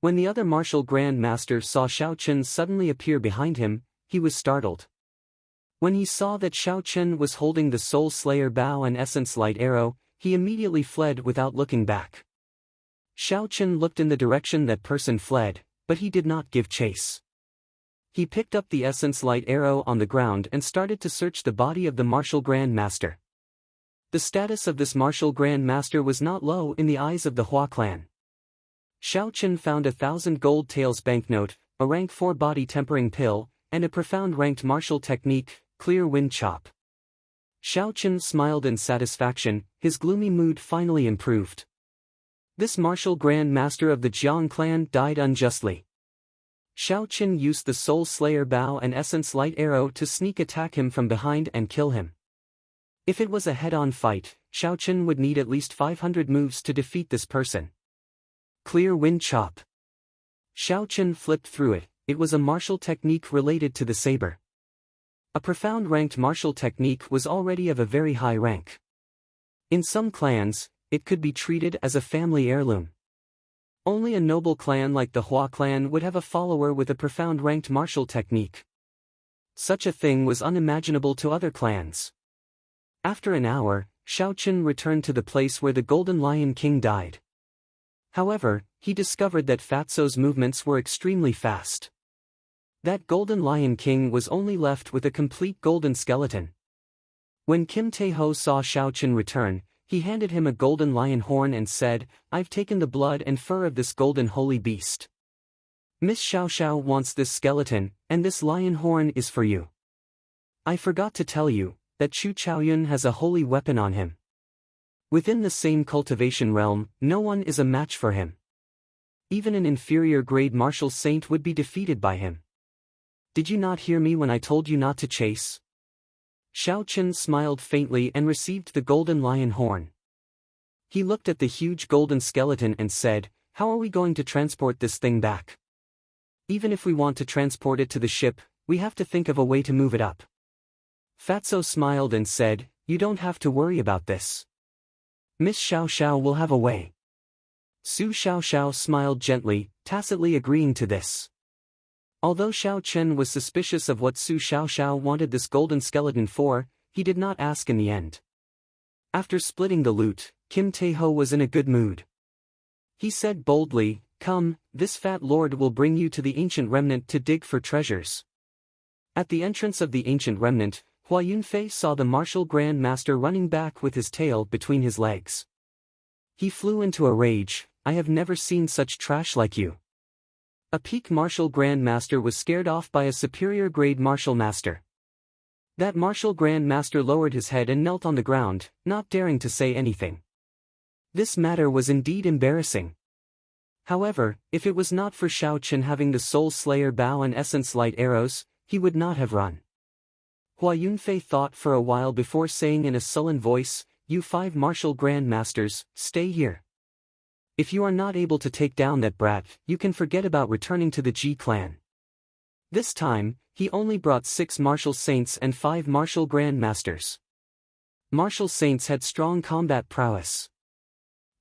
When the other martial grand master saw Xiao Chen suddenly appear behind him, he was startled. When he saw that Xiao Chen was holding the Soul Slayer bow and essence light arrow, he immediately fled without looking back. Xiao Chen looked in the direction that person fled, but he did not give chase. He picked up the essence light arrow on the ground and started to search the body of the martial grand master. The status of this martial grand master was not low in the eyes of the Hua clan. Xiao Chen found 1,000 gold taels banknote, a rank 4 body tempering pill, and a profound ranked martial technique, clear wind chop. Xiao Chen smiled in satisfaction, his gloomy mood finally improved. This martial grand master of the Jiang clan died unjustly. Xiao Chen used the Soul Slayer bow and essence light arrow to sneak attack him from behind and kill him. If it was a head-on fight, Xiao Chen would need at least 500 moves to defeat this person. Clear wind chop. Xiao Chen flipped through it. It was a martial technique related to the saber. A profound ranked martial technique was already of a very high rank. In some clans, it could be treated as a family heirloom. Only a noble clan like the Hua clan would have a follower with a profound ranked martial technique. Such a thing was unimaginable to other clans. After an hour, Xiao Chen returned to the place where the Golden Lion King died. However, he discovered that Fatso's movements were extremely fast. That Golden Lion King was only left with a complete golden skeleton. When Kim Tae-ho saw Xiao Chen return, he handed him a golden lion horn and said, "I've taken the blood and fur of this golden holy beast. Miss Xiao Xiao wants this skeleton, and this lion horn is for you. I forgot to tell you that Chu Chaoyun has a holy weapon on him. Within the same cultivation realm, no one is a match for him. Even an inferior grade martial saint would be defeated by him. Did you not hear me when I told you not to chase?" Xiao Chen smiled faintly and received the golden lion horn. He looked at the huge golden skeleton and said, "How are we going to transport this thing back? Even if we want to transport it to the ship, we have to think of a way to move it up." Fatso smiled and said, "You don't have to worry about this. Miss Xiao Xiao will have a way." Su Xiao Xiao smiled gently, tacitly agreeing to this. Although Xiao Chen was suspicious of what Su Xiao Xiao wanted this golden skeleton for, he did not ask in the end. After splitting the loot, Kim Tae-ho was in a good mood. He said boldly, "Come, this fat lord will bring you to the ancient remnant to dig for treasures." At the entrance of the ancient remnant, Hua Yunfei saw the martial grand master running back with his tail between his legs. He flew into a rage. "I have never seen such trash like you." A peak martial grand master was scared off by a superior grade martial master. That martial grand master lowered his head and knelt on the ground, not daring to say anything. This matter was indeed embarrassing. However, if it was not for Xiao Chen having the Soul Slayer bow and essence light arrows, he would not have run. Hua Yunfei thought for a while before saying in a sullen voice, you 5 martial grandmasters, stay here. If you are not able to take down that brat, you can forget about returning to the Ji clan. This time, he only brought 6 martial saints and 5 martial grandmasters. Martial saints had strong combat prowess.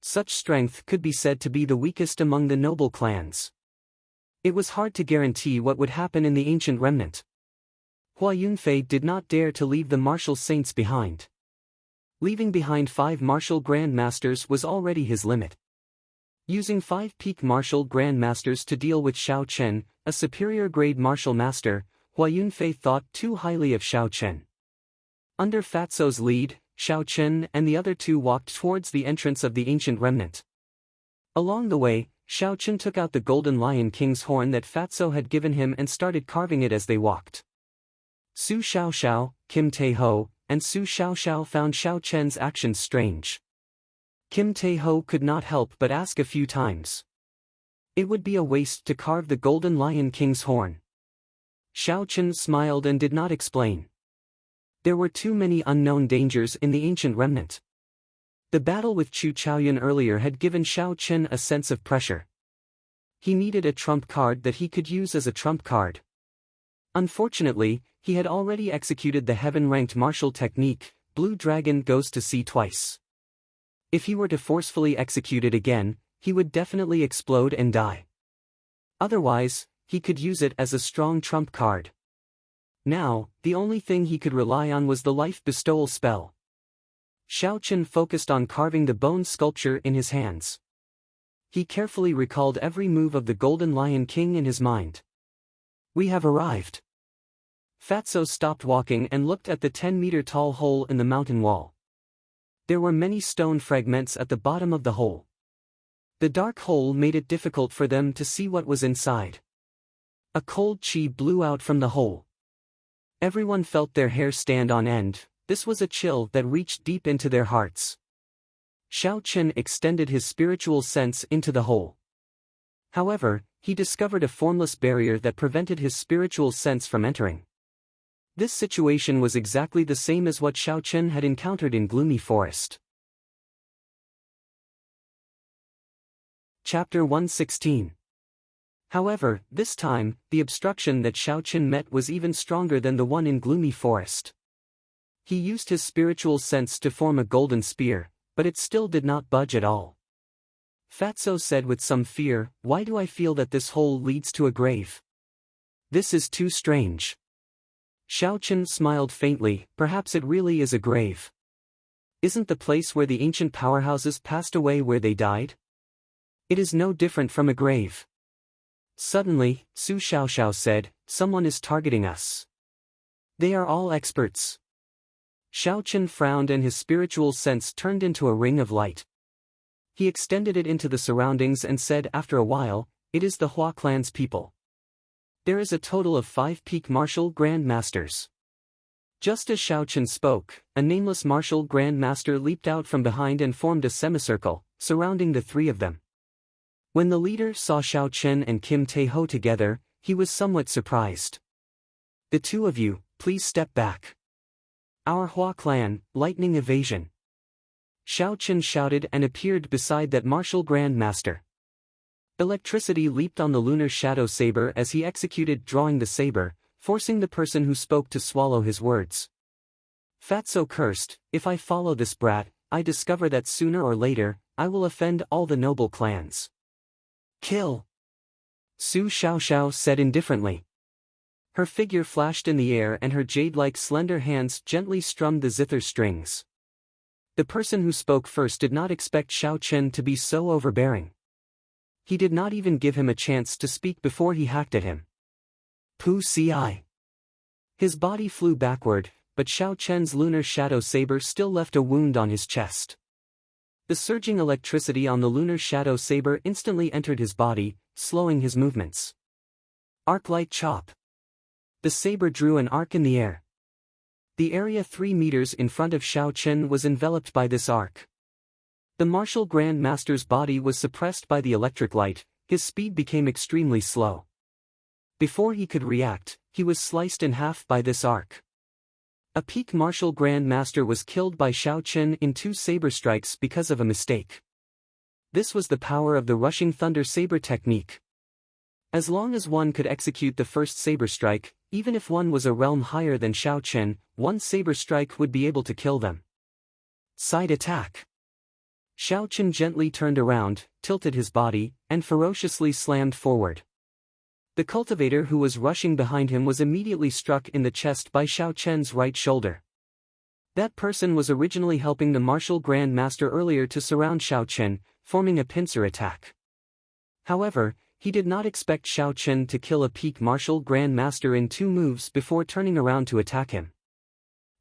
Such strength could be said to be the weakest among the noble clans. It was hard to guarantee what would happen in the ancient remnant. Hua Yunfei did not dare to leave the martial saints behind. Leaving behind 5 martial grandmasters was already his limit. Using 5 peak martial grandmasters to deal with Xiao Chen, a superior grade martial master, Hua Yunfei thought too highly of Xiao Chen. Under Fatso's lead, Xiao Chen and the other 2 walked towards the entrance of the ancient remnant. Along the way, Xiao Chen took out the golden lion king's horn that Fatso had given him and started carving it as they walked. Su Xiaoxiao, Kim Tae-ho, and Su Xiaoxiao found Xiao Chen's actions strange. Kim Tae-ho could not help but ask a few times. It would be a waste to carve the golden lion king's horn. Xiao Chen smiled and did not explain. There were too many unknown dangers in the ancient remnant. The battle with Chu Chaoyun earlier had given Xiao Chen a sense of pressure. He needed a trump card that he could use as a trump card. Unfortunately, he had already executed the heaven-ranked martial technique, Blue Dragon Goes to Sea twice. If he were to forcefully execute it again, he would definitely explode and die. Otherwise, he could use it as a strong trump card. Now, the only thing he could rely on was the life bestowal spell. Xiao Chen focused on carving the bone sculpture in his hands. He carefully recalled every move of the Golden Lion King in his mind. We have arrived. Fatso stopped walking and looked at the 10-meter-tall hole in the mountain wall. There were many stone fragments at the bottom of the hole. The dark hole made it difficult for them to see what was inside. A cold chi blew out from the hole. Everyone felt their hair stand on end. This was a chill that reached deep into their hearts. Xiao Chen extended his spiritual sense into the hole. However, he discovered a formless barrier that prevented his spiritual sense from entering. This situation was exactly the same as what Xiao Chen had encountered in Gloomy Forest. Chapter 116. However, this time, the obstruction that Xiao Chen met was even stronger than the one in Gloomy Forest. He used his spiritual sense to form a golden spear, but it still did not budge at all. Fatso said with some fear, "Why do I feel that this hole leads to a grave? This is too strange." Xiao Chen smiled faintly, "Perhaps it really is a grave. Isn't the place where the ancient powerhouses passed away where they died? It is no different from a grave." Suddenly, Su Xiaoxiao said, "Someone is targeting us. They are all experts." Xiao Chen frowned and his spiritual sense turned into a ring of light. He extended it into the surroundings and said after a while, "It is the Hua clan's people. There is a total of 5 peak martial grandmasters." Just as Xiao Chen spoke, a nameless martial grandmaster leaped out from behind and formed a semicircle, surrounding the 3 of them. When the leader saw Xiao Chen and Kim Tae-ho together, he was somewhat surprised. "The 2 of you, please step back. Our Hua clan, lightning evasion." Xiao Chen shouted and appeared beside that martial grandmaster. Electricity leaped on the lunar shadow saber as he executed drawing the saber, forcing the person who spoke to swallow his words. Fatso cursed, "If I follow this brat, I discover that sooner or later, I will offend all the noble clans." "Kill!" Su Xiaoxiao said indifferently. Her figure flashed in the air and her jade-like slender hands gently strummed the zither strings. The person who spoke first did not expect Xiao Chen to be so overbearing. He did not even give him a chance to speak before he hacked at him. Pu Ci. His body flew backward, but Xiao Chen's lunar shadow saber still left a wound on his chest. The surging electricity on the lunar shadow saber instantly entered his body, slowing his movements. Arc-light chop. The saber drew an arc in the air. The area 3 meters in front of Xiao Chen was enveloped by this arc. The martial Grand Master's body was suppressed by the electric light, his speed became extremely slow. Before he could react, he was sliced in half by this arc. A peak martial Grand Master was killed by Xiao Chen in 2 saber strikes because of a mistake. This was the power of the rushing thunder saber technique. As long as one could execute the first saber strike, even if one was a realm higher than Xiao Chen, one saber strike would be able to kill them. Side attack. Xiao Chen gently turned around, tilted his body, and ferociously slammed forward. The cultivator who was rushing behind him was immediately struck in the chest by Xiao Chen's right shoulder. That person was originally helping the martial Grand Master earlier to surround Xiao Chen, forming a pincer attack. However, he did not expect Xiao Chen to kill a peak martial Grand Master in 2 moves before turning around to attack him.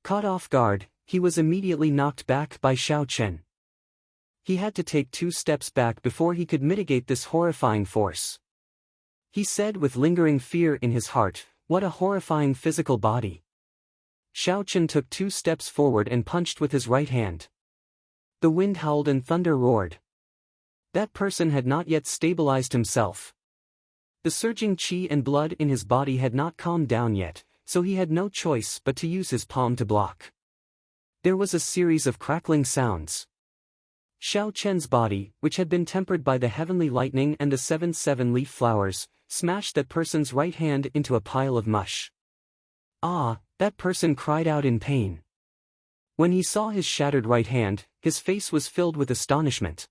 Caught off guard, he was immediately knocked back by Xiao Chen. He had to take 2 steps back before he could mitigate this horrifying force. He said with lingering fear in his heart, "What a horrifying physical body." Xiao Chen took 2 steps forward and punched with his right hand. The wind howled and thunder roared. That person had not yet stabilized himself. The surging qi and blood in his body had not calmed down yet, so he had no choice but to use his palm to block. There was a series of crackling sounds. Xiao Chen's body, which had been tempered by the heavenly lightning and the 7 seven-leaf flowers, smashed that person's right hand into a pile of mush. Ah, that person cried out in pain. When he saw his shattered right hand, his face was filled with astonishment.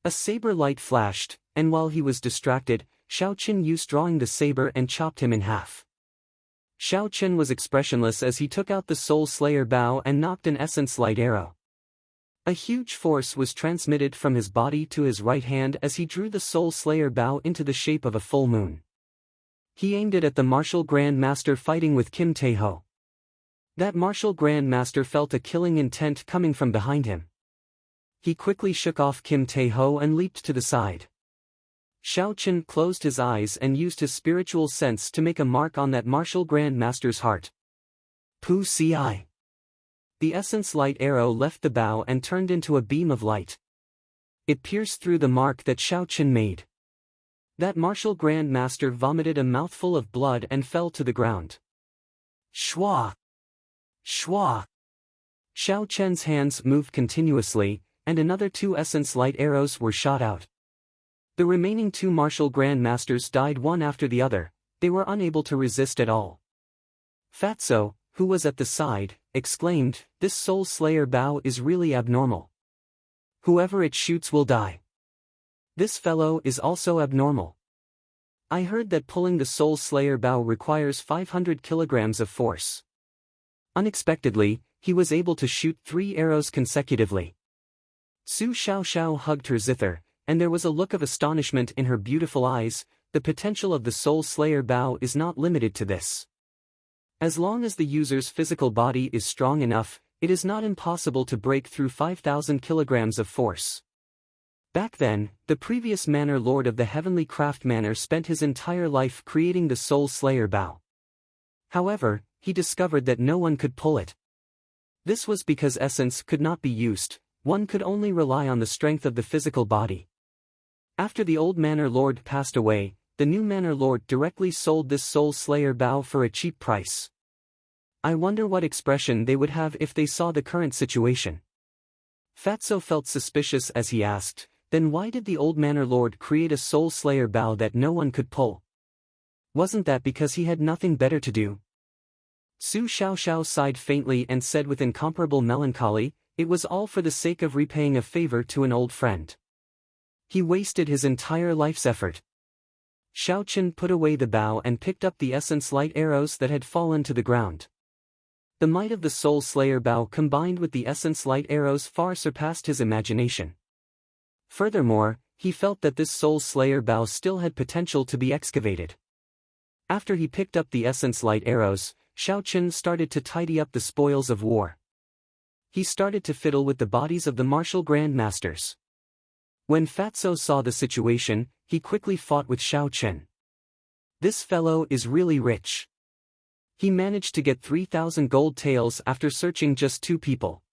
A saber light flashed, and while he was distracted, Xiao Chen used drawing the saber and chopped him in half. Xiao Chen was expressionless as he took out the Soul Slayer bow and knocked an essence light arrow. A huge force was transmitted from his body to his right hand as he drew the Soul Slayer bow into the shape of a full moon. He aimed it at the martial Grand Master fighting with Kim Tae-ho. That martial Grand Master felt a killing intent coming from behind him. He quickly shook off Kim Tae-ho and leaped to the side. Xiao Chen closed his eyes and used his spiritual sense to make a mark on that martial Grand Master's heart. Pu Ci. The essence light arrow left the bow and turned into a beam of light. It pierced through the mark that Xiao Chen made. That martial Grand Master vomited a mouthful of blood and fell to the ground. Shwa! Shwa! Xiao Chen's hands moved continuously, and another 2 essence light arrows were shot out. The remaining 2 martial Grand Masters died one after the other. They were unable to resist at all. Fatso, who was at the side, exclaimed, "This Soul Slayer bow is really abnormal. Whoever it shoots will die. This fellow is also abnormal. I heard that pulling the Soul Slayer bow requires 500 kilograms of force." Unexpectedly, he was able to shoot 3 arrows consecutively. Su Xiaoxiao hugged her zither, and there was a look of astonishment in her beautiful eyes. The potential of the Soul Slayer bow is not limited to this. As long as the user's physical body is strong enough, it is not impossible to break through 5,000 kilograms of force. Back then, the previous Manor Lord of the Heavenly Craft Manor spent his entire life creating the Soul Slayer bow. However, he discovered that no one could pull it. This was because essence could not be used. One could only rely on the strength of the physical body. After the old Manor Lord passed away, the new Manor Lord directly sold this Soul Slayer bow for a cheap price. I wonder what expression they would have if they saw the current situation. Fatso felt suspicious as he asked, "Then why did the old Manor Lord create a Soul Slayer bow that no one could pull? Wasn't that because he had nothing better to do?" Su Xiaoxiao sighed faintly and said with incomparable melancholy, "It was all for the sake of repaying a favor to an old friend. He wasted his entire life's effort." Xiao Chen put away the bow and picked up the essence light arrows that had fallen to the ground. The might of the Soul Slayer bow combined with the essence light arrows far surpassed his imagination. Furthermore, he felt that this Soul Slayer bow still had potential to be excavated. After he picked up the essence light arrows, Xiao Chen started to tidy up the spoils of war. He started to fiddle with the bodies of the martial Grand Masters. When Fatso saw the situation, he quickly fought with Xiao Chen. This fellow is really rich. He managed to get 3,000 gold taels after searching just 2 people.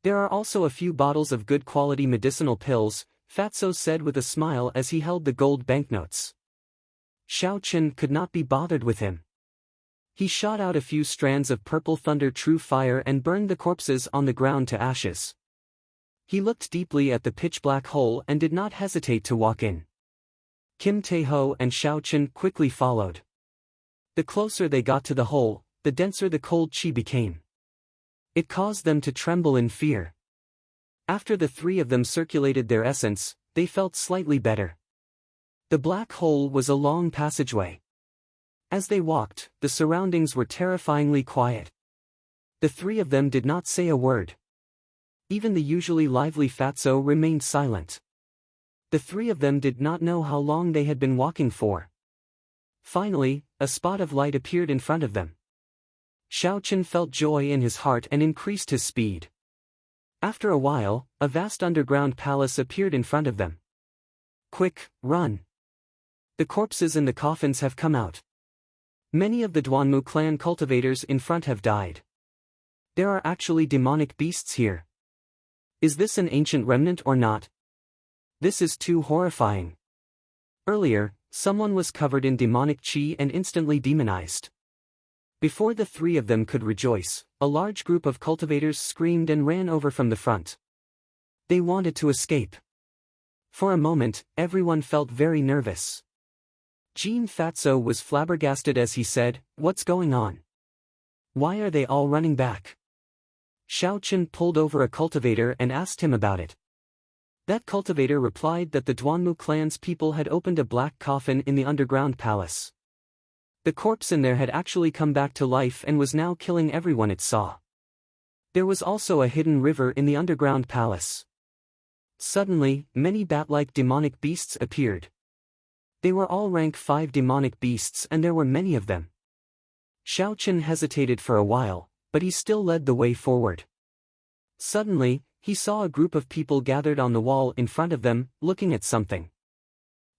There are also a few bottles of good quality medicinal pills, Fatso said with a smile as he held the gold banknotes. Xiao Chen could not be bothered with him. He shot out a few strands of purple thunder true fire and burned the corpses on the ground to ashes. He looked deeply at the pitch-black hole and did not hesitate to walk in. Kim Tae-ho and Xiao Chen quickly followed. The closer they got to the hole, the denser the cold chi became. It caused them to tremble in fear. After the three of them circulated their essence, they felt slightly better. The black hole was a long passageway. As they walked, the surroundings were terrifyingly quiet. The three of them did not say a word. Even the usually lively Fatso remained silent. The three of them did not know how long they had been walking for. Finally, a spot of light appeared in front of them. Xiao Chen felt joy in his heart and increased his speed. After a while, a vast underground palace appeared in front of them. Quick, run! The corpses in the coffins have come out. Many of the Duanmu clan cultivators in front have died. There are actually demonic beasts here. Is this an ancient remnant or not? This is too horrifying. Earlier, someone was covered in demonic chi and instantly demonized. Before the three of them could rejoice, a large group of cultivators screamed and ran over from the front. They wanted to escape. For a moment, everyone felt very nervous. Jean Fatso was flabbergasted as he said, "What's going on? Why are they all running back?" Xiao Chen pulled over a cultivator and asked him about it. That cultivator replied that the Duanmu clan's people had opened a black coffin in the underground palace. The corpse in there had actually come back to life and was now killing everyone it saw. There was also a hidden river in the underground palace. Suddenly, many bat-like demonic beasts appeared. They were all rank 5 demonic beasts and there were many of them. Xiao Chen hesitated for a while, but he still led the way forward. Suddenly, he saw a group of people gathered on the wall in front of them, looking at something.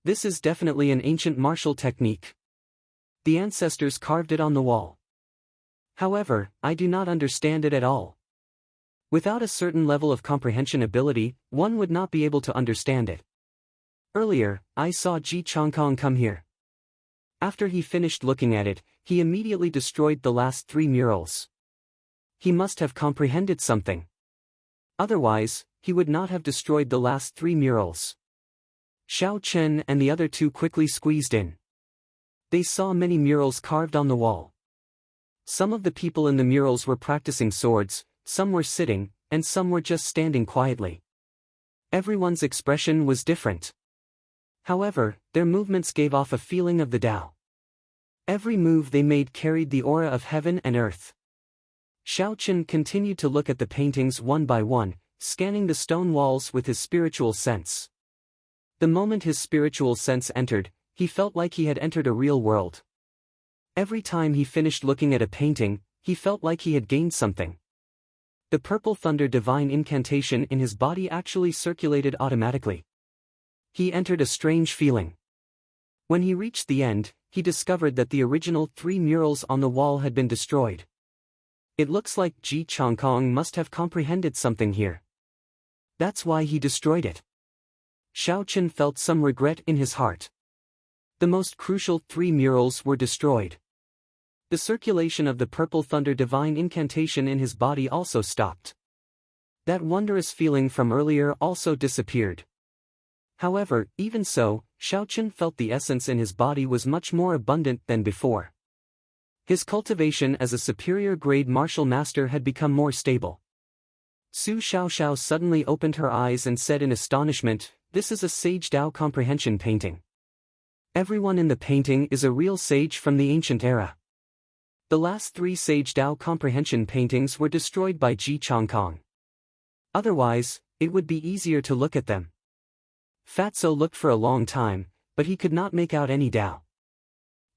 This is definitely an ancient martial technique. The ancestors carved it on the wall. However, I do not understand it at all. Without a certain level of comprehension ability, one would not be able to understand it. Earlier, I saw Ji Changkong come here. After he finished looking at it, he immediately destroyed the last 3 murals. He must have comprehended something. Otherwise, he would not have destroyed the last 3 murals. Xiao Chen and the other two quickly squeezed in. They saw many murals carved on the wall. Some of the people in the murals were practicing swords, some were sitting, and some were just standing quietly. Everyone's expression was different. However, their movements gave off a feeling of the Tao. Every move they made carried the aura of heaven and earth. Xiao Chen continued to look at the paintings one by one, scanning the stone walls with his spiritual sense. The moment his spiritual sense entered, he felt like he had entered a real world. Every time he finished looking at a painting, he felt like he had gained something. The purple thunder divine incantation in his body actually circulated automatically. He entered a strange feeling. When he reached the end, he discovered that the original 3 murals on the wall had been destroyed. It looks like Ji Changkong must have comprehended something here. That's why he destroyed it. Xiao Chen felt some regret in his heart. The most crucial 3 murals were destroyed. The circulation of the purple thunder divine incantation in his body also stopped. That wondrous feeling from earlier also disappeared. However, even so, Xiao Chen felt the essence in his body was much more abundant than before. His cultivation as a superior grade martial master had become more stable. Su Xiaoxiao suddenly opened her eyes and said in astonishment, "This is a Sage Dao comprehension painting. Everyone in the painting is a real sage from the ancient era." The last 3 Sage Dao comprehension paintings were destroyed by Ji Changkong. Otherwise, it would be easier to look at them. Fatso looked for a long time, but he could not make out any Dao.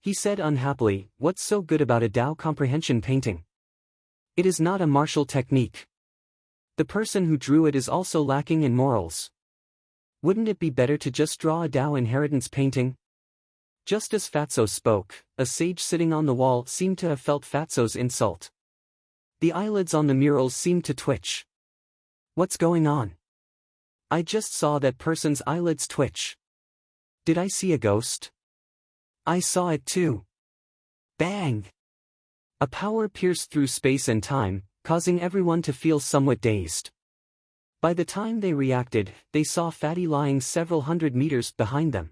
He said unhappily, "What's so good about a Dao comprehension painting? It is not a martial technique. The person who drew it is also lacking in morals. Wouldn't it be better to just draw a Dao inheritance painting?" Just as Fatso spoke, a sage sitting on the wall seemed to have felt Fatso's insult. The eyelids on the murals seemed to twitch. "What's going on? I just saw that person's eyelids twitch. Did I see a ghost? I saw it too." Bang! A power pierced through space and time, causing everyone to feel somewhat dazed. By the time they reacted, they saw Fatty lying several hundred meters behind them.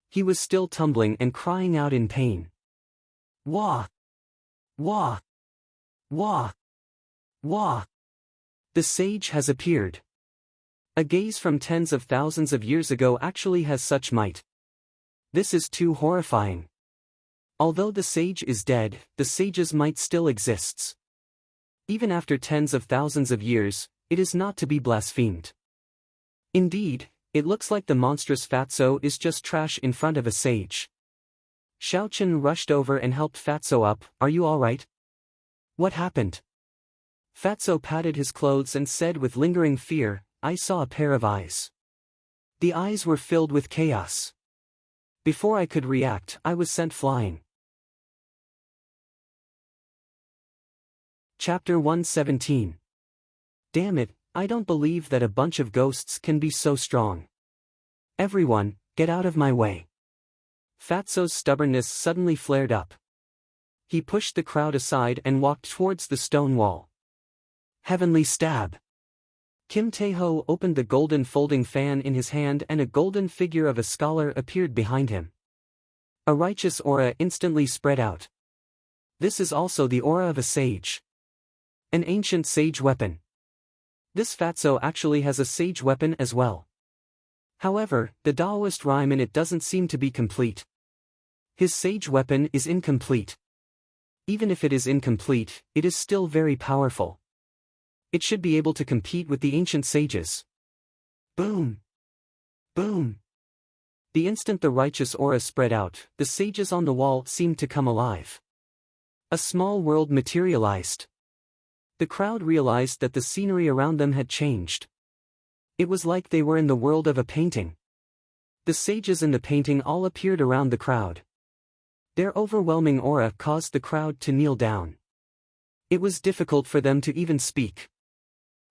He was still tumbling and crying out in pain. Wah! Wah! Wah! Wah! The sage has appeared. A gaze from tens of thousands of years ago actually has such might. This is too horrifying. Although the sage is dead, the sage's might still exists. Even after tens of thousands of years, it is not to be blasphemed. Indeed, it looks like the monstrous Fatso is just trash in front of a sage. Xiaochen rushed over and helped Fatso up. Are you alright? What happened? Fatso patted his clothes and said with lingering fear, I saw a pair of eyes. The eyes were filled with chaos. Before I could react, I was sent flying. Chapter 117. Damn it, I don't believe that a bunch of ghosts can be so strong. Everyone, get out of my way. Fatso's stubbornness suddenly flared up. He pushed the crowd aside and walked towards the stone wall. Heavenly stab. Kim Tae-ho opened the golden folding fan in his hand and a golden figure of a scholar appeared behind him. A righteous aura instantly spread out. This is also the aura of a sage. An ancient sage weapon. This Fatso actually has a sage weapon as well. However, the Taoist rhyme in it doesn't seem to be complete. His sage weapon is incomplete. Even if it is incomplete, it is still very powerful. It should be able to compete with the ancient sages. Boom! Boom! The instant the righteous aura spread out, the sages on the wall seemed to come alive. A small world materialized. The crowd realized that the scenery around them had changed. It was like they were in the world of a painting. The sages in the painting all appeared around the crowd. Their overwhelming aura caused the crowd to kneel down. It was difficult for them to even speak.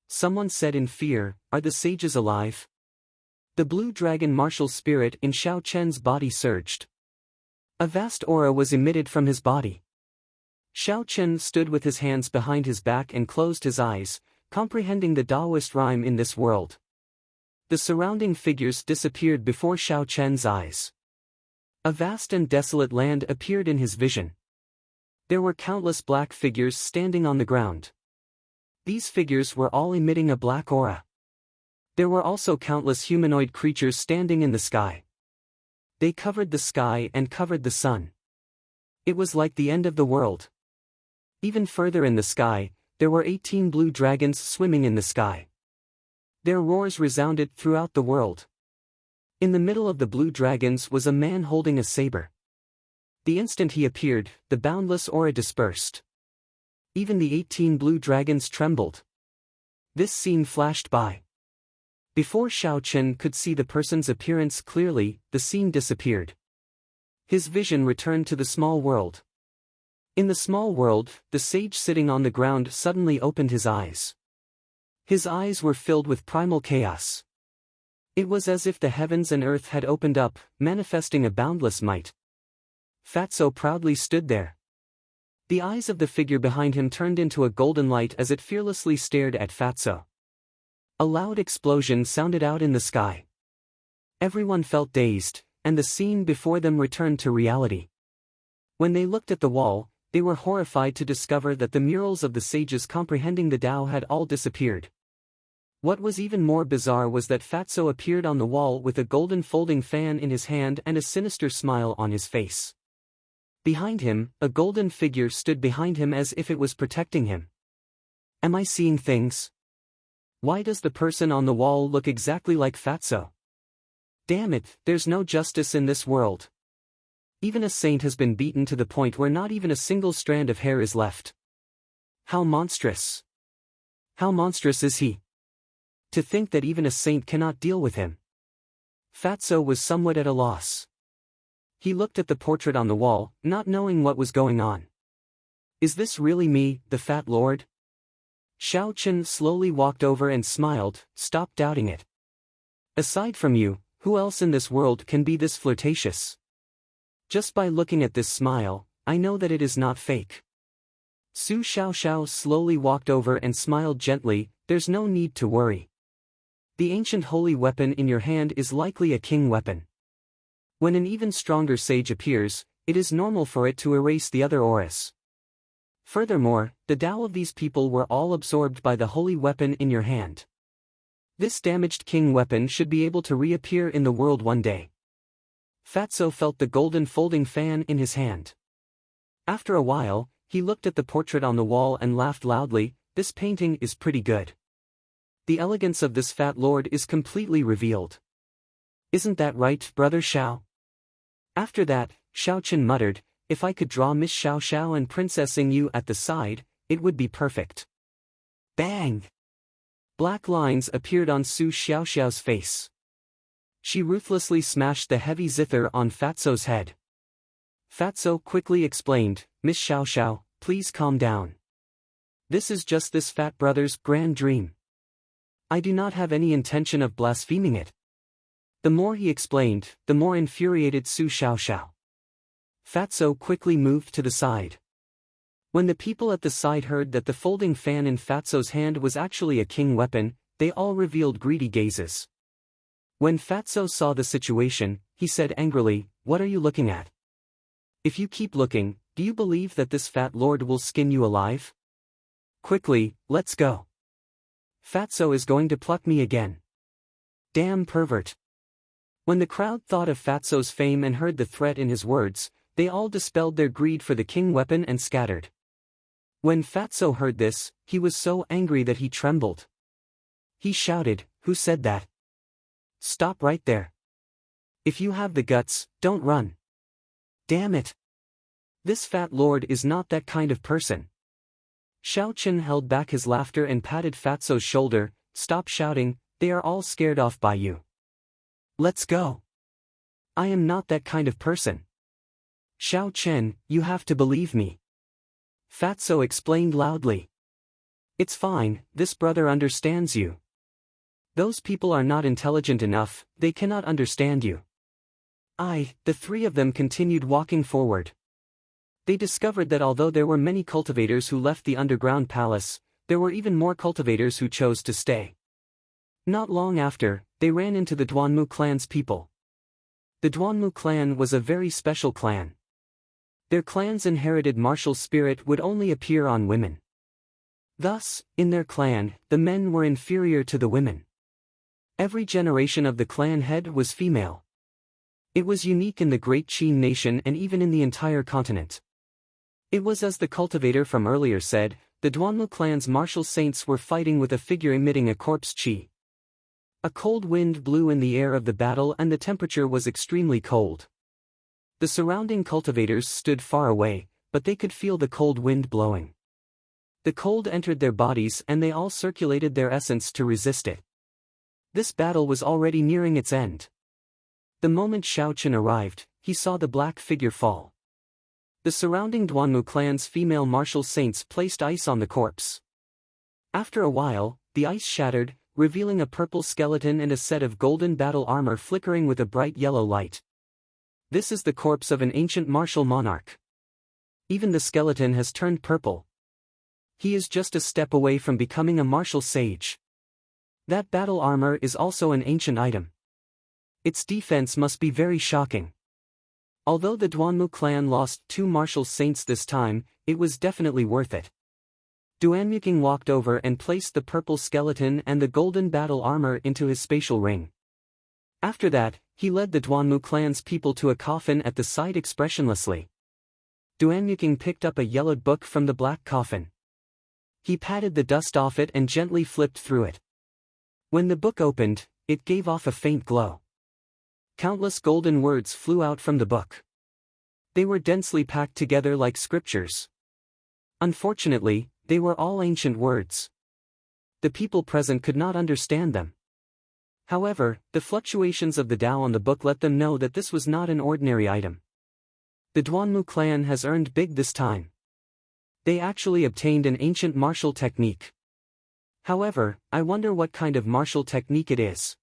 Someone said in fear, "Are the sages alive?" The blue dragon martial spirit in Xiao Chen's body surged. A vast aura was emitted from his body. Xiao Chen stood with his hands behind his back and closed his eyes, comprehending the Taoist rhyme in this world. The surrounding figures disappeared before Xiao Chen's eyes. A vast and desolate land appeared in his vision. There were countless black figures standing on the ground. These figures were all emitting a black aura. There were also countless humanoid creatures standing in the sky. They covered the sky and covered the sun. It was like the end of the world. Even further in the sky, there were 18 blue dragons swimming in the sky. Their roars resounded throughout the world. In the middle of the blue dragons was a man holding a saber. The instant he appeared, the boundless aura dispersed. Even the 18 blue dragons trembled. This scene flashed by. Before Xiao Chen could see the person's appearance clearly, the scene disappeared. His vision returned to the small world. In the small world, the sage sitting on the ground suddenly opened his eyes. His eyes were filled with primal chaos. It was as if the heavens and earth had opened up, manifesting a boundless might. Fatso proudly stood there. The eyes of the figure behind him turned into a golden light as it fearlessly stared at Fatso. A loud explosion sounded out in the sky. Everyone felt dazed, and the scene before them returned to reality. When they looked at the wall, they were horrified to discover that the murals of the sages comprehending the Tao had all disappeared. What was even more bizarre was that Fatso appeared on the wall with a golden folding fan in his hand and a sinister smile on his face. Behind him, a golden figure stood behind him as if it was protecting him. Am I seeing things? Why does the person on the wall look exactly like Fatso? Damn it, there's no justice in this world. Even a saint has been beaten to the point where not even a single strand of hair is left. How monstrous! How monstrous is he? To think that even a saint cannot deal with him. Fatso was somewhat at a loss. He looked at the portrait on the wall, not knowing what was going on. Is this really me, the Fat Lord? Xiao Chen slowly walked over and smiled, stop doubting it. Aside from you, who else in this world can be this flirtatious? Just by looking at this smile, I know that it is not fake. Su Xiaoxiao slowly walked over and smiled gently, there's no need to worry. The ancient holy weapon in your hand is likely a king weapon. When an even stronger sage appears, it is normal for it to erase the other auras. Furthermore, the Tao of these people were all absorbed by the holy weapon in your hand. This damaged king weapon should be able to reappear in the world one day. Fatso felt the golden folding fan in his hand. After a while, he looked at the portrait on the wall and laughed loudly, this painting is pretty good. The elegance of this fat lord is completely revealed. Isn't that right, Brother Xiao? After that, Xiao Chen muttered, if I could draw Miss Xiao Xiao and Princess Yu at the side, it would be perfect. Bang! Black lines appeared on Su Xiaoxiao's face. She ruthlessly smashed the heavy zither on Fatso's head. Fatso quickly explained, Miss Xiao Xiao, please calm down. This is just this fat brother's grand dream. I do not have any intention of blaspheming it. The more he explained, the more infuriated Su Xiaoxiao. Fatso quickly moved to the side. When the people at the side heard that the folding fan in Fatso's hand was actually a king weapon, they all revealed greedy gazes. When Fatso saw the situation, he said angrily, what are you looking at? If you keep looking, do you believe that this fat lord will skin you alive? Quickly, let's go. Fatso is going to pluck me again. Damn pervert. When the crowd thought of Fatso's fame and heard the threat in his words, they all dispelled their greed for the king weapon and scattered. When Fatso heard this, he was so angry that he trembled. He shouted, who said that? Stop right there. If you have the guts, don't run. Damn it. This fat lord is not that kind of person. Xiao Chen held back his laughter and patted Fatso's shoulder, stop shouting, they are all scared off by you. Let's go. I am not that kind of person. Xiao Chen, you have to believe me. Fatso explained loudly. It's fine, this brother understands you. Those people are not intelligent enough, they cannot understand you. The three of them continued walking forward. They discovered that although there were many cultivators who left the underground palace, there were even more cultivators who chose to stay. Not long after, they ran into the Duanmu clan's people. The Duanmu clan was a very special clan. Their clan's inherited martial spirit would only appear on women. Thus, in their clan, the men were inferior to the women. Every generation of the clan head was female. It was unique in the Great Qin nation and even in the entire continent. It was as the cultivator from earlier said, the Duanmu clan's martial saints were fighting with a figure emitting a corpse qi. A cold wind blew in the air of the battle and the temperature was extremely cold. The surrounding cultivators stood far away, but they could feel the cold wind blowing. The cold entered their bodies and they all circulated their essence to resist it. This battle was already nearing its end. The moment Xiao Chen arrived, he saw the black figure fall. The surrounding Duanmu clan's female martial saints placed ice on the corpse. After a while, the ice shattered, revealing a purple skeleton and a set of golden battle armor flickering with a bright yellow light. This is the corpse of an ancient martial monarch. Even the skeleton has turned purple. He is just a step away from becoming a martial sage. That battle armor is also an ancient item. Its defense must be very shocking. Although the Duanmu clan lost 2 martial saints this time, it was definitely worth it. Duanmuking walked over and placed the purple skeleton and the golden battle armor into his spatial ring. After that, he led the Duanmu clan's people to a coffin at the side expressionlessly. Duanmuking picked up a yellowed book from the black coffin. He patted the dust off it and gently flipped through it. When the book opened, it gave off a faint glow. Countless golden words flew out from the book. They were densely packed together like scriptures. Unfortunately, they were all ancient words. The people present could not understand them. However, the fluctuations of the Tao on the book let them know that this was not an ordinary item. The Duanmu clan has earned big this time. They actually obtained an ancient martial technique. However, I wonder what kind of martial technique it is.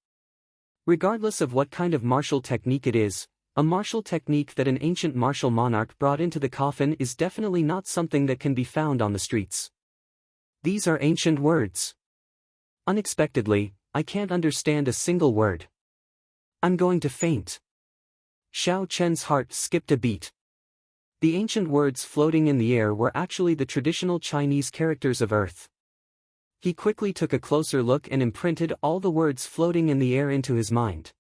Regardless of what kind of martial technique it is, A martial technique that an ancient martial monarch brought into the coffin is definitely not something that can be found on the streets. These are ancient words. Unexpectedly, I can't understand a single word. I'm going to faint. Xiao Chen's heart skipped a beat. The ancient words floating in the air were actually the traditional Chinese characters of Earth. He quickly took a closer look and imprinted all the words floating in the air into his mind.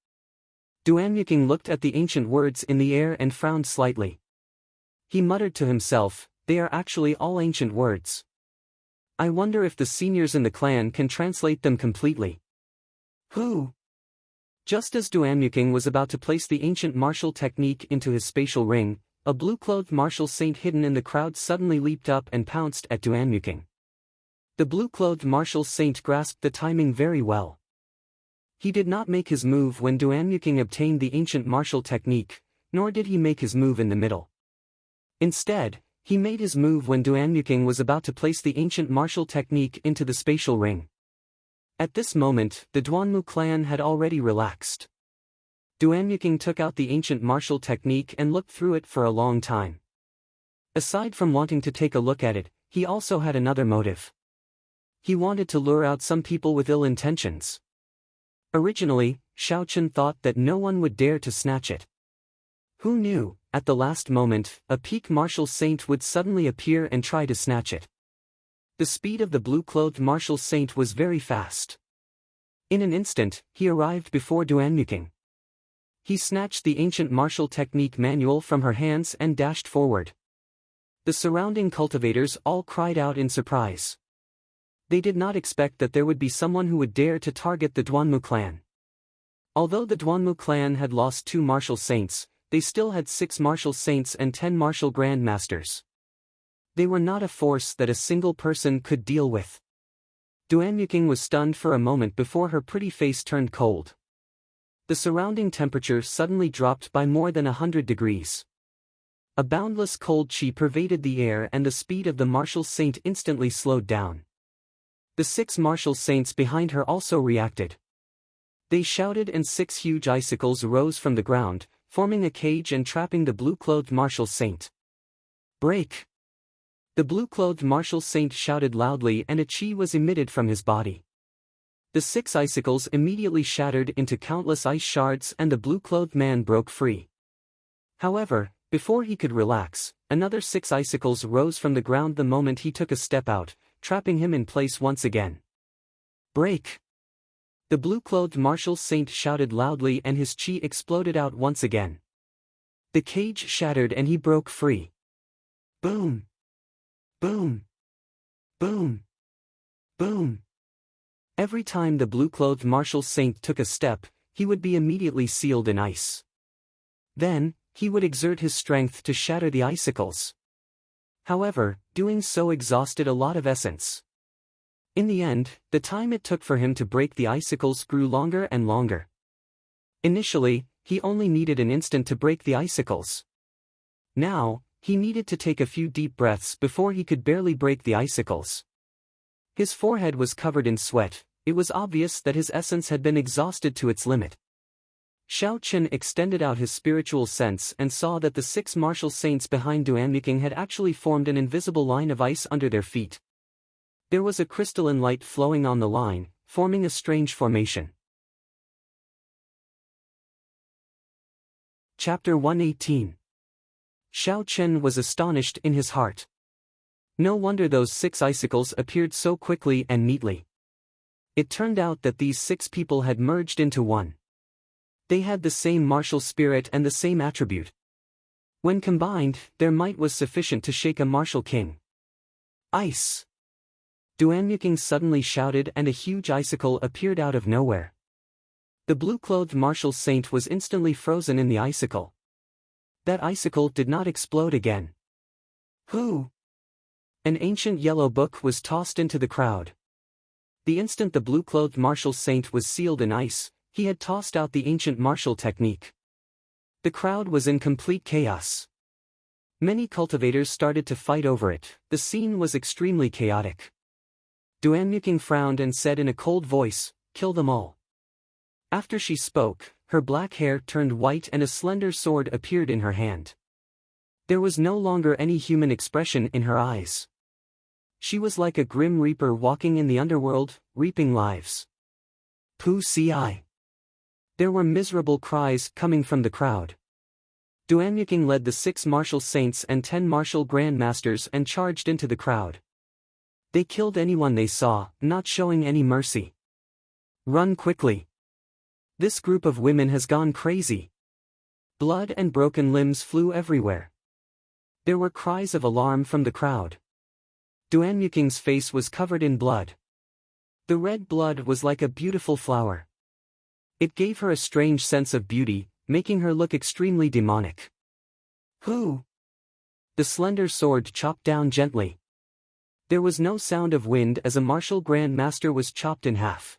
Duanyuking looked at the ancient words in the air and frowned slightly. He muttered to himself, they are actually all ancient words. I wonder if the seniors in the clan can translate them completely. Who? Just as Duanyuking was about to place the ancient martial technique into his spatial ring, a blue-clothed martial saint hidden in the crowd suddenly leaped up and pounced at Duanyuking. The blue-clothed martial saint grasped the timing very well. He did not make his move when Duanyuking obtained the ancient martial technique, nor did he make his move in the middle. Instead, he made his move when Duanyuking was about to place the ancient martial technique into the spatial ring. At this moment, the Duanmu clan had already relaxed. Duanyuking took out the ancient martial technique and looked through it for a long time. Aside from wanting to take a look at it, he also had another motive. He wanted to lure out some people with ill intentions. Originally, Xiaochen thought that no one would dare to snatch it. Who knew, at the last moment, a peak martial saint would suddenly appear and try to snatch it. The speed of the blue-clothed martial saint was very fast. In an instant, he arrived before Duanyuking. He snatched the ancient martial technique manual from her hands and dashed forward. The surrounding cultivators all cried out in surprise. They did not expect that there would be someone who would dare to target the Duanmu clan. Although the Duanmu clan had lost 2 martial saints, they still had 6 martial saints and 10 martial grandmasters. They were not a force that a single person could deal with. Duanyuking was stunned for a moment before her pretty face turned cold. The surrounding temperature suddenly dropped by more than 100 degrees. A boundless cold chi pervaded the air and the speed of the martial saint instantly slowed down. The 6 martial saints behind her also reacted. They shouted and 6 huge icicles rose from the ground, forming a cage and trapping the blue-clothed martial saint. Break! The blue-clothed martial saint shouted loudly and a chi was emitted from his body. The 6 icicles immediately shattered into countless ice shards and the blue-clothed man broke free. However, before he could relax, another 6 icicles rose from the ground the moment he took a step out, trapping him in place once again. Break! The blue-clothed martial saint shouted loudly and his chi exploded out once again. The cage shattered and he broke free. Boom! Boom! Boom! Boom! Every time the blue-clothed martial saint took a step, he would be immediately sealed in ice. Then, he would exert his strength to shatter the icicles. However, doing so exhausted a lot of essence. In the end, the time it took for him to break the icicles grew longer and longer. Initially, he only needed an instant to break the icicles. Now, he needed to take a few deep breaths before he could barely break the icicles. His forehead was covered in sweat. It was obvious that his essence had been exhausted to its limit. Xiao Chen extended out his spiritual sense and saw that the 6 martial saints behind Duanyuking had actually formed an invisible line of ice under their feet. There was a crystalline light flowing on the line, forming a strange formation. Chapter 118. Xiao Chen was astonished in his heart. No wonder those 6 icicles appeared so quickly and neatly. It turned out that these 6 people had merged into one. They had the same martial spirit and the same attribute. When combined, their might was sufficient to shake a martial king. Ice! Duanyuking suddenly shouted and a huge icicle appeared out of nowhere. The blue-clothed martial saint was instantly frozen in the icicle. That icicle did not explode again. Who? An ancient yellow book was tossed into the crowd. The instant the blue-clothed martial saint was sealed in ice, he had tossed out the ancient martial technique. The crowd was in complete chaos. Many cultivators started to fight over it. The scene was extremely chaotic. Duanyuking frowned and said in a cold voice, "Kill them all." After she spoke, her black hair turned white and a slender sword appeared in her hand. There was no longer any human expression in her eyes. She was like a grim reaper walking in the underworld, reaping lives. Pu ci. There were miserable cries coming from the crowd. Duanyuking led the 6 martial saints and 10 martial grandmasters and charged into the crowd. They killed anyone they saw, not showing any mercy. Run quickly. This group of women has gone crazy. Blood and broken limbs flew everywhere. There were cries of alarm from the crowd. Duanyuking's face was covered in blood. The red blood was like a beautiful flower. It gave her a strange sense of beauty, making her look extremely demonic. Who? The slender sword chopped down gently. There was no sound of wind as a martial grand master was chopped in half.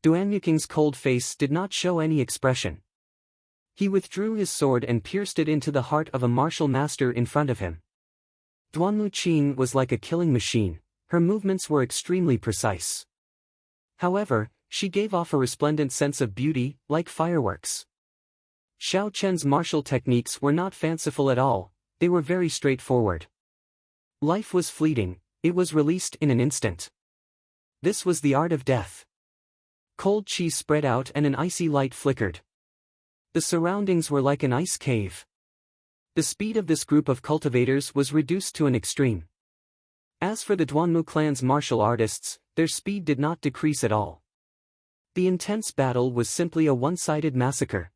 Duanyuking's cold face did not show any expression. He withdrew his sword and pierced it into the heart of a martial master in front of him. Duanmuqing was like a killing machine, her movements were extremely precise. However, she gave off a resplendent sense of beauty, like fireworks. Xiao Chen's martial techniques were not fanciful at all, they were very straightforward. Life was fleeting, it was released in an instant. This was the art of death. Cold chi spread out and an icy light flickered. The surroundings were like an ice cave. The speed of this group of cultivators was reduced to an extreme. As for the Duanmu clan's martial artists, their speed did not decrease at all. The intense battle was simply a one-sided massacre.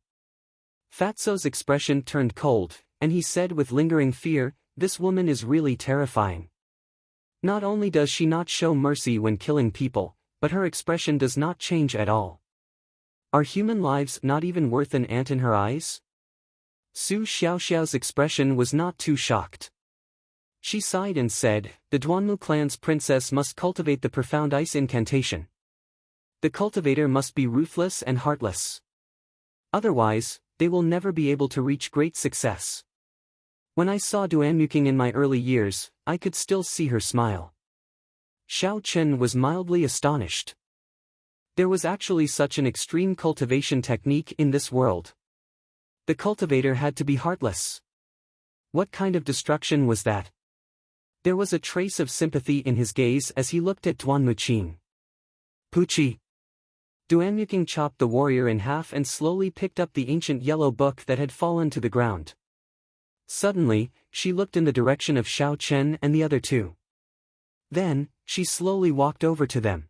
Fatso's expression turned cold, and he said with lingering fear, "This woman is really terrifying. Not only does she not show mercy when killing people, but her expression does not change at all. Are human lives not even worth an ant in her eyes?" Su Xiaoxiao's expression was not too shocked. She sighed and said, "The Duanmu clan's princess must cultivate the profound ice incantation. The cultivator must be ruthless and heartless. Otherwise, they will never be able to reach great success." When I saw Duanyuking in my early years, I could still see her smile. Xiao Chen was mildly astonished. There was actually such an extreme cultivation technique in this world. The cultivator had to be heartless. What kind of destruction was that? There was a trace of sympathy in his gaze as he looked at Duanmuqing. Puchi. Duanyuking chopped the warrior in half and slowly picked up the ancient yellow book that had fallen to the ground. Suddenly, she looked in the direction of Xiao Chen and the other 2. Then, she slowly walked over to them.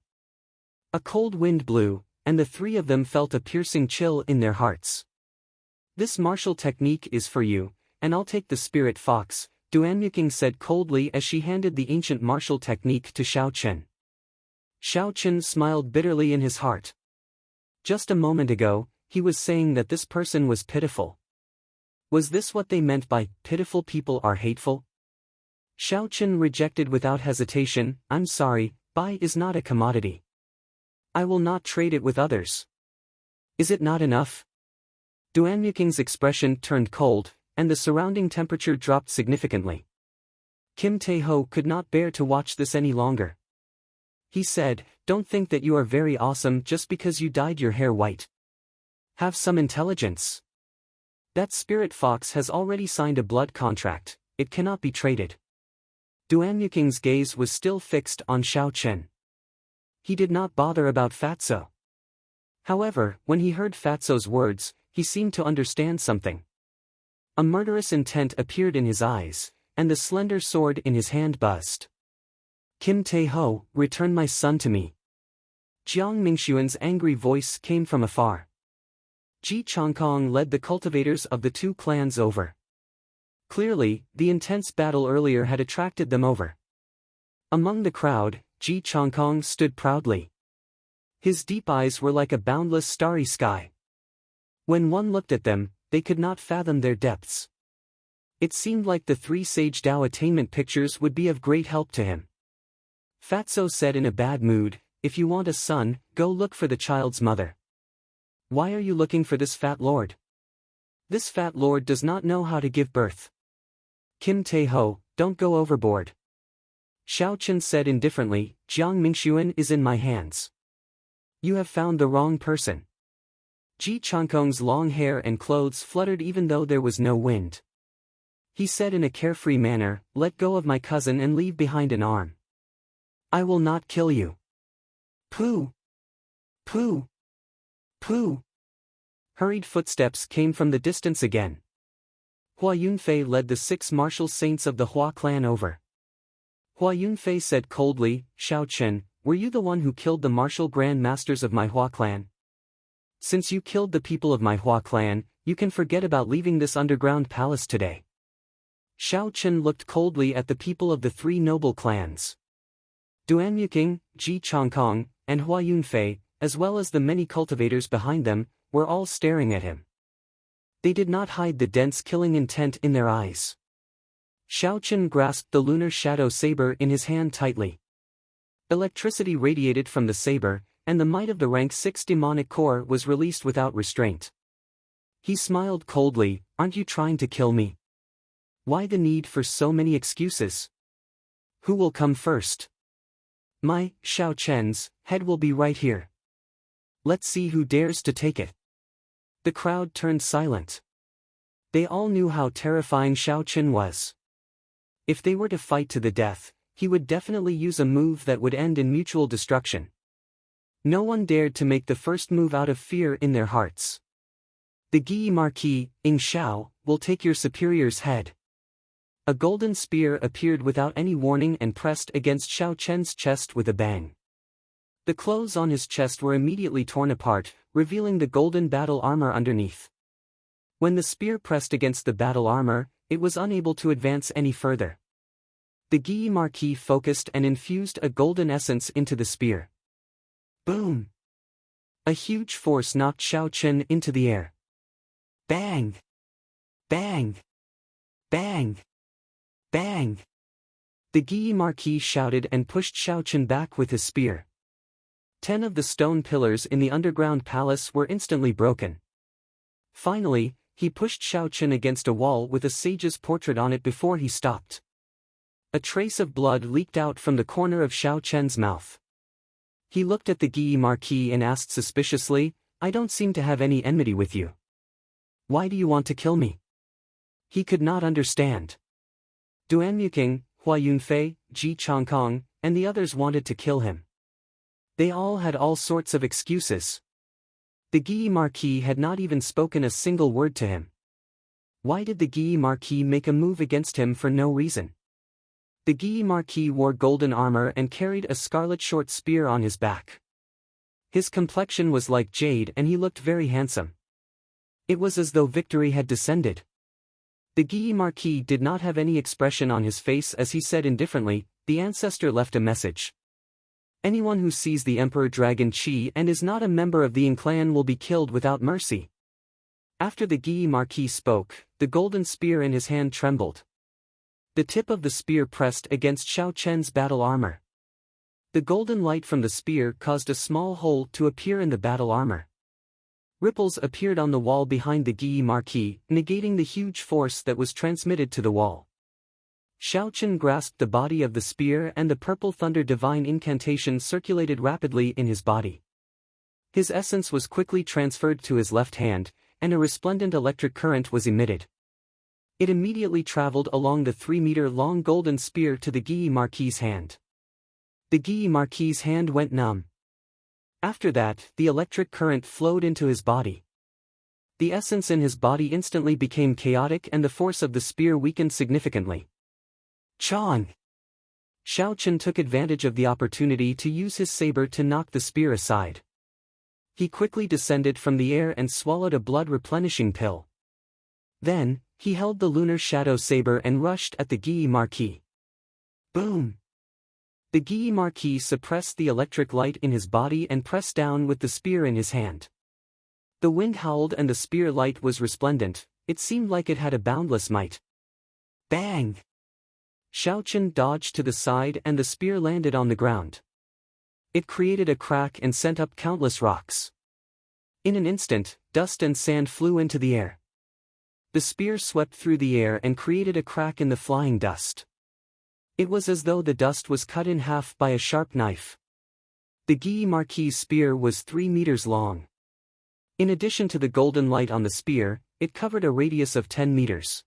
A cold wind blew, and the 3 of them felt a piercing chill in their hearts. "This martial technique is for you, and I'll take the spirit fox," Duanyuking said coldly as she handed the ancient martial technique to Xiao Chen. Xiao Chen smiled bitterly in his heart. Just a moment ago, he was saying that this person was pitiful. Was this what they meant by, pitiful people are hateful? Xiao Chen rejected without hesitation, "I'm sorry, bai is not a commodity. I will not trade it with others. Is it not enough?" Duanyuking's expression turned cold, and the surrounding temperature dropped significantly. Kim Tae-ho could not bear to watch this any longer. He said, "Don't think that you are very awesome just because you dyed your hair white. Have some intelligence. That spirit fox has already signed a blood contract, it cannot be traded." Duanyuking's gaze was still fixed on Xiao Chen. He did not bother about Fatso. However, when he heard Fatso's words, he seemed to understand something. A murderous intent appeared in his eyes, and the slender sword in his hand buzzed. "Kim Tae-ho, return my son to me." Jiang Mingxuan's angry voice came from afar. Ji Changkong led the cultivators of the 2 clans over. Clearly, the intense battle earlier had attracted them over. Among the crowd, Ji Changkong stood proudly. His deep eyes were like a boundless starry sky. When one looked at them, they could not fathom their depths. It seemed like the 3 Sage Dao attainment pictures would be of great help to him. Fatso said in a bad mood, "If you want a son, go look for the child's mother. Why are you looking for this fat lord? This fat lord does not know how to give birth. Kim Tae-ho, don't go overboard." Xiao Chen said indifferently, "Jiang Mingxuan is in my hands. You have found the wrong person." Ji Changkong's long hair and clothes fluttered even though there was no wind. He said in a carefree manner, "Let go of my cousin and leave behind an arm. I will not kill you." Pooh! Pooh! Pooh! Hurried footsteps came from the distance again. Hua Yunfei led the 6 martial saints of the Hua clan over. Hua Yunfei said coldly, "Shao Chen, were you the one who killed the martial grand masters of my Hua clan? Since you killed the people of my Hua clan, you can forget about leaving this underground palace today." Shao Chen looked coldly at the people of the 3 noble clans. Duanmuking, Ji Changkong, and Hua Yunfei, as well as the many cultivators behind them, were all staring at him. They did not hide the dense killing intent in their eyes. Shao Chen grasped the lunar shadow saber in his hand tightly. Electricity radiated from the saber, and the might of the rank 6 demonic core was released without restraint. He smiled coldly, "Aren't you trying to kill me? Why the need for so many excuses? Who will come first? My, Shao Chen's, head will be right here. Let's see who dares to take it." The crowd turned silent. They all knew how terrifying Shao Chen was. If they were to fight to the death, he would definitely use a move that would end in mutual destruction. No one dared to make the first move out of fear in their hearts. "The Guyi Marquis, Ing Shao, will take your superior's head." A golden spear appeared without any warning and pressed against Shao Chen's chest with a bang. The clothes on his chest were immediately torn apart, revealing the golden battle armor underneath. When the spear pressed against the battle armor, it was unable to advance any further. The Guyi Marquis focused and infused a golden essence into the spear. Boom! A huge force knocked Shao Chen into the air. Bang! Bang! Bang! Bang! The Guyi Marquis shouted and pushed Shao Chen back with his spear. 10 of the stone pillars in the underground palace were instantly broken. Finally, he pushed Shao Chen against a wall with a sage's portrait on it before he stopped. A trace of blood leaked out from the corner of Shao Chen's mouth. He looked at the Guyi Marquis and asked suspiciously, "I don't seem to have any enmity with you. Why do you want to kill me?" He could not understand. Duanmuking, Hua Yunfei, Ji Changkong, and the others wanted to kill him. They all had all sorts of excuses. The Guyi Marquis had not even spoken a single word to him. Why did the Guyi Marquis make a move against him for no reason? The Guyi Marquis wore golden armor and carried a scarlet short spear on his back. His complexion was like jade and he looked very handsome. It was as though victory had descended. The Guyi Marquis did not have any expression on his face as he said indifferently, "The ancestor left a message. Anyone who sees the Emperor Dragon Qi and is not a member of the Ing clan will be killed without mercy." After the Guyi Marquis spoke, the golden spear in his hand trembled. The tip of the spear pressed against Shao Chen's battle armor. The golden light from the spear caused a small hole to appear in the battle armor. Ripples appeared on the wall behind the Guyi Marquis, negating the huge force that was transmitted to the wall. Shao Chen grasped the body of the spear and the purple thunder divine incantation circulated rapidly in his body. His essence was quickly transferred to his left hand, and a resplendent electric current was emitted. It immediately traveled along the 3-meter-long golden spear to the Guyi Marquis' hand. The Guyi Marquis' hand went numb. After that, the electric current flowed into his body. The essence in his body instantly became chaotic and the force of the spear weakened significantly. Chong! Shao Chen took advantage of the opportunity to use his saber to knock the spear aside. He quickly descended from the air and swallowed a blood-replenishing pill. Then, he held the lunar shadow saber and rushed at the Guyi Marquis. Boom! The Guyi Marquis suppressed the electric light in his body and pressed down with the spear in his hand. The wind howled and the spear light was resplendent, it seemed like it had a boundless might. Bang! Shao Chen dodged to the side and the spear landed on the ground. It created a crack and sent up countless rocks. In an instant, dust and sand flew into the air. The spear swept through the air and created a crack in the flying dust. It was as though the dust was cut in half by a sharp knife. The Guyi Marquis' spear was 3 meters long. In addition to the golden light on the spear, it covered a radius of 10 meters.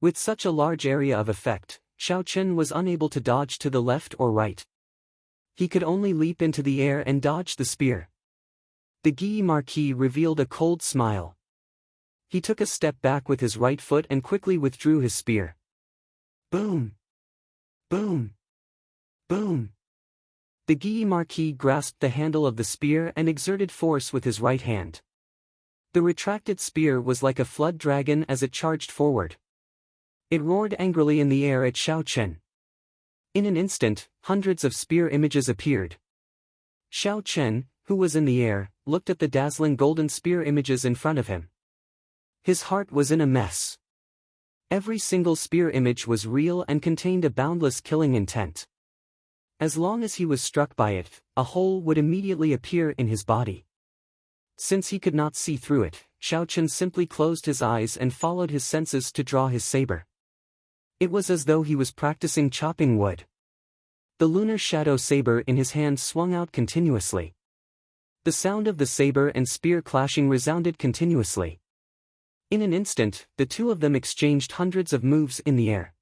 With such a large area of effect, Xiao Chen was unable to dodge to the left or right. He could only leap into the air and dodge the spear. The Guy Marquis revealed a cold smile. He took a step back with his right foot and quickly withdrew his spear. Boom! Boom! Boom! The Guy Marquis grasped the handle of the spear and exerted force with his right hand. The retracted spear was like a flood dragon as it charged forward. It roared angrily in the air at Xiao Chen. In an instant, hundreds of spear images appeared. Xiao Chen, who was in the air, looked at the dazzling golden spear images in front of him. His heart was in a mess. Every single spear image was real and contained a boundless killing intent. As long as he was struck by it, a hole would immediately appear in his body. Since he could not see through it, Xiao Chen simply closed his eyes and followed his senses to draw his saber. It was as though he was practicing chopping wood. The lunar shadow saber in his hand swung out continuously. The sound of the saber and spear clashing resounded continuously. In an instant, the two of them exchanged hundreds of moves in the air.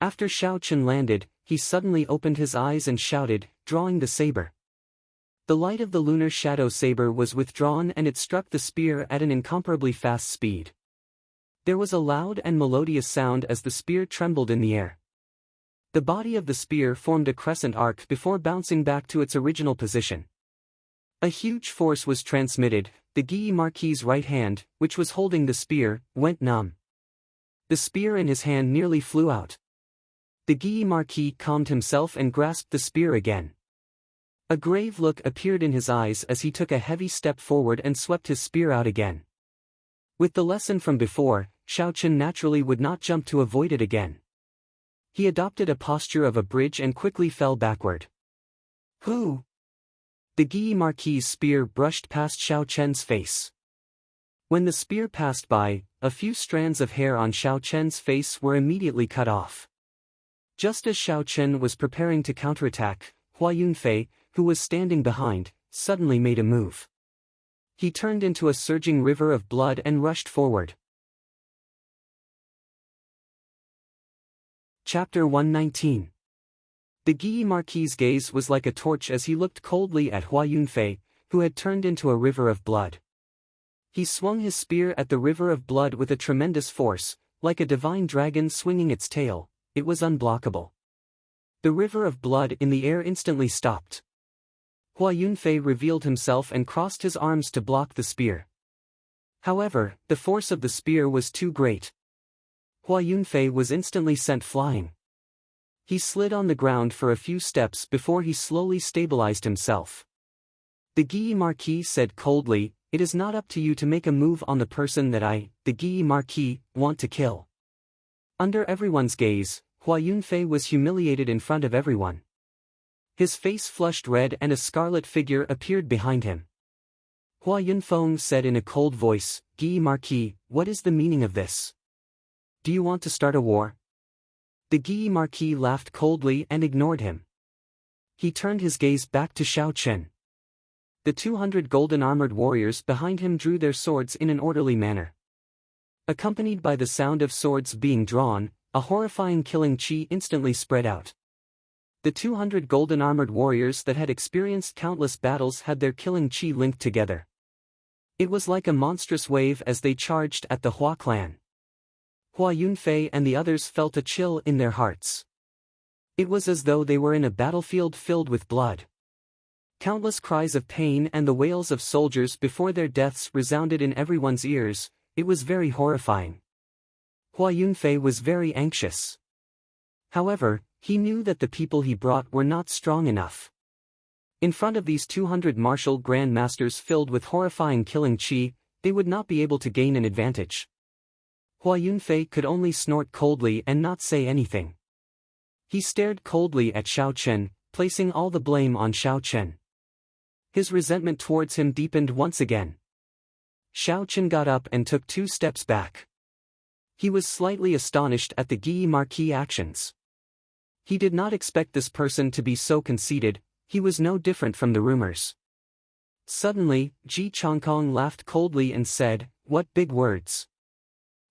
After Xiao Chen landed, he suddenly opened his eyes and shouted, drawing the saber. The light of the lunar shadow saber was withdrawn and it struck the spear at an incomparably fast speed. There was a loud and melodious sound as the spear trembled in the air. The body of the spear formed a crescent arc before bouncing back to its original position. A huge force was transmitted. The Guy Marquis' right hand, which was holding the spear, went numb. The spear in his hand nearly flew out. The Guy Marquis calmed himself and grasped the spear again. A grave look appeared in his eyes as he took a heavy step forward and swept his spear out again. With the lesson from before, Xiao Chen naturally would not jump to avoid it again. He adopted a posture of a bridge and quickly fell backward. Who? The Guy Marquis' spear brushed past Xiao Chen's face. When the spear passed by, a few strands of hair on Xiao Chen's face were immediately cut off. Just as Xiao Chen was preparing to counterattack, Hua Yunfei, who was standing behind, suddenly made a move. He turned into a surging river of blood and rushed forward. Chapter 119. The Guy Marquis' gaze was like a torch as he looked coldly at Hua Yunfei, who had turned into a river of blood. He swung his spear at the river of blood with a tremendous force, like a divine dragon swinging its tail. It was unblockable. The river of blood in the air instantly stopped. Hua Yunfei revealed himself and crossed his arms to block the spear. However, the force of the spear was too great. Hua Yunfei was instantly sent flying. He slid on the ground for a few steps before he slowly stabilized himself. The Guy Marquis said coldly, "It is not up to you to make a move on the person that I, the Guy Marquis, want to kill." Under everyone's gaze, Hua Yunfei was humiliated in front of everyone. His face flushed red and a scarlet figure appeared behind him. Hua Yunfeng said in a cold voice, "Guy Marquis, what is the meaning of this? Do you want to start a war?" The Guy Marquis laughed coldly and ignored him. He turned his gaze back to Xiao Chen. The 200 golden armored warriors behind him drew their swords in an orderly manner. Accompanied by the sound of swords being drawn, a horrifying killing chi instantly spread out. The 200 golden armored warriors that had experienced countless battles had their killing chi linked together. It was like a monstrous wave as they charged at the Hua clan. Hua Yunfei and the others felt a chill in their hearts. It was as though they were in a battlefield filled with blood. Countless cries of pain and the wails of soldiers before their deaths resounded in everyone's ears. It was very horrifying. Hua Yunfei was very anxious. However, he knew that the people he brought were not strong enough. In front of these 200 martial grand masters filled with horrifying killing chi, they would not be able to gain an advantage. Hua Yunfei could only snort coldly and not say anything. He stared coldly at Xiao Chen, placing all the blame on Xiao Chen. His resentment towards him deepened once again. Xiao Chen got up and took 2 steps back. He was slightly astonished at the Guy Marquis' actions. He did not expect this person to be so conceited. He was no different from the rumors. Suddenly, Ji Changkong laughed coldly and said, "What big words!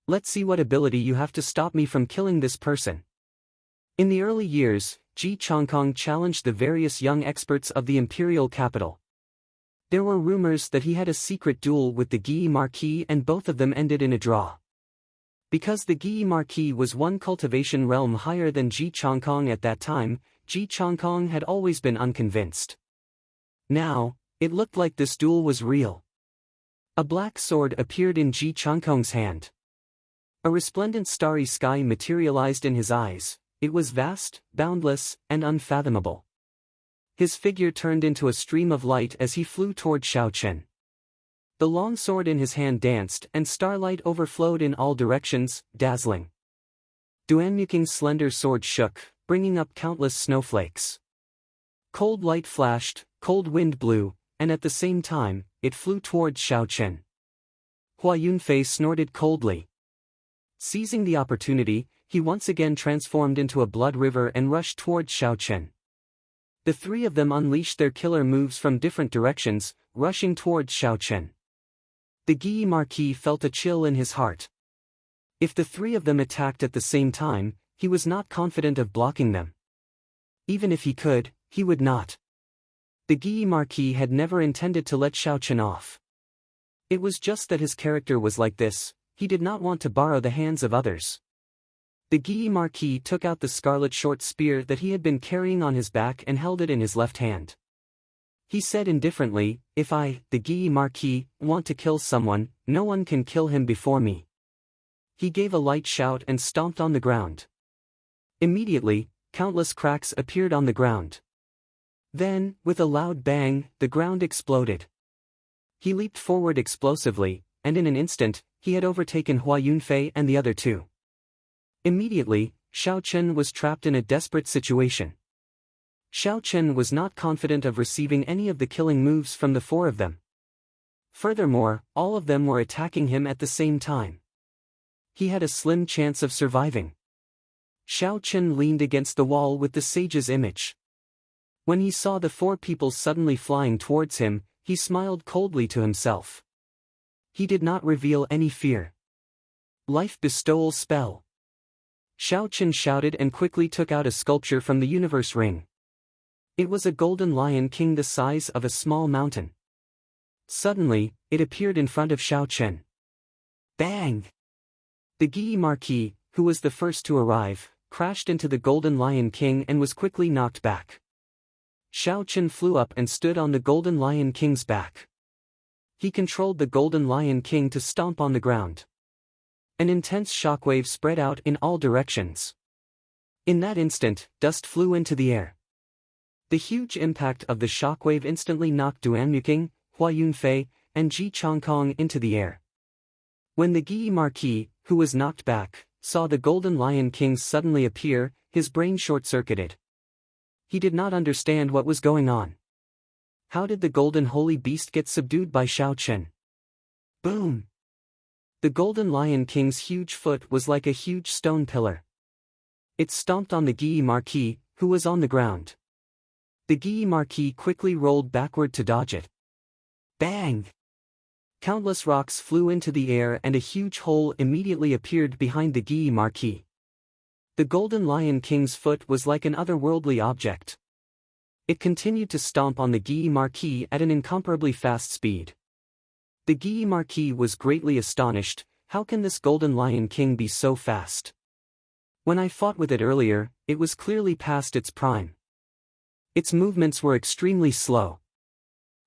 Let's see what ability you have to stop me from killing this person." In the early years, Ji Changkong challenged the various young experts of the imperial capital. There were rumors that he had a secret duel with the Guy Marquis, and both of them ended in a draw. Because the Guy Marquis was one cultivation realm higher than Ji Changkong at that time, Ji Changkong had always been unconvinced. Now, it looked like this duel was real. A black sword appeared in Ji Changkong's hand. A resplendent starry sky materialized in his eyes. It was vast, boundless, and unfathomable. His figure turned into a stream of light as he flew toward Xiao Chen. The long sword in his hand danced, and starlight overflowed in all directions, dazzling. Duanmuking's slender sword shook, bringing up countless snowflakes. Cold light flashed, cold wind blew, and at the same time, it flew towards Xiao Chen. Hua Yunfei snorted coldly. Seizing the opportunity, he once again transformed into a blood river and rushed towards Xiao Chen. The three of them unleashed their killer moves from different directions, rushing towards Xiao Chen. The Guy Marquis felt a chill in his heart. If the three of them attacked at the same time, he was not confident of blocking them. Even if he could, he would not. The Guy Marquis had never intended to let Xiao Chen off. It was just that his character was like this. He did not want to borrow the hands of others. The Guy Marquis took out the scarlet short spear that he had been carrying on his back and held it in his left hand. He said indifferently, "If I, the Guy Marquis, want to kill someone, no one can kill him before me." He gave a light shout and stomped on the ground. Immediately, countless cracks appeared on the ground. Then, with a loud bang, the ground exploded. He leaped forward explosively, and in an instant, he had overtaken Hua Yunfei and the other two. Immediately, Xiao Chen was trapped in a desperate situation. Xiao Chen was not confident of receiving any of the killing moves from the four of them. Furthermore, all of them were attacking him at the same time. He had a slim chance of surviving. Xiao Chen leaned against the wall with the sage's image. When he saw the four people suddenly flying towards him, he smiled coldly to himself. He did not reveal any fear. Life bestowal spell. Xiao Chen shouted and quickly took out a sculpture from the universe ring. It was a golden lion king the size of a small mountain. Suddenly, it appeared in front of Xiao Chen. Bang! The Guy Marquis, who was the first to arrive, crashed into the golden lion king and was quickly knocked back. Xiao Chen flew up and stood on the golden lion king's back. He controlled the golden lion king to stomp on the ground. An intense shockwave spread out in all directions. In that instant, dust flew into the air. The huge impact of the shockwave instantly knocked Duanmuking, Hua Yunfei, and Ji Changkong into the air. When the Guy Marquis, who was knocked back, saw the golden lion king suddenly appear, his brain short-circuited. He did not understand what was going on. How did the golden holy beast get subdued by Xiao Chen? Boom! The golden lion king's huge foot was like a huge stone pillar. It stomped on the Guy Marquis, who was on the ground. The Guy Marquis quickly rolled backward to dodge it. Bang! Countless rocks flew into the air and a huge hole immediately appeared behind the Guy Marquis. The golden lion king's foot was like an otherworldly object. It continued to stomp on the Guy Marquis at an incomparably fast speed. The Guy Marquis was greatly astonished. How can this golden lion king be so fast? When I fought with it earlier, it was clearly past its prime. Its movements were extremely slow.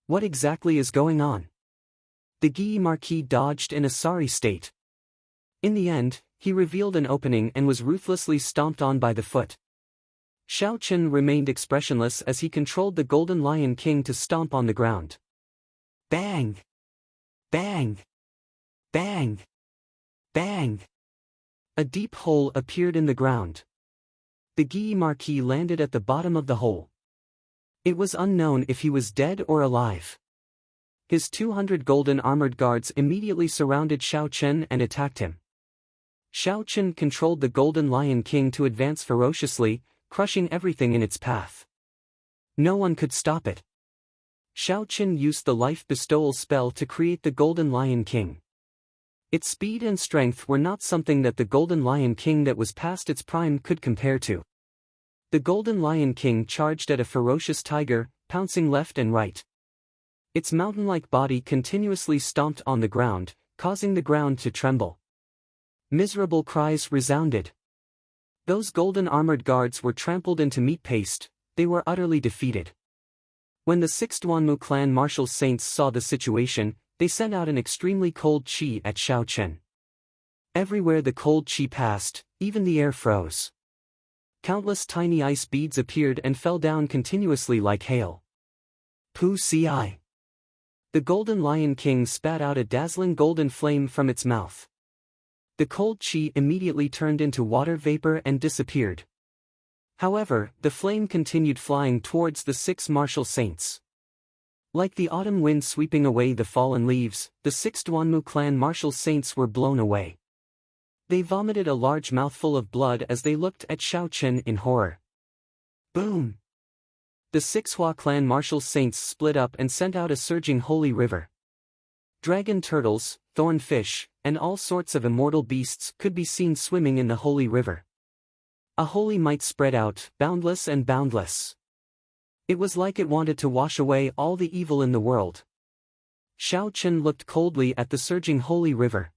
What exactly is going on? The Guy Marquis dodged in a sorry state. In the end, he revealed an opening and was ruthlessly stomped on by the foot. Xiao Chen remained expressionless as he controlled the golden lion king to stomp on the ground. Bang! Bang! Bang! Bang! A deep hole appeared in the ground. The Guy Marquis landed at the bottom of the hole. It was unknown if he was dead or alive. His 200 golden armored guards immediately surrounded Xiao Chen and attacked him. Xiao Chen controlled the golden lion king to advance ferociously, crushing everything in its path. No one could stop it. Shao Qin used the life bestowal spell to create the Golden Lion King. Its speed and strength were not something that the Golden Lion King that was past its prime could compare to. The Golden Lion King charged at a ferocious tiger, pouncing left and right. Its mountain-like body continuously stomped on the ground, causing the ground to tremble. Miserable cries resounded. Those golden armored guards were trampled into meat paste. They were utterly defeated. When the 6 Duanmu clan martial saints saw the situation, they sent out an extremely cold qi at Shao Chen. Everywhere the cold qi passed, even the air froze. Countless tiny ice beads appeared and fell down continuously like hail. Pu Ci. The Golden Lion King spat out a dazzling golden flame from its mouth. The cold qi immediately turned into water vapor and disappeared. However, the flame continued flying towards the 6 martial saints. Like the autumn wind sweeping away the fallen leaves, the 6 Duanmu clan martial saints were blown away. They vomited a large mouthful of blood as they looked at Shao Chen in horror. Boom! The 6 Hua clan martial saints split up and sent out a surging holy river. Dragon turtles, thorn fish, and all sorts of immortal beasts could be seen swimming in the holy river. A holy might spread out, boundless and boundless. It was like it wanted to wash away all the evil in the world. Shao Chen looked coldly at the surging holy river.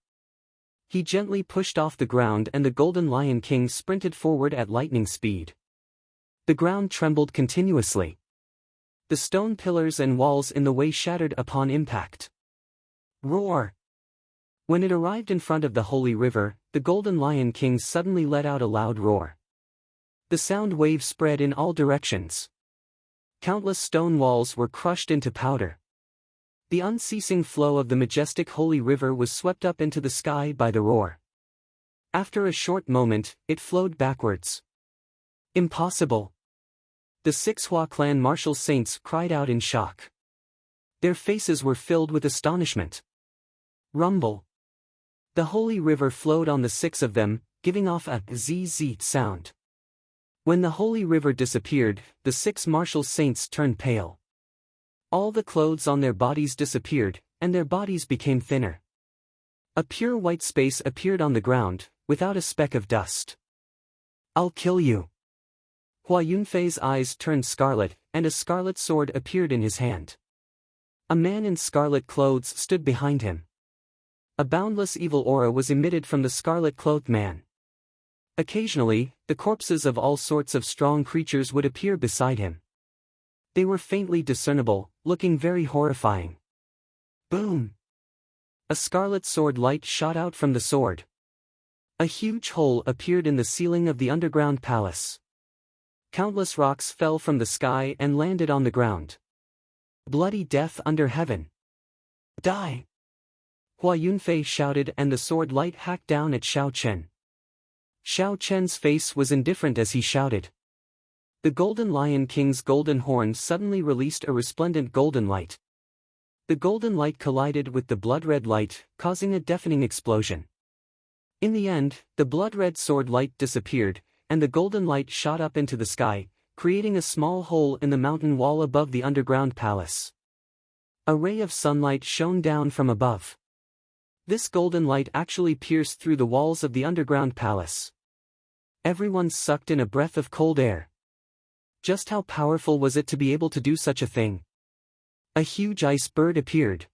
He gently pushed off the ground and the Golden Lion King sprinted forward at lightning speed. The ground trembled continuously. The stone pillars and walls in the way shattered upon impact. Roar! When it arrived in front of the holy river, the Golden Lion King suddenly let out a loud roar. The sound wave spread in all directions. Countless stone walls were crushed into powder. The unceasing flow of the majestic holy river was swept up into the sky by the roar. After a short moment, it flowed backwards. Impossible! The 6 Hua clan martial saints cried out in shock. Their faces were filled with astonishment. Rumble! The holy river flowed on the 6 of them, giving off a zzz sound. When the holy river disappeared, the 6 martial saints turned pale. All the clothes on their bodies disappeared, and their bodies became thinner. A pure white space appeared on the ground, without a speck of dust. I'll kill you. Hua Yunfei's eyes turned scarlet, and a scarlet sword appeared in his hand. A man in scarlet clothes stood behind him. A boundless evil aura was emitted from the scarlet-clothed man. Occasionally, the corpses of all sorts of strong creatures would appear beside him. They were faintly discernible, looking very horrifying. Boom! A scarlet sword light shot out from the sword. A huge hole appeared in the ceiling of the underground palace. Countless rocks fell from the sky and landed on the ground. Bloody death under heaven. Die! Hua Yunfei shouted and the sword light hacked down at Shao Chen. Shao Chen's face was indifferent as he shouted. The Golden Lion King's golden horn suddenly released a resplendent golden light. The golden light collided with the blood-red light, causing a deafening explosion. In the end, the blood-red sword light disappeared, and the golden light shot up into the sky, creating a small hole in the mountain wall above the underground palace. A ray of sunlight shone down from above. This golden light actually pierced through the walls of the underground palace. Everyone sucked in a breath of cold air. Just how powerful was it to be able to do such a thing? A huge ice bird appeared.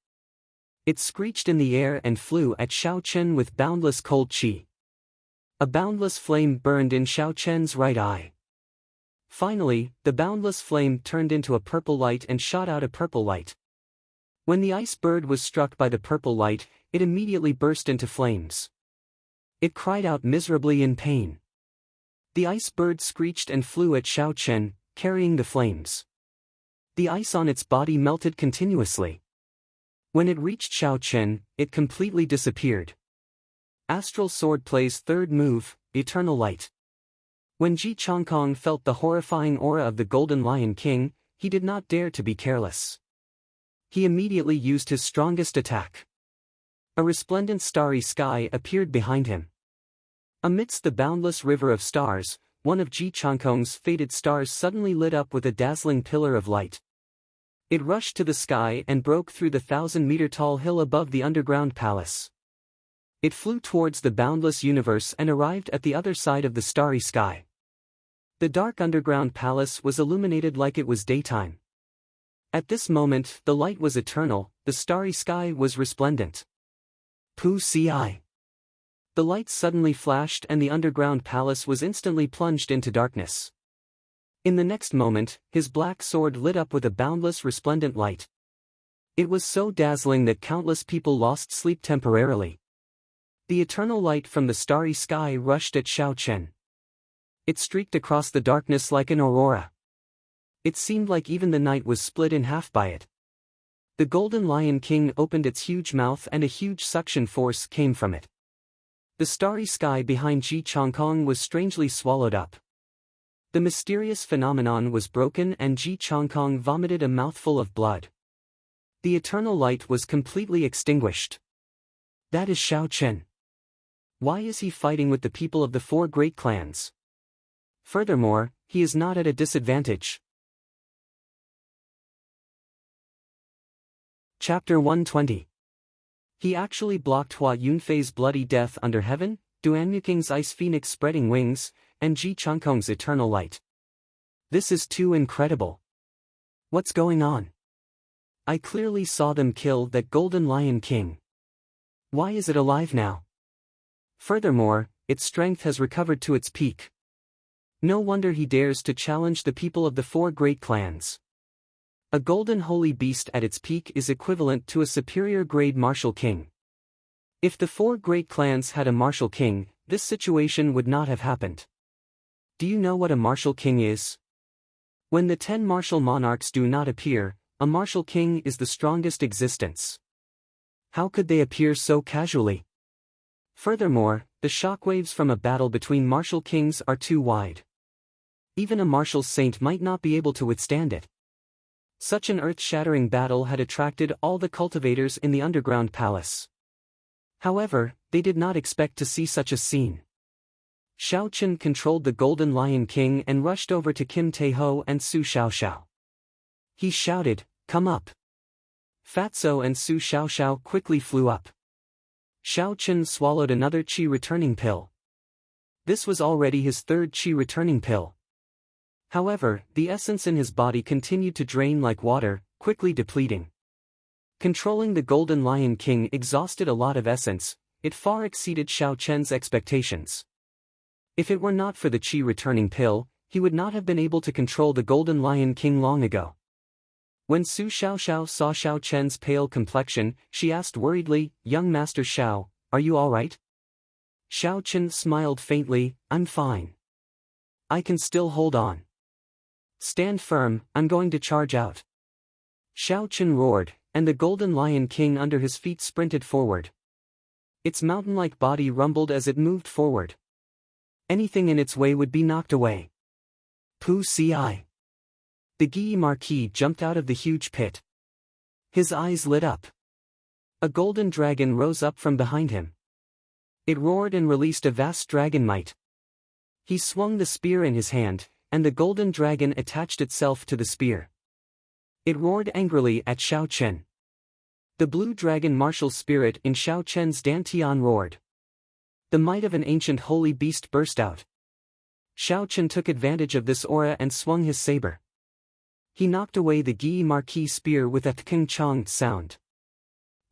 It screeched in the air and flew at Shao Chen with boundless cold qi. A boundless flame burned in Shao Chen's right eye. Finally, the boundless flame turned into a purple light and shot out a purple light. When the ice bird was struck by the purple light, it immediately burst into flames. It cried out miserably in pain. The ice bird screeched and flew at Shao Chen, carrying the flames. The ice on its body melted continuously. When it reached Shao Chen, it completely disappeared. Astral Sword Play's third move, Eternal Light. When Ji Chongkong felt the horrifying aura of the Golden Lion King, he did not dare to be careless. He immediately used his strongest attack. A resplendent starry sky appeared behind him. Amidst the boundless river of stars, one of Ji Chongkong's faded stars suddenly lit up with a dazzling pillar of light. It rushed to the sky and broke through the 1,000-meter-tall hill above the underground palace. It flew towards the boundless universe and arrived at the other side of the starry sky. The dark underground palace was illuminated like it was daytime. At this moment, the light was eternal, the starry sky was resplendent. Poo-ci. The light suddenly flashed and the underground palace was instantly plunged into darkness. In the next moment, his black sword lit up with a boundless resplendent light. It was so dazzling that countless people lost sleep temporarily. The eternal light from the starry sky rushed at Xiao Chen. It streaked across the darkness like an aurora. It seemed like even the night was split in half by it. The Golden Lion King opened its huge mouth and a huge suction force came from it. The starry sky behind Ji Changkong was strangely swallowed up. The mysterious phenomenon was broken and Ji Changkong vomited a mouthful of blood. The eternal light was completely extinguished. That is Xiao Chen. Why is he fighting with the people of the 4 great clans? Furthermore, he is not at a disadvantage. Chapter 120. He actually blocked Hua Yunfei's bloody death under heaven, Duanmuking's ice phoenix spreading wings, and Ji Changkong's eternal light. This is too incredible. What's going on? I clearly saw them kill that Golden Lion King. Why is it alive now? Furthermore, its strength has recovered to its peak. No wonder he dares to challenge the people of the 4 great clans. A golden holy beast at its peak is equivalent to a superior grade martial king. If the 4 great clans had a martial king, this situation would not have happened. Do you know what a martial king is? When the 10 martial monarchs do not appear, a martial king is the strongest existence. How could they appear so casually? Furthermore, the shockwaves from a battle between martial kings are too wide. Even a martial saint might not be able to withstand it. Such an earth-shattering battle had attracted all the cultivators in the underground palace. However, they did not expect to see such a scene. Xiao Chen controlled the Golden Lion King and rushed over to Kim Taeho and Su Xiaoxiao. He shouted, "Come up!" Fatso and Su Xiaoxiao quickly flew up. Xiao Chen swallowed another qi returning pill. This was already his 3rd qi returning pill. However, the essence in his body continued to drain like water, quickly depleting. Controlling the Golden Lion King exhausted a lot of essence, it far exceeded Xiao Chen's expectations. If it were not for the qi returning pill, he would not have been able to control the Golden Lion King long ago. When Su Xiaoxiao saw Xiao Chen's pale complexion, she asked worriedly, "Young Master Xiao, are you all right?" Xiao Chen smiled faintly, "I'm fine. I can still hold on. Stand firm, I'm going to charge out." Xiao Chen roared, and the Golden Lion King under his feet sprinted forward. Its mountain-like body rumbled as it moved forward. Anything in its way would be knocked away. Poo-ci. The Guy Marquis jumped out of the huge pit. His eyes lit up. A golden dragon rose up from behind him. It roared and released a vast dragon might. He swung the spear in his hand, and the golden dragon attached itself to the spear. It roared angrily at Xiao Chen. The blue dragon martial spirit in Xiao Chen's Dantian roared. The might of an ancient holy beast burst out. Xiao Chen took advantage of this aura and swung his saber. He knocked away the Guy Marquis spear with a tkeng chong sound.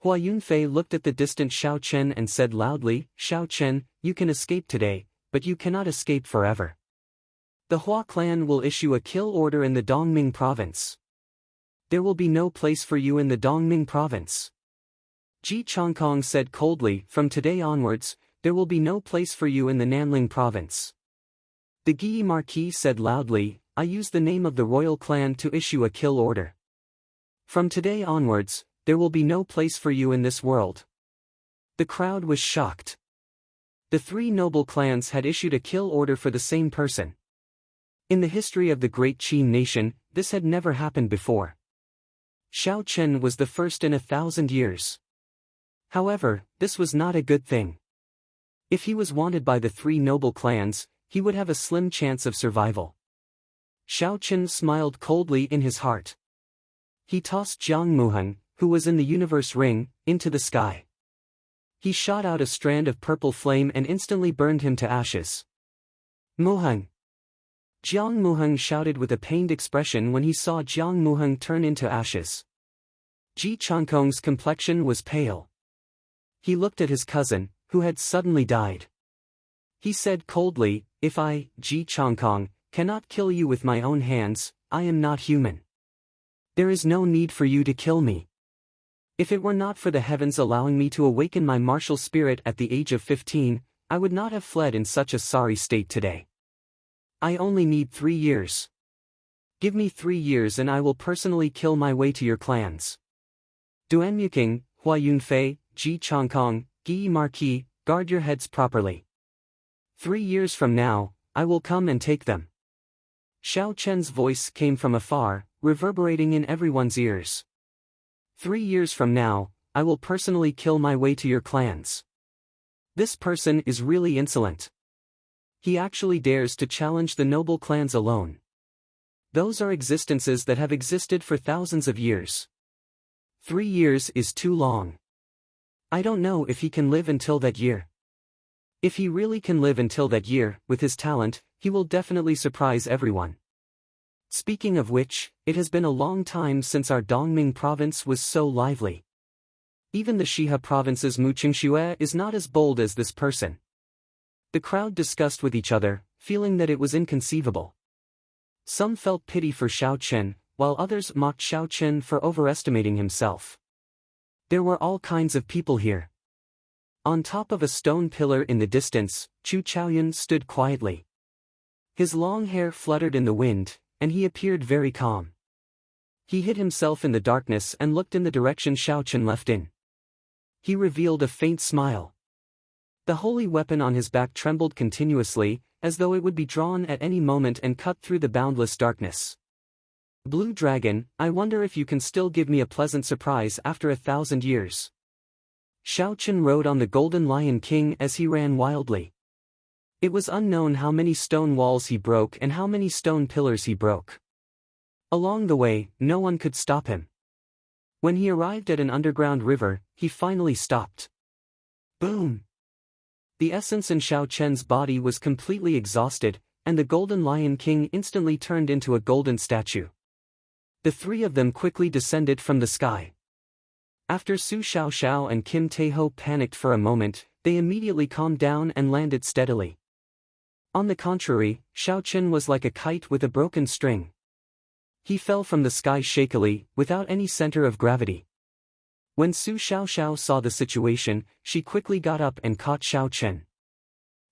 Hua Yunfei looked at the distant Xiao Chen and said loudly, "Xiao Chen, you can escape today, but you cannot escape forever. The Hua clan will issue a kill order in the Dongming province. There will be no place for you in the Dongming province." Ji Changkong said coldly, "From today onwards, there will be no place for you in the Nanling province." The Guy Marquis said loudly, "I use the name of the royal clan to issue a kill order. From today onwards, there will be no place for you in this world." The crowd was shocked. The 3 noble clans had issued a kill order for the same person. In the history of the great Qin nation, this had never happened before. Xiao Chen was the first in 1,000 years. However, this was not a good thing. If he was wanted by the 3 noble clans, he would have a slim chance of survival. Xiao Chen smiled coldly in his heart. He tossed Jiang Muheng, who was in the universe ring, into the sky. He shot out a strand of purple flame and instantly burned him to ashes. Muheng! Jiang Muheng shouted with a pained expression when he saw Jiang Muheng turn into ashes. Ji Changkong's complexion was pale. He looked at his cousin, who had suddenly died. He said coldly, "If I, Ji Changkong, cannot kill you with my own hands, I am not human. There is no need for you to kill me. If it were not for the heavens allowing me to awaken my martial spirit at the age of 15, I would not have fled in such a sorry state today. I only need 3 years. Give me 3 years and I will personally kill my way to your clans. Duanmuking, Hua Yunfei, Ji Changkong, Gi Marquis, guard your heads properly. 3 years from now, I will come and take them." Xiao Chen's voice came from afar, reverberating in everyone's ears. 3 years from now, I will personally kill my way to your clans. This person is really insolent. He actually dares to challenge the noble clans alone. Those are existences that have existed for thousands of years. 3 years is too long. I don't know if he can live until that year. If he really can live until that year, with his talent, he will definitely surprise everyone. Speaking of which, it has been a long time since our Dongming province was so lively. Even the Shihe province's Mu Qingxue is not as bold as this person. The crowd discussed with each other, feeling that it was inconceivable. Some felt pity for Xiao Chen, while others mocked Xiao Chen for overestimating himself. There were all kinds of people here. On top of a stone pillar in the distance, Chu Chaoyun stood quietly. His long hair fluttered in the wind, and he appeared very calm. He hid himself in the darkness and looked in the direction Xiao Chen left in. He revealed a faint smile. The holy weapon on his back trembled continuously, as though it would be drawn at any moment and cut through the boundless darkness. "Blue Dragon, I wonder if you can still give me a pleasant surprise after 1,000 years." Xiao Chen rode on the Golden Lion King as he ran wildly. It was unknown how many stone walls he broke and how many stone pillars he broke. Along the way, no one could stop him. When he arrived at an underground river, he finally stopped. Boom! The essence in Xiao Chen's body was completely exhausted, and the Golden Lion King instantly turned into a golden statue. The three of them quickly descended from the sky. After Su Xiaoxiao and Kim Taeho panicked for a moment, they immediately calmed down and landed steadily. On the contrary, Xiao Chen was like a kite with a broken string. He fell from the sky shakily, without any center of gravity. When Su Xiaoxiao saw the situation, she quickly got up and caught Xiao Chen.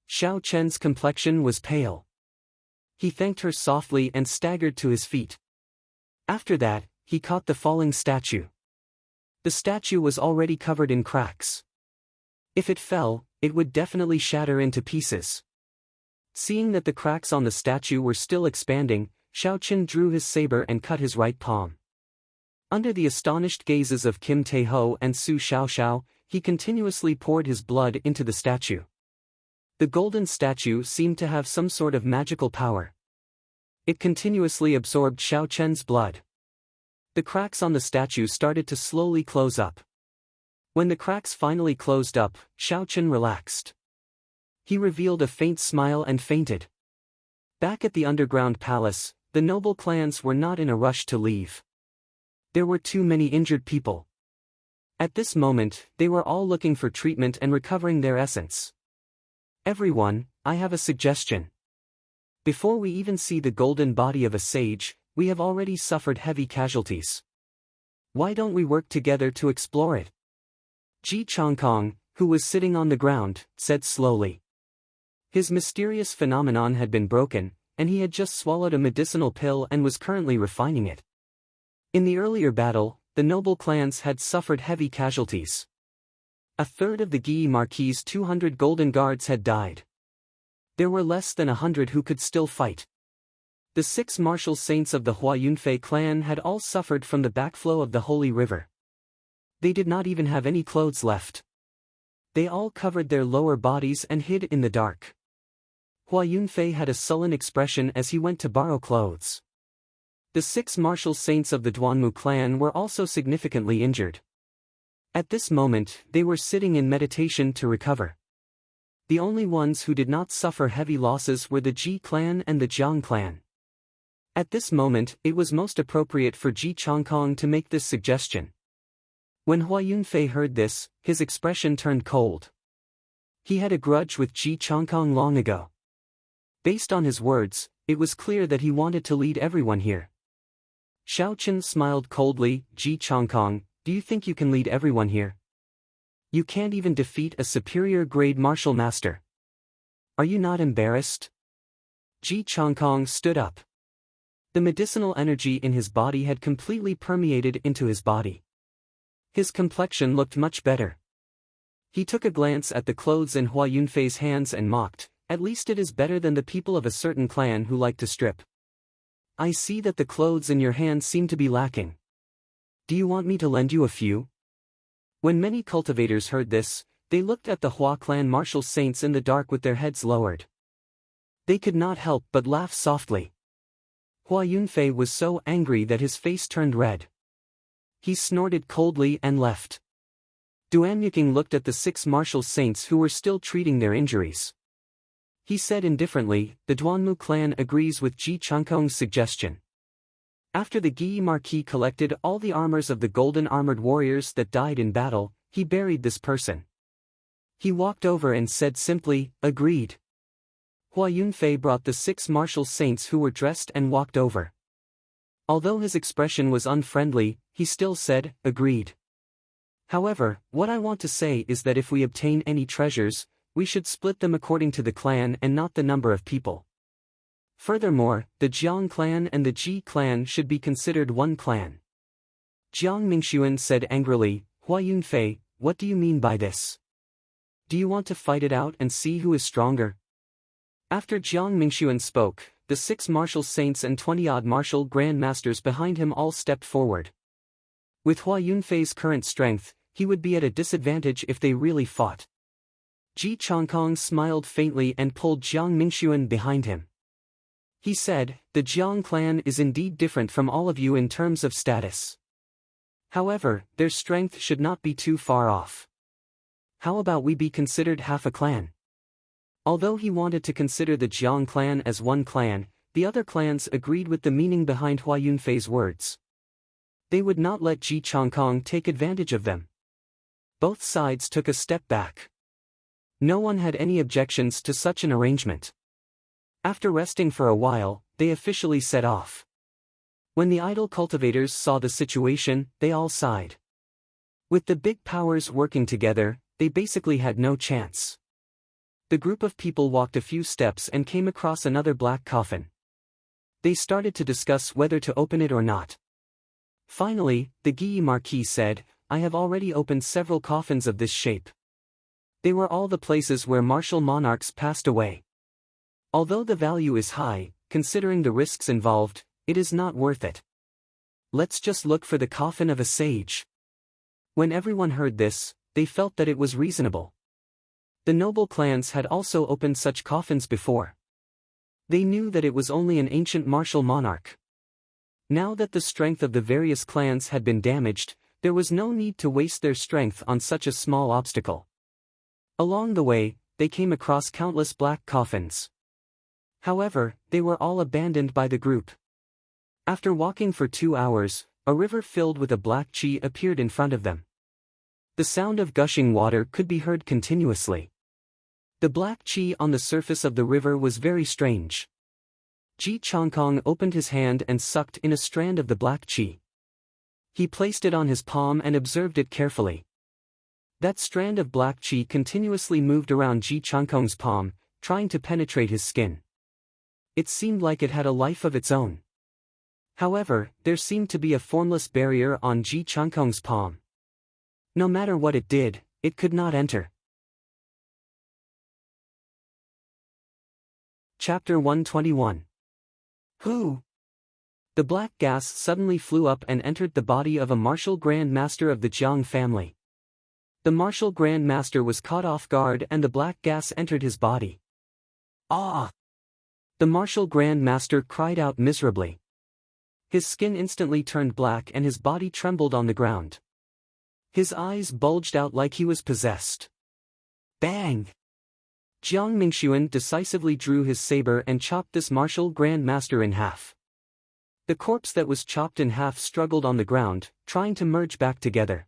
Xiao Chen's complexion was pale. He thanked her softly and staggered to his feet. After that, he caught the falling statue. The statue was already covered in cracks. If it fell, it would definitely shatter into pieces. Seeing that the cracks on the statue were still expanding, Xiao Chen drew his saber and cut his right palm. Under the astonished gazes of Kim Taeho and Su Xiaoxiao, he continuously poured his blood into the statue. The golden statue seemed to have some sort of magical power. It continuously absorbed Xiao Chen's blood. The cracks on the statue started to slowly close up. When the cracks finally closed up, Xiao Chen relaxed. He revealed a faint smile and fainted. Back at the underground palace, the noble clans were not in a rush to leave. There were too many injured people. At this moment, they were all looking for treatment and recovering their essence. "Everyone, I have a suggestion. Before we even see the golden body of a sage, we have already suffered heavy casualties. Why don't we work together to explore it?" Ji Changkong, who was sitting on the ground, said slowly. His mysterious phenomenon had been broken, and he had just swallowed a medicinal pill and was currently refining it. In the earlier battle, the noble clans had suffered heavy casualties. A third of the Guyi Marquis' 200 golden guards had died. There were less than 100 who could still fight. The 6 martial saints of the Hua Yunfei clan had all suffered from the backflow of the holy river. They did not even have any clothes left. They all covered their lower bodies and hid in the dark. Hua Yunfei had a sullen expression as he went to borrow clothes. The 6 martial saints of the Duanmu clan were also significantly injured. At this moment, they were sitting in meditation to recover. The only ones who did not suffer heavy losses were the Ji clan and the Jiang clan. At this moment, it was most appropriate for Ji Changkong to make this suggestion. When Hua Yunfei heard this, his expression turned cold. He had a grudge with Ji Changkong long ago. Based on his words, it was clear that he wanted to lead everyone here. Xiao Chen smiled coldly. Ji Changkong, do you think you can lead everyone here? You can't even defeat a superior grade martial master. Are you not embarrassed? Ji Changkong stood up. The medicinal energy in his body had completely permeated into his body. His complexion looked much better. He took a glance at the clothes in Hua Yunfei's hands and mocked, at least it is better than the people of a certain clan who like to strip. I see that the clothes in your hands seem to be lacking. Do you want me to lend you a few? When many cultivators heard this, they looked at the Hua clan martial saints in the dark with their heads lowered. They could not help but laugh softly. Hua Yunfei was so angry that his face turned red. He snorted coldly and left. Duan Yuking looked at the 6 martial saints who were still treating their injuries. He said indifferently, the Duanmu clan agrees with Ji Changkong's suggestion. After the Guyi Marquis collected all the armors of the golden armored warriors that died in battle, he buried this person. He walked over and said simply, agreed. Hua Yunfei brought the 6 martial saints who were dressed and walked over. Although his expression was unfriendly, he still said, agreed. However, what I want to say is that if we obtain any treasures, we should split them according to the clan and not the number of people. Furthermore, the Jiang clan and the Ji clan should be considered one clan. Jiang Mingxuan said angrily, Hua Yunfei, what do you mean by this? Do you want to fight it out and see who is stronger? After Jiang Mingxuan spoke, the 6 martial saints and 20-odd martial grand masters behind him all stepped forward. With Hua Yunfei's current strength, he would be at a disadvantage if they really fought. Ji Changkong smiled faintly and pulled Jiang Mingxuan behind him. He said, the Jiang clan is indeed different from all of you in terms of status. However, their strength should not be too far off. How about we be considered half a clan? Although he wanted to consider the Jiang clan as one clan, the other clans agreed with the meaning behind Hua Yunfei's words. They would not let Ji Changkong take advantage of them. Both sides took a step back. No one had any objections to such an arrangement. After resting for a while, they officially set off. When the idle cultivators saw the situation, they all sighed. With the big powers working together, they basically had no chance. The group of people walked a few steps and came across another black coffin. They started to discuss whether to open it or not. Finally, the Guyi Marquis said, I have already opened several coffins of this shape. They were all the places where martial monarchs passed away. Although the value is high, considering the risks involved, it is not worth it. Let's just look for the coffin of a sage. When everyone heard this, they felt that it was reasonable. The noble clans had also opened such coffins before. They knew that it was only an ancient martial monarch. Now that the strength of the various clans had been damaged, there was no need to waste their strength on such a small obstacle. Along the way, they came across countless black coffins. However, they were all abandoned by the group. After walking for 2 hours, a river filled with a black chi appeared in front of them. The sound of gushing water could be heard continuously. The black chi on the surface of the river was very strange. Ji Changkong opened his hand and sucked in a strand of the black chi. He placed it on his palm and observed it carefully. That strand of black chi continuously moved around Ji Changkong's palm, trying to penetrate his skin. It seemed like it had a life of its own. However, there seemed to be a formless barrier on Ji Changkong's palm. No matter what it did, it could not enter. Chapter 121. Who? The black gas suddenly flew up and entered the body of a martial grand master of the Jiang family. The martial grand master was caught off guard and the black gas entered his body. Ah! The martial grand master cried out miserably. His skin instantly turned black and his body trembled on the ground. His eyes bulged out like he was possessed. Bang! Jiang Mingxuan decisively drew his saber and chopped this martial Grand Master in half. The corpse that was chopped in half struggled on the ground, trying to merge back together.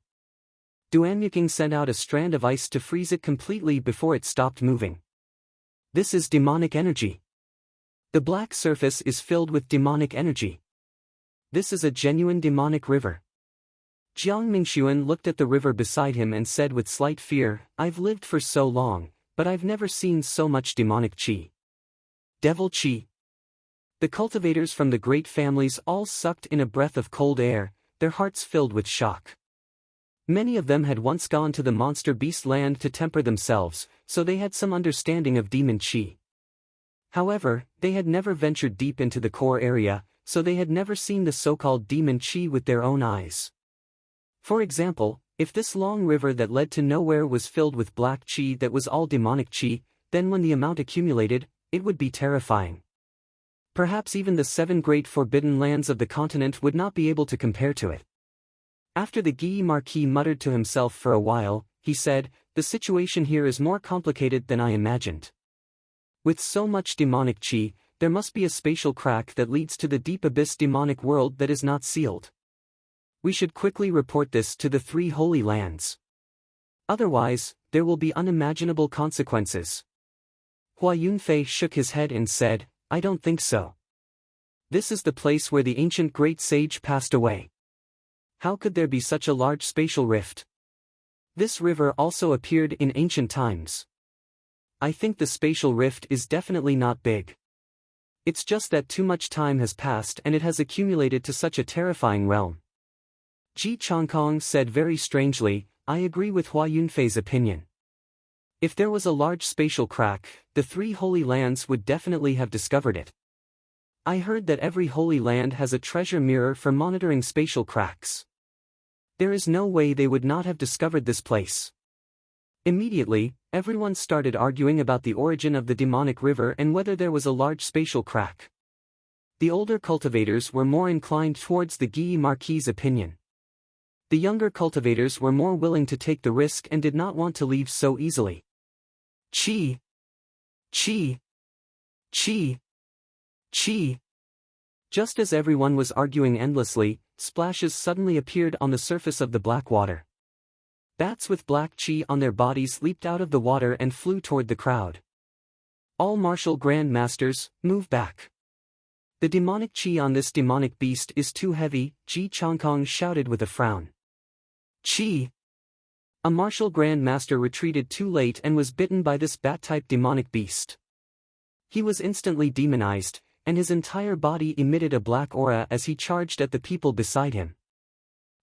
Duanyuking sent out a strand of ice to freeze it completely before it stopped moving. This is demonic energy. The black surface is filled with demonic energy. This is a genuine demonic river. Jiang Mingxuan looked at the river beside him and said with slight fear, "I've lived for so long, but I've never seen so much demonic qi. Devil qi." The cultivators from the great families all sucked in a breath of cold air, their hearts filled with shock. Many of them had once gone to the monster beast land to temper themselves, so they had some understanding of demon qi. However, they had never ventured deep into the core area, so they had never seen the so-called demon qi with their own eyes. For example, if this long river that led to nowhere was filled with black qi that was all demonic qi, then when the amount accumulated, it would be terrifying. Perhaps even the 7 great forbidden lands of the continent would not be able to compare to it. After the Guy Marquis muttered to himself for a while, he said, "The situation here is more complicated than I imagined. With so much demonic qi, there must be a spatial crack that leads to the deep abyss demonic world that is not sealed. We should quickly report this to the 3 holy lands. Otherwise, there will be unimaginable consequences." Hua Yunfei shook his head and said, "I don't think so. This is the place where the ancient great sage passed away. How could there be such a large spatial rift? This river also appeared in ancient times. I think the spatial rift is definitely not big. It's just that too much time has passed and it has accumulated to such a terrifying realm." Ji Changkong said very strangely, "I agree with Hua Yunfei's opinion. If there was a large spatial crack, the 3 holy lands would definitely have discovered it. I heard that every holy land has a treasure mirror for monitoring spatial cracks. There is no way they would not have discovered this place." Immediately, everyone started arguing about the origin of the demonic river and whether there was a large spatial crack. The older cultivators were more inclined towards the Guy Marquis' opinion. The younger cultivators were more willing to take the risk and did not want to leave so easily. Qi! Qi! Qi! Qi! Just as everyone was arguing endlessly, splashes suddenly appeared on the surface of the black water. Bats with black qi on their bodies leaped out of the water and flew toward the crowd. "All martial Grand Masters, move back. The demonic qi on this demonic beast is too heavy," Ji Changkong shouted with a frown. "Qi!" A martial Grand Master retreated too late and was bitten by this bat-type demonic beast. He was instantly demonized, and his entire body emitted a black aura as he charged at the people beside him.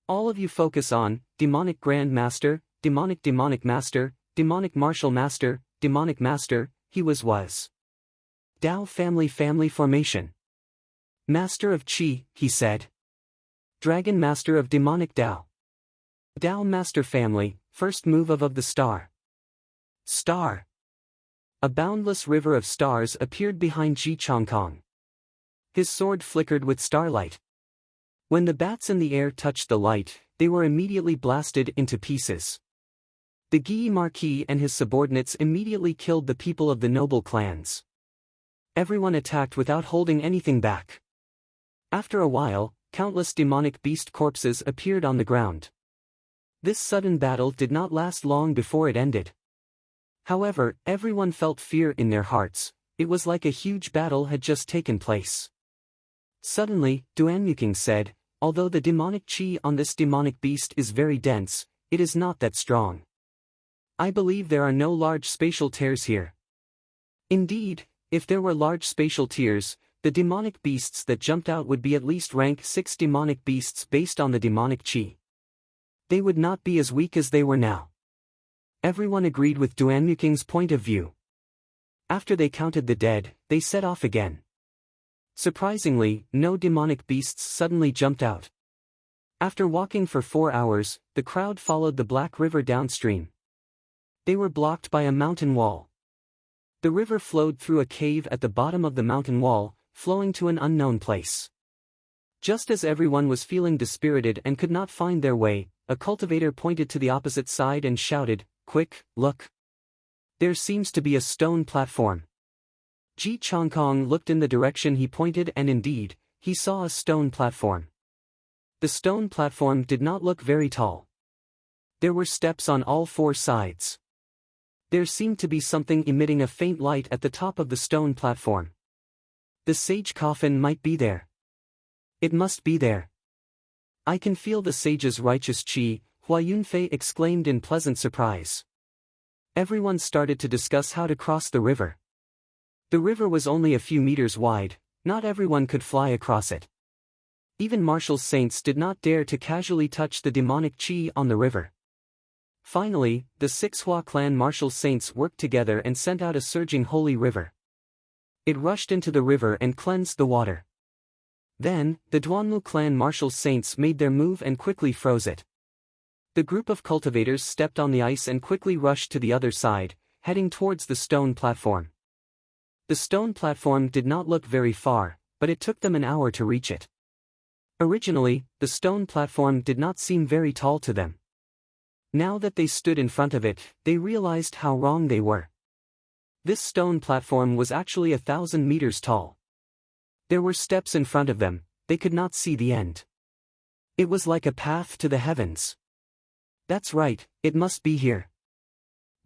"All of you focus on, demonic Grand Master, demonic Master, demonic martial master, demonic master," he was. "Dao family formation. Master of Qi," he said. "Dragon Master of demonic Dao. Dao Master family, first move of the star. Star." A boundless river of stars appeared behind Ji Changkong. His sword flickered with starlight. When the bats in the air touched the light, they were immediately blasted into pieces. The Guy Marquis and his subordinates immediately killed the people of the noble clans. Everyone attacked without holding anything back. After a while, countless demonic beast corpses appeared on the ground. This sudden battle did not last long before it ended. However, everyone felt fear in their hearts. It was like a huge battle had just taken place. Suddenly, Duanyuking said, "Although the demonic qi on this demonic beast is very dense, it is not that strong. I believe there are no large spatial tears here." Indeed, if there were large spatial tears, the demonic beasts that jumped out would be at least rank 6 demonic beasts based on the demonic qi. They would not be as weak as they were now. Everyone agreed with Duanyuking's point of view. After they counted the dead, they set off again. Surprisingly, no demonic beasts suddenly jumped out. After walking for 4 hours, the crowd followed the Black River downstream. They were blocked by a mountain wall. The river flowed through a cave at the bottom of the mountain wall, flowing to an unknown place. Just as everyone was feeling dispirited and could not find their way, a cultivator pointed to the opposite side and shouted, "Quick, look! There seems to be a stone platform." Ji Changkong looked in the direction he pointed and indeed, he saw a stone platform. The stone platform did not look very tall. There were steps on all four sides. There seemed to be something emitting a faint light at the top of the stone platform. The sage coffin might be there. It must be there. I can feel the sage's righteous qi, Hua Yunfei exclaimed in pleasant surprise. Everyone started to discuss how to cross the river. The river was only a few meters wide, not everyone could fly across it. Even martial saints did not dare to casually touch the demonic qi on the river. Finally, the 6 Hua clan martial saints worked together and sent out a surging holy river. It rushed into the river and cleansed the water. Then, the Duanmu clan martial saints made their move and quickly froze it. The group of cultivators stepped on the ice and quickly rushed to the other side, heading towards the stone platform. The stone platform did not look very far, but it took them an hour to reach it. Originally, the stone platform did not seem very tall to them. Now that they stood in front of it, they realized how wrong they were. This stone platform was actually 1,000 meters tall. There were steps in front of them, they could not see the end. It was like a path to the heavens. That's right, it must be here.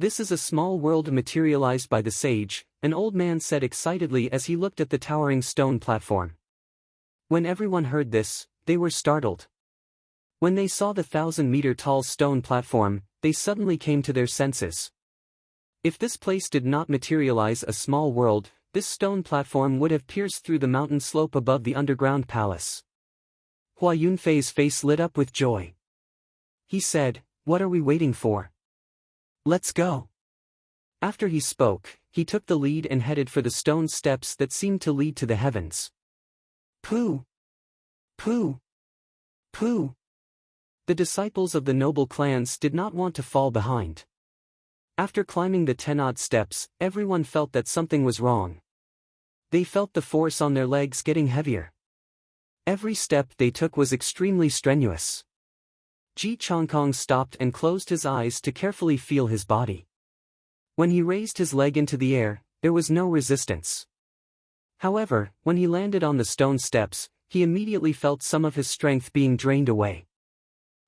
This is a small world materialized by the sage, an old man said excitedly as he looked at the towering stone platform. When everyone heard this, they were startled. When they saw the 1,000-meter-tall stone platform, they suddenly came to their senses. If this place did not materialize a small world, this stone platform would have pierced through the mountain slope above the underground palace. Hua Yunfei's face lit up with joy. He said, "What are we waiting for? Let's go." After he spoke, he took the lead and headed for the stone steps that seemed to lead to the heavens. Pooh! Pooh! Pooh! The disciples of the noble clans did not want to fall behind. After climbing the 10-odd steps, everyone felt that something was wrong. They felt the force on their legs getting heavier. Every step they took was extremely strenuous. Ji Changkong stopped and closed his eyes to carefully feel his body. When he raised his leg into the air, there was no resistance. However, when he landed on the stone steps, he immediately felt some of his strength being drained away.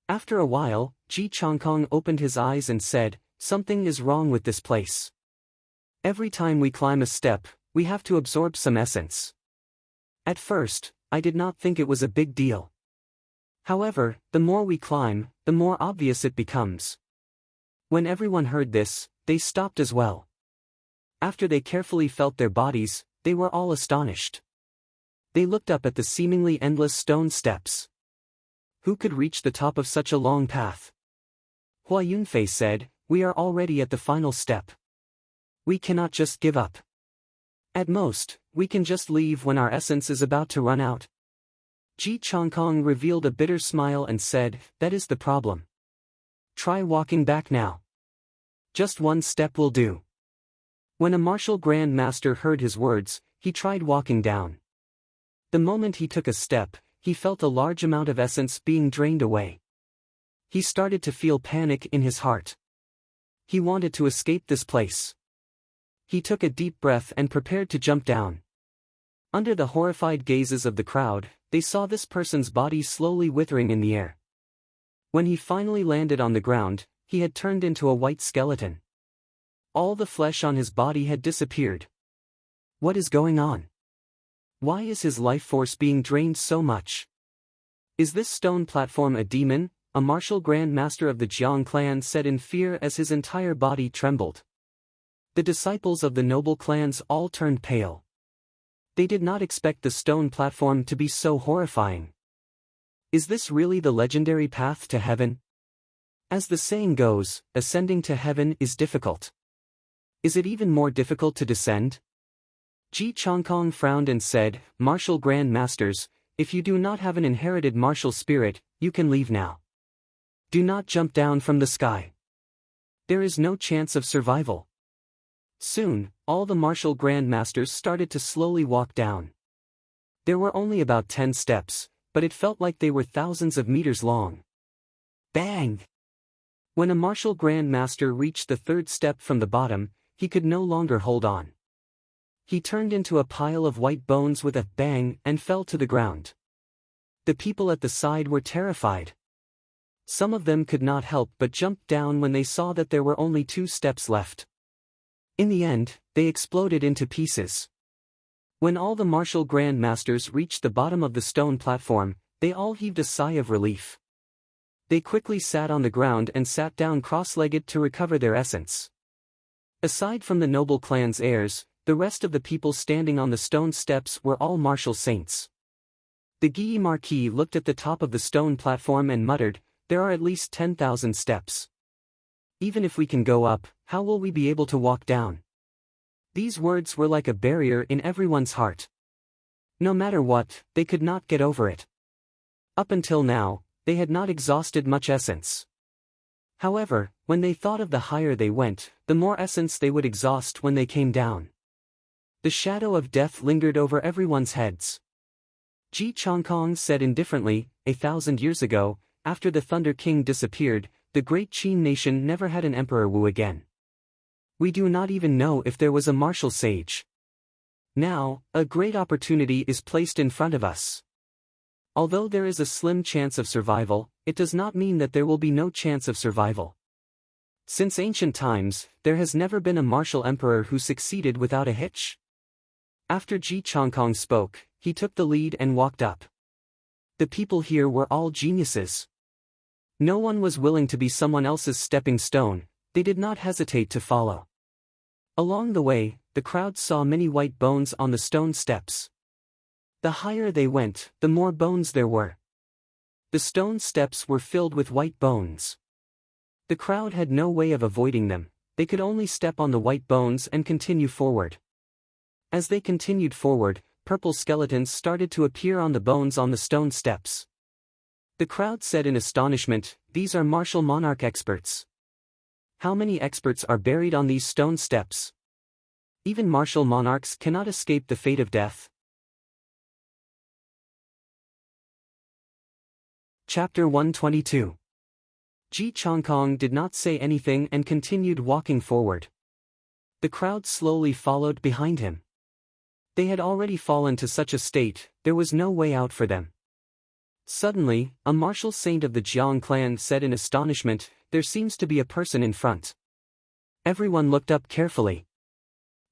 After a while, Ji Changkong opened his eyes and said, "Something is wrong with this place. Every time we climb a step, we have to absorb some essence." At first, I did not think it was a big deal. However, the more we climb, the more obvious it becomes. When everyone heard this, they stopped as well. After they carefully felt their bodies, they were all astonished. They looked up at the seemingly endless stone steps. Who could reach the top of such a long path? Hua Yunfei said, "We are already at the final step. We cannot just give up. At most, we can just leave when our essence is about to run out." Ji Changkong revealed a bitter smile and said, "That is the problem. Try walking back now. Just one step will do." When a martial Grand Master heard his words, he tried walking down. The moment he took a step, he felt a large amount of essence being drained away. He started to feel panic in his heart. He wanted to escape this place. He took a deep breath and prepared to jump down. Under the horrified gazes of the crowd, they saw this person's body slowly withering in the air. When he finally landed on the ground, he had turned into a white skeleton. All the flesh on his body had disappeared. What is going on? Why is his life force being drained so much? Is this stone platform a demon? A martial Grand Master of the Jiang clan said in fear as his entire body trembled. The disciples of the noble clans all turned pale. They did not expect the stone platform to be so horrifying. Is this really the legendary path to heaven? As the saying goes, ascending to heaven is difficult. Is it even more difficult to descend? Ji Changkong frowned and said, "Martial Grand Masters, if you do not have an inherited martial spirit, you can leave now. Do not jump down from the sky. There is no chance of survival." Soon, all the martial Grand Masters started to slowly walk down. There were only about 10 steps, but it felt like they were thousands of meters long. Bang! When a martial Grand Master reached the third step from the bottom, he could no longer hold on. He turned into a pile of white bones with a bang and fell to the ground. The people at the side were terrified. Some of them could not help but jump down when they saw that there were only 2 steps left. In the end, they exploded into pieces. When all the martial Grand Masters reached the bottom of the stone platform, they all heaved a sigh of relief. They quickly sat on the ground and sat down cross-legged to recover their essence. Aside from the noble clan's heirs, the rest of the people standing on the stone steps were all martial saints. The Guy Marquis looked at the top of the stone platform and muttered, "There are at least 10,000 steps. Even if we can go up, how will we be able to walk down?" These words were like a barrier in everyone's heart. No matter what, they could not get over it. Up until now, they had not exhausted much essence. However, when they thought of the higher they went, the more essence they would exhaust when they came down. The shadow of death lingered over everyone's heads. Ji Chongkong said indifferently, 1,000 years ago, after the Thunder King disappeared, the great Qin nation never had an Emperor Wu again. We do not even know if there was a martial sage. Now, a great opportunity is placed in front of us. Although there is a slim chance of survival, it does not mean that there will be no chance of survival. Since ancient times, there has never been a martial emperor who succeeded without a hitch. After Ji Chongkong spoke, he took the lead and walked up. The people here were all geniuses. No one was willing to be someone else's stepping stone, they did not hesitate to follow. Along the way, the crowd saw many white bones on the stone steps. The higher they went, the more bones there were. The stone steps were filled with white bones. The crowd had no way of avoiding them, they could only step on the white bones and continue forward. As they continued forward, purple skeletons started to appear on the bones on the stone steps. The crowd said in astonishment, "These are martial monarch experts. How many experts are buried on these stone steps? Even martial monarchs cannot escape the fate of death." Chapter 122. Ji Chongkong did not say anything and continued walking forward. The crowd slowly followed behind him. They had already fallen to such a state, there was no way out for them. Suddenly, a martial saint of the Jiang clan said in astonishment, "There seems to be a person in front." Everyone looked up carefully.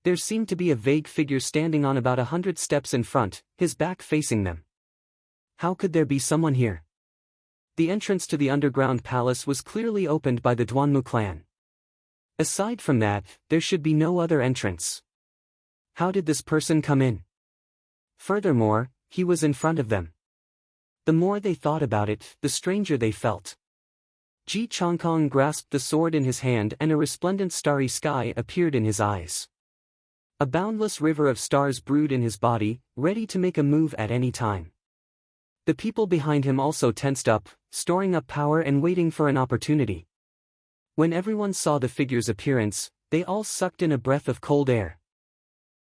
There seemed to be a vague figure standing on about 100 steps in front, his back facing them. How could there be someone here? The entrance to the underground palace was clearly opened by the Duanmu clan. Aside from that, there should be no other entrance. How did this person come in? Furthermore, he was in front of them. The more they thought about it, the stranger they felt. Ji Chongkong grasped the sword in his hand and a resplendent starry sky appeared in his eyes. A boundless river of stars brewed in his body, ready to make a move at any time. The people behind him also tensed up, storing up power and waiting for an opportunity. When everyone saw the figure's appearance, they all sucked in a breath of cold air.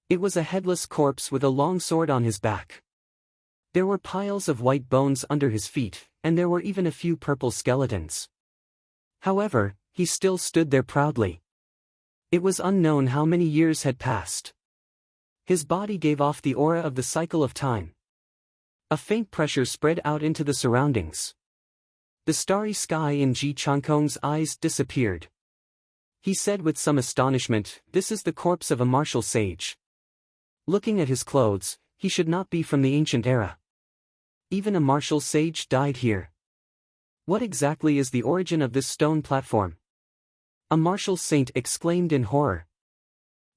It was a headless corpse with a long sword on his back. There were piles of white bones under his feet, and there were even a few purple skeletons. However, he still stood there proudly. It was unknown how many years had passed. His body gave off the aura of the cycle of time. A faint pressure spread out into the surroundings. The starry sky in Ji Chongkong's eyes disappeared. He said with some astonishment, "This is the corpse of a martial sage. Looking at his clothes, he should not be from the ancient era. Even a martial sage died here. What exactly is the origin of this stone platform?" A martial saint exclaimed in horror.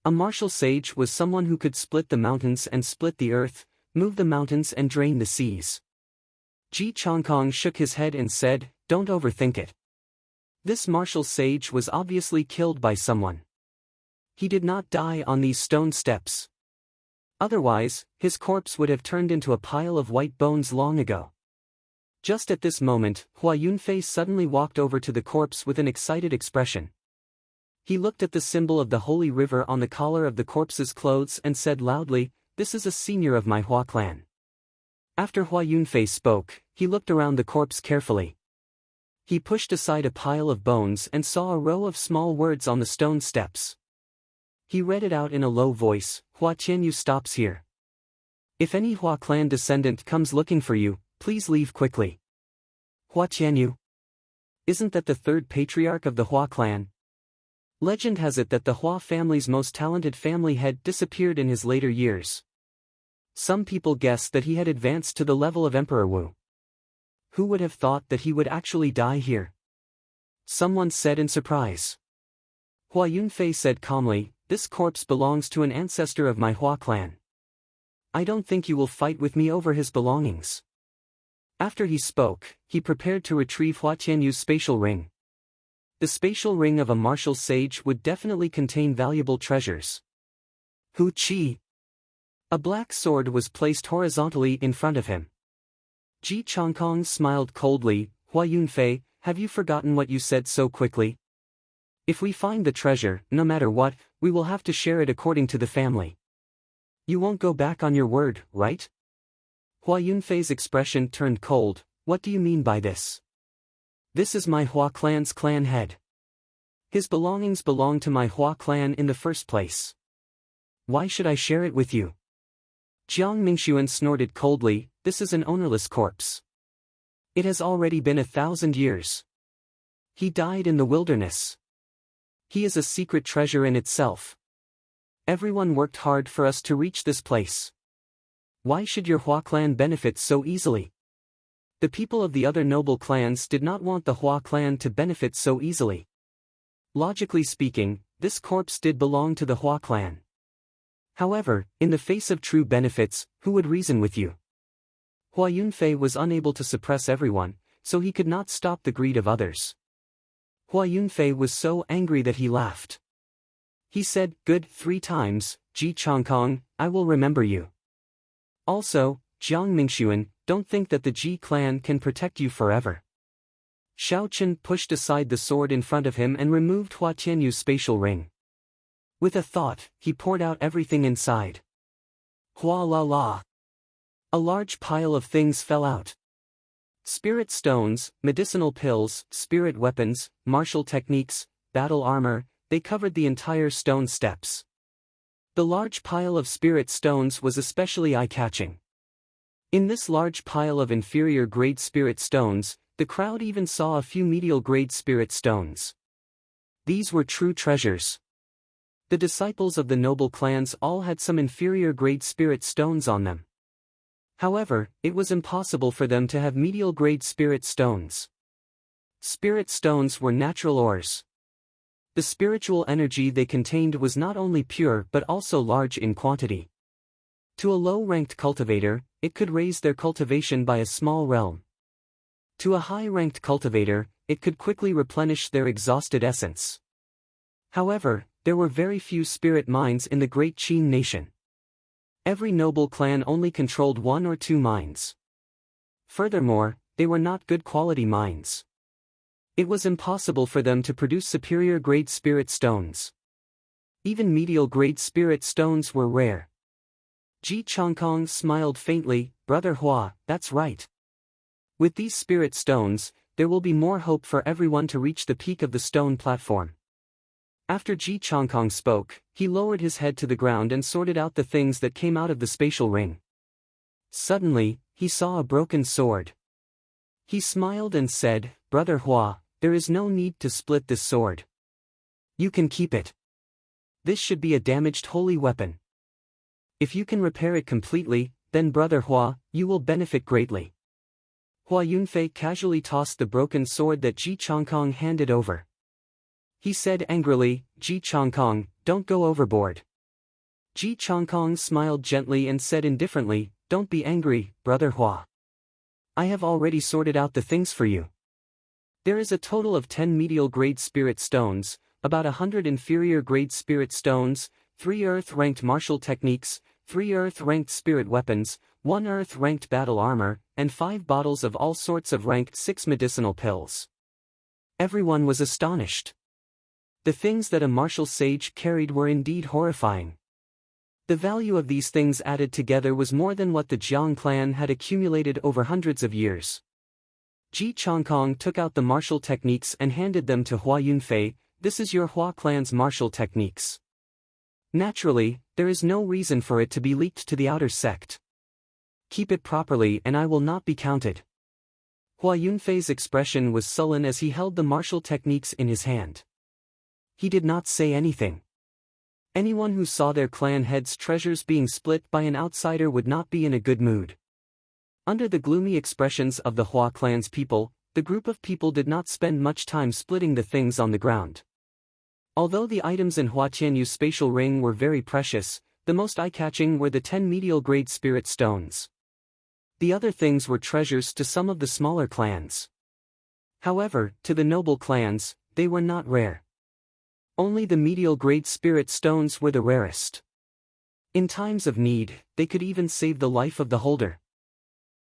A martial sage was someone who could split the mountains and split the earth, move the mountains and drain the seas. Ji Chongkong shook his head and said, "Don't overthink it. This martial sage was obviously killed by someone. He did not die on these stone steps. Otherwise, his corpse would have turned into a pile of white bones long ago." Just at this moment, Hua Yunfei suddenly walked over to the corpse with an excited expression. He looked at the symbol of the holy river on the collar of the corpse's clothes and said loudly, "This is a senior of my Hua clan. After Hua Yunfei spoke, he looked around the corpse carefully. He pushed aside a pile of bones and saw a row of small words on the stone steps. He read it out in a low voice, Hua Tianyu stops here. If any Hua clan descendant comes looking for you, please leave quickly. Hua Tianyu? Isn't that the third patriarch of the Hua clan? Legend has it that the Hua family's most talented family head disappeared in his later years. Some people guess that he had advanced to the level of Emperor Wu. Who would have thought that he would actually die here? Someone said in surprise. Hua Yunfei said calmly, this corpse belongs to an ancestor of my Hua clan. I don't think you will fight with me over his belongings. After he spoke, he prepared to retrieve Hua Tianyu's spatial ring. The spatial ring of a martial sage would definitely contain valuable treasures. Hu Qi. A black sword was placed horizontally in front of him. Ji Changkong smiled coldly, Hua Yunfei, have you forgotten what you said so quickly? If we find the treasure, no matter what, we will have to share it according to the family. You won't go back on your word, right? Hua Yunfei's expression turned cold, what do you mean by this? This is my Hua clan's clan head. His belongings belong to my Hua clan in the first place. Why should I share it with you? Jiang Mingxuan snorted coldly, this is an ownerless corpse. It has already been 1,000 years. He died in the wilderness. He is a secret treasure in itself. Everyone worked hard for us to reach this place. Why should your Hua clan benefit so easily? The people of the other noble clans did not want the Hua clan to benefit so easily. Logically speaking, this corpse did belong to the Hua clan. However, in the face of true benefits, who would reason with you? Hua Yunfei was unable to suppress everyone, so he could not stop the greed of others. Hua Yunfei was so angry that he laughed. He said, good, 3 times, Ji Changkong, I will remember you. Also, Jiang Mingxuan, don't think that the Ji clan can protect you forever. Xiao Chen pushed aside the sword in front of him and removed Hua Tianyu's spatial ring. With a thought, he poured out everything inside. Hua la la. A large pile of things fell out. Spirit stones, medicinal pills, spirit weapons, martial techniques, battle armor, they covered the entire stone steps. The large pile of spirit stones was especially eye-catching. In this large pile of inferior-grade spirit stones, the crowd even saw a few medial-grade spirit stones. These were true treasures. The disciples of the noble clans all had some inferior-grade spirit stones on them. However, it was impossible for them to have medial-grade spirit stones. Spirit stones were natural ores. The spiritual energy they contained was not only pure but also large in quantity. To a low-ranked cultivator, it could raise their cultivation by a small realm. To a high-ranked cultivator, it could quickly replenish their exhausted essence. However, there were very few spirit mines in the great Qin nation. Every noble clan only controlled 1 or 2 mines. Furthermore, they were not good quality mines. It was impossible for them to produce superior-grade spirit stones. Even medial-grade spirit stones were rare. Ji Changkong smiled faintly, Brother Hua, that's right. With these spirit stones, there will be more hope for everyone to reach the peak of the stone platform. After Ji Changkong spoke, he lowered his head to the ground and sorted out the things that came out of the spatial ring. Suddenly, he saw a broken sword. He smiled and said, Brother Hua, there is no need to split this sword. You can keep it. This should be a damaged holy weapon. If you can repair it completely, then Brother Hua, you will benefit greatly. Hua Yunfei casually tossed the broken sword that Ji Changkong handed over. He said angrily, Ji Changkong, don't go overboard. Ji Changkong smiled gently and said indifferently, don't be angry, Brother Hua. I have already sorted out the things for you. There is a total of 10 medial-grade spirit stones, about 100 inferior-grade spirit stones, 3 earth-ranked martial techniques, 3 earth-ranked spirit weapons, 1 earth-ranked battle armor, and 5 bottles of all sorts of ranked 6 medicinal pills. Everyone was astonished. The things that a martial sage carried were indeed horrifying. The value of these things added together was more than what the Jiang clan had accumulated over hundreds of years. Ji Changkong took out the martial techniques and handed them to Hua Yunfei. This is your Hua clan's martial techniques. Naturally, there is no reason for it to be leaked to the outer sect. Keep it properly and I will not be counted. Hua Yunfei's expression was sullen as he held the martial techniques in his hand. He did not say anything. Anyone who saw their clan head's treasures being split by an outsider would not be in a good mood. Under the gloomy expressions of the Hua clan's people, the group of people did not spend much time splitting the things on the ground. Although the items in Hua Tianyu's spatial ring were very precious, the most eye-catching were the 10 medial-grade spirit stones. The other things were treasures to some of the smaller clans. However, to the noble clans, they were not rare. Only the medial-grade spirit stones were the rarest. In times of need, they could even save the life of the holder.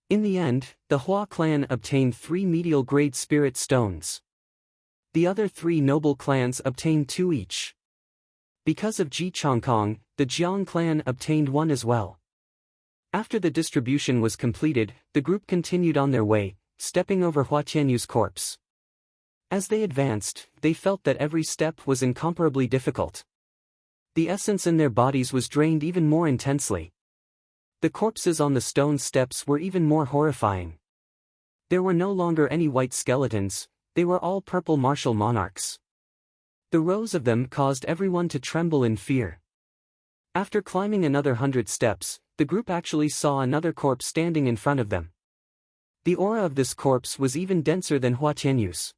In the end, the Hua clan obtained 3 medial-grade spirit stones. The other 3 noble clans obtained 2 each. Because of Ji Changkong, the Jiang clan obtained 1 as well. After the distribution was completed, the group continued on their way, stepping over Hua Tianyu's corpse. As they advanced, they felt that every step was incomparably difficult. The essence in their bodies was drained even more intensely. The corpses on the stone steps were even more horrifying. There were no longer any white skeletons, they were all purple martial monarchs. The rows of them caused everyone to tremble in fear. After climbing another 100 steps, the group actually saw another corpse standing in front of them. The aura of this corpse was even denser than Hua Tianyu's.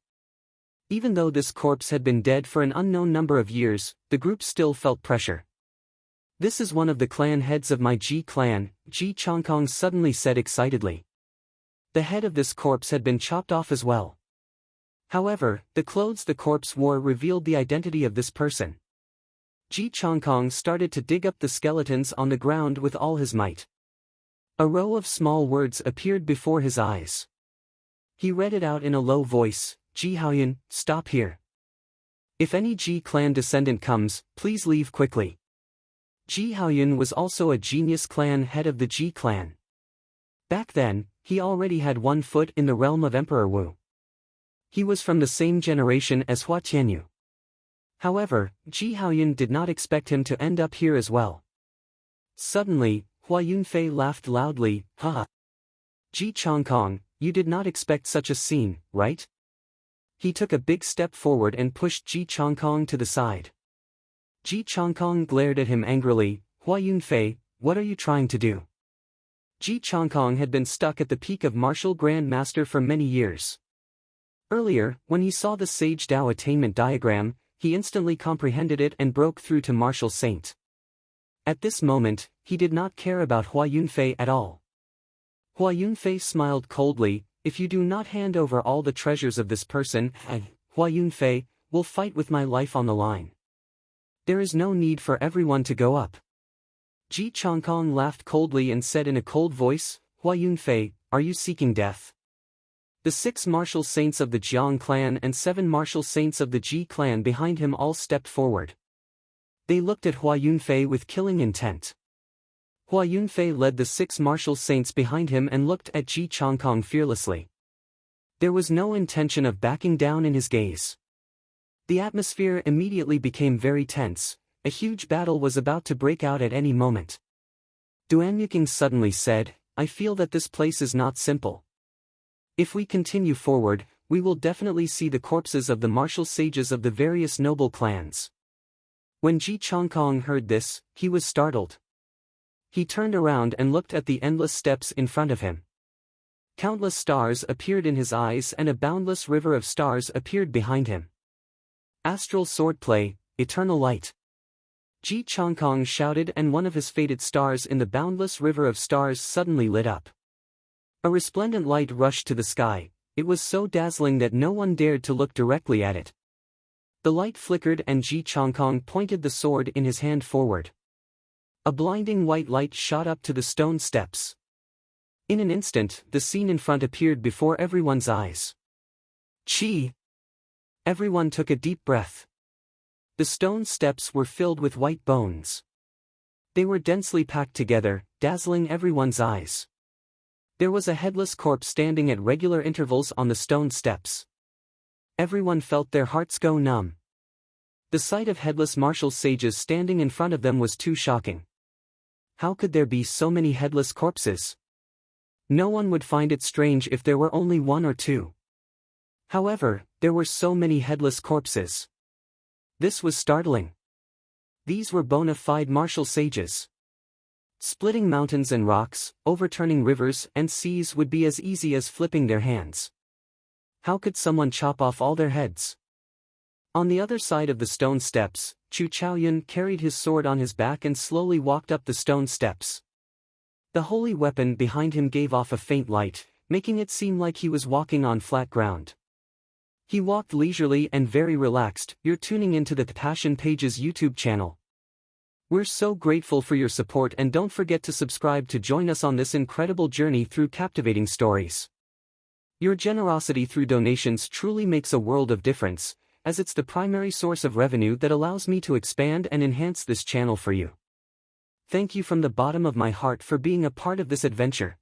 Even though this corpse had been dead for an unknown number of years, the group still felt pressure. This is one of the clan heads of my Ji clan, Ji Changkong suddenly said excitedly. The head of this corpse had been chopped off as well. However, the clothes the corpse wore revealed the identity of this person. Ji Changkong started to dig up the skeletons on the ground with all his might. A row of small words appeared before his eyes. He read it out in a low voice, Ji Haoyun, stop here. If any Ji clan descendant comes, please leave quickly. Ji Haoyun was also a genius clan head of the Ji clan. Back then, he already had 1 foot in the realm of Emperor Wu. He was from the same generation as Hua Tianyu. However, Ji Haoyun did not expect him to end up here as well. Suddenly, Hua Yunfei laughed loudly, ha. Ji Changkong, you did not expect such a scene, right? He took a big step forward and pushed Ji Changkong to the side. Ji Changkong glared at him angrily, Hua Yunfei, what are you trying to do? Ji Changkong had been stuck at the peak of Martial Grand Master for many years. Earlier, when he saw the Sage Dao attainment diagram, he instantly comprehended it and broke through to Martial Saint. At this moment, he did not care about Hua Yunfei at all. Hua Yunfei smiled coldly, if you do not hand over all the treasures of this person, I, Hua Yunfei, will fight with my life on the line. There is no need for everyone to go up. Ji Changkong laughed coldly and said in a cold voice, Hua Yunfei, are you seeking death? The 6 martial saints of the Jiang clan and 7 martial saints of the Ji clan behind him all stepped forward. They looked at Hua Yunfei with killing intent. Hua Yunfei led the 6 martial saints behind him and looked at Ji Changkong fearlessly. There was no intention of backing down in his gaze. The atmosphere immediately became very tense, a huge battle was about to break out at any moment. Duan Yuking suddenly said, I feel that this place is not simple. If we continue forward, we will definitely see the corpses of the martial sages of the various noble clans. When Ji Changkong heard this, he was startled. He turned around and looked at the endless steps in front of him. Countless stars appeared in his eyes and a boundless river of stars appeared behind him. Astral swordplay, eternal light. Ji Changkong shouted and one of his faded stars in the boundless river of stars suddenly lit up. A resplendent light rushed to the sky, it was so dazzling that no one dared to look directly at it. The light flickered and Ji Changkong pointed the sword in his hand forward. A blinding white light shot up to the stone steps. In an instant, the scene in front appeared before everyone's eyes. Chi! Everyone took a deep breath. The stone steps were filled with white bones. They were densely packed together, dazzling everyone's eyes. There was a headless corpse standing at regular intervals on the stone steps. Everyone felt their hearts go numb. The sight of headless martial sages standing in front of them was too shocking. How could there be so many headless corpses? No one would find it strange if there were only one or two. However, there were so many headless corpses. This was startling. These were bona fide martial sages. Splitting mountains and rocks, overturning rivers and seas would be as easy as flipping their hands. How could someone chop off all their heads? On the other side of the stone steps, Chu Chaoyun carried his sword on his back and slowly walked up the stone steps. The holy weapon behind him gave off a faint light, making it seem like he was walking on flat ground. He walked leisurely and very relaxed. You're tuning into the Passion Pages YouTube channel. We're so grateful for your support, and don't forget to subscribe to join us on this incredible journey through captivating stories. Your generosity through donations truly makes a world of difference, as it's the primary source of revenue that allows me to expand and enhance this channel for you. Thank you from the bottom of my heart for being a part of this adventure.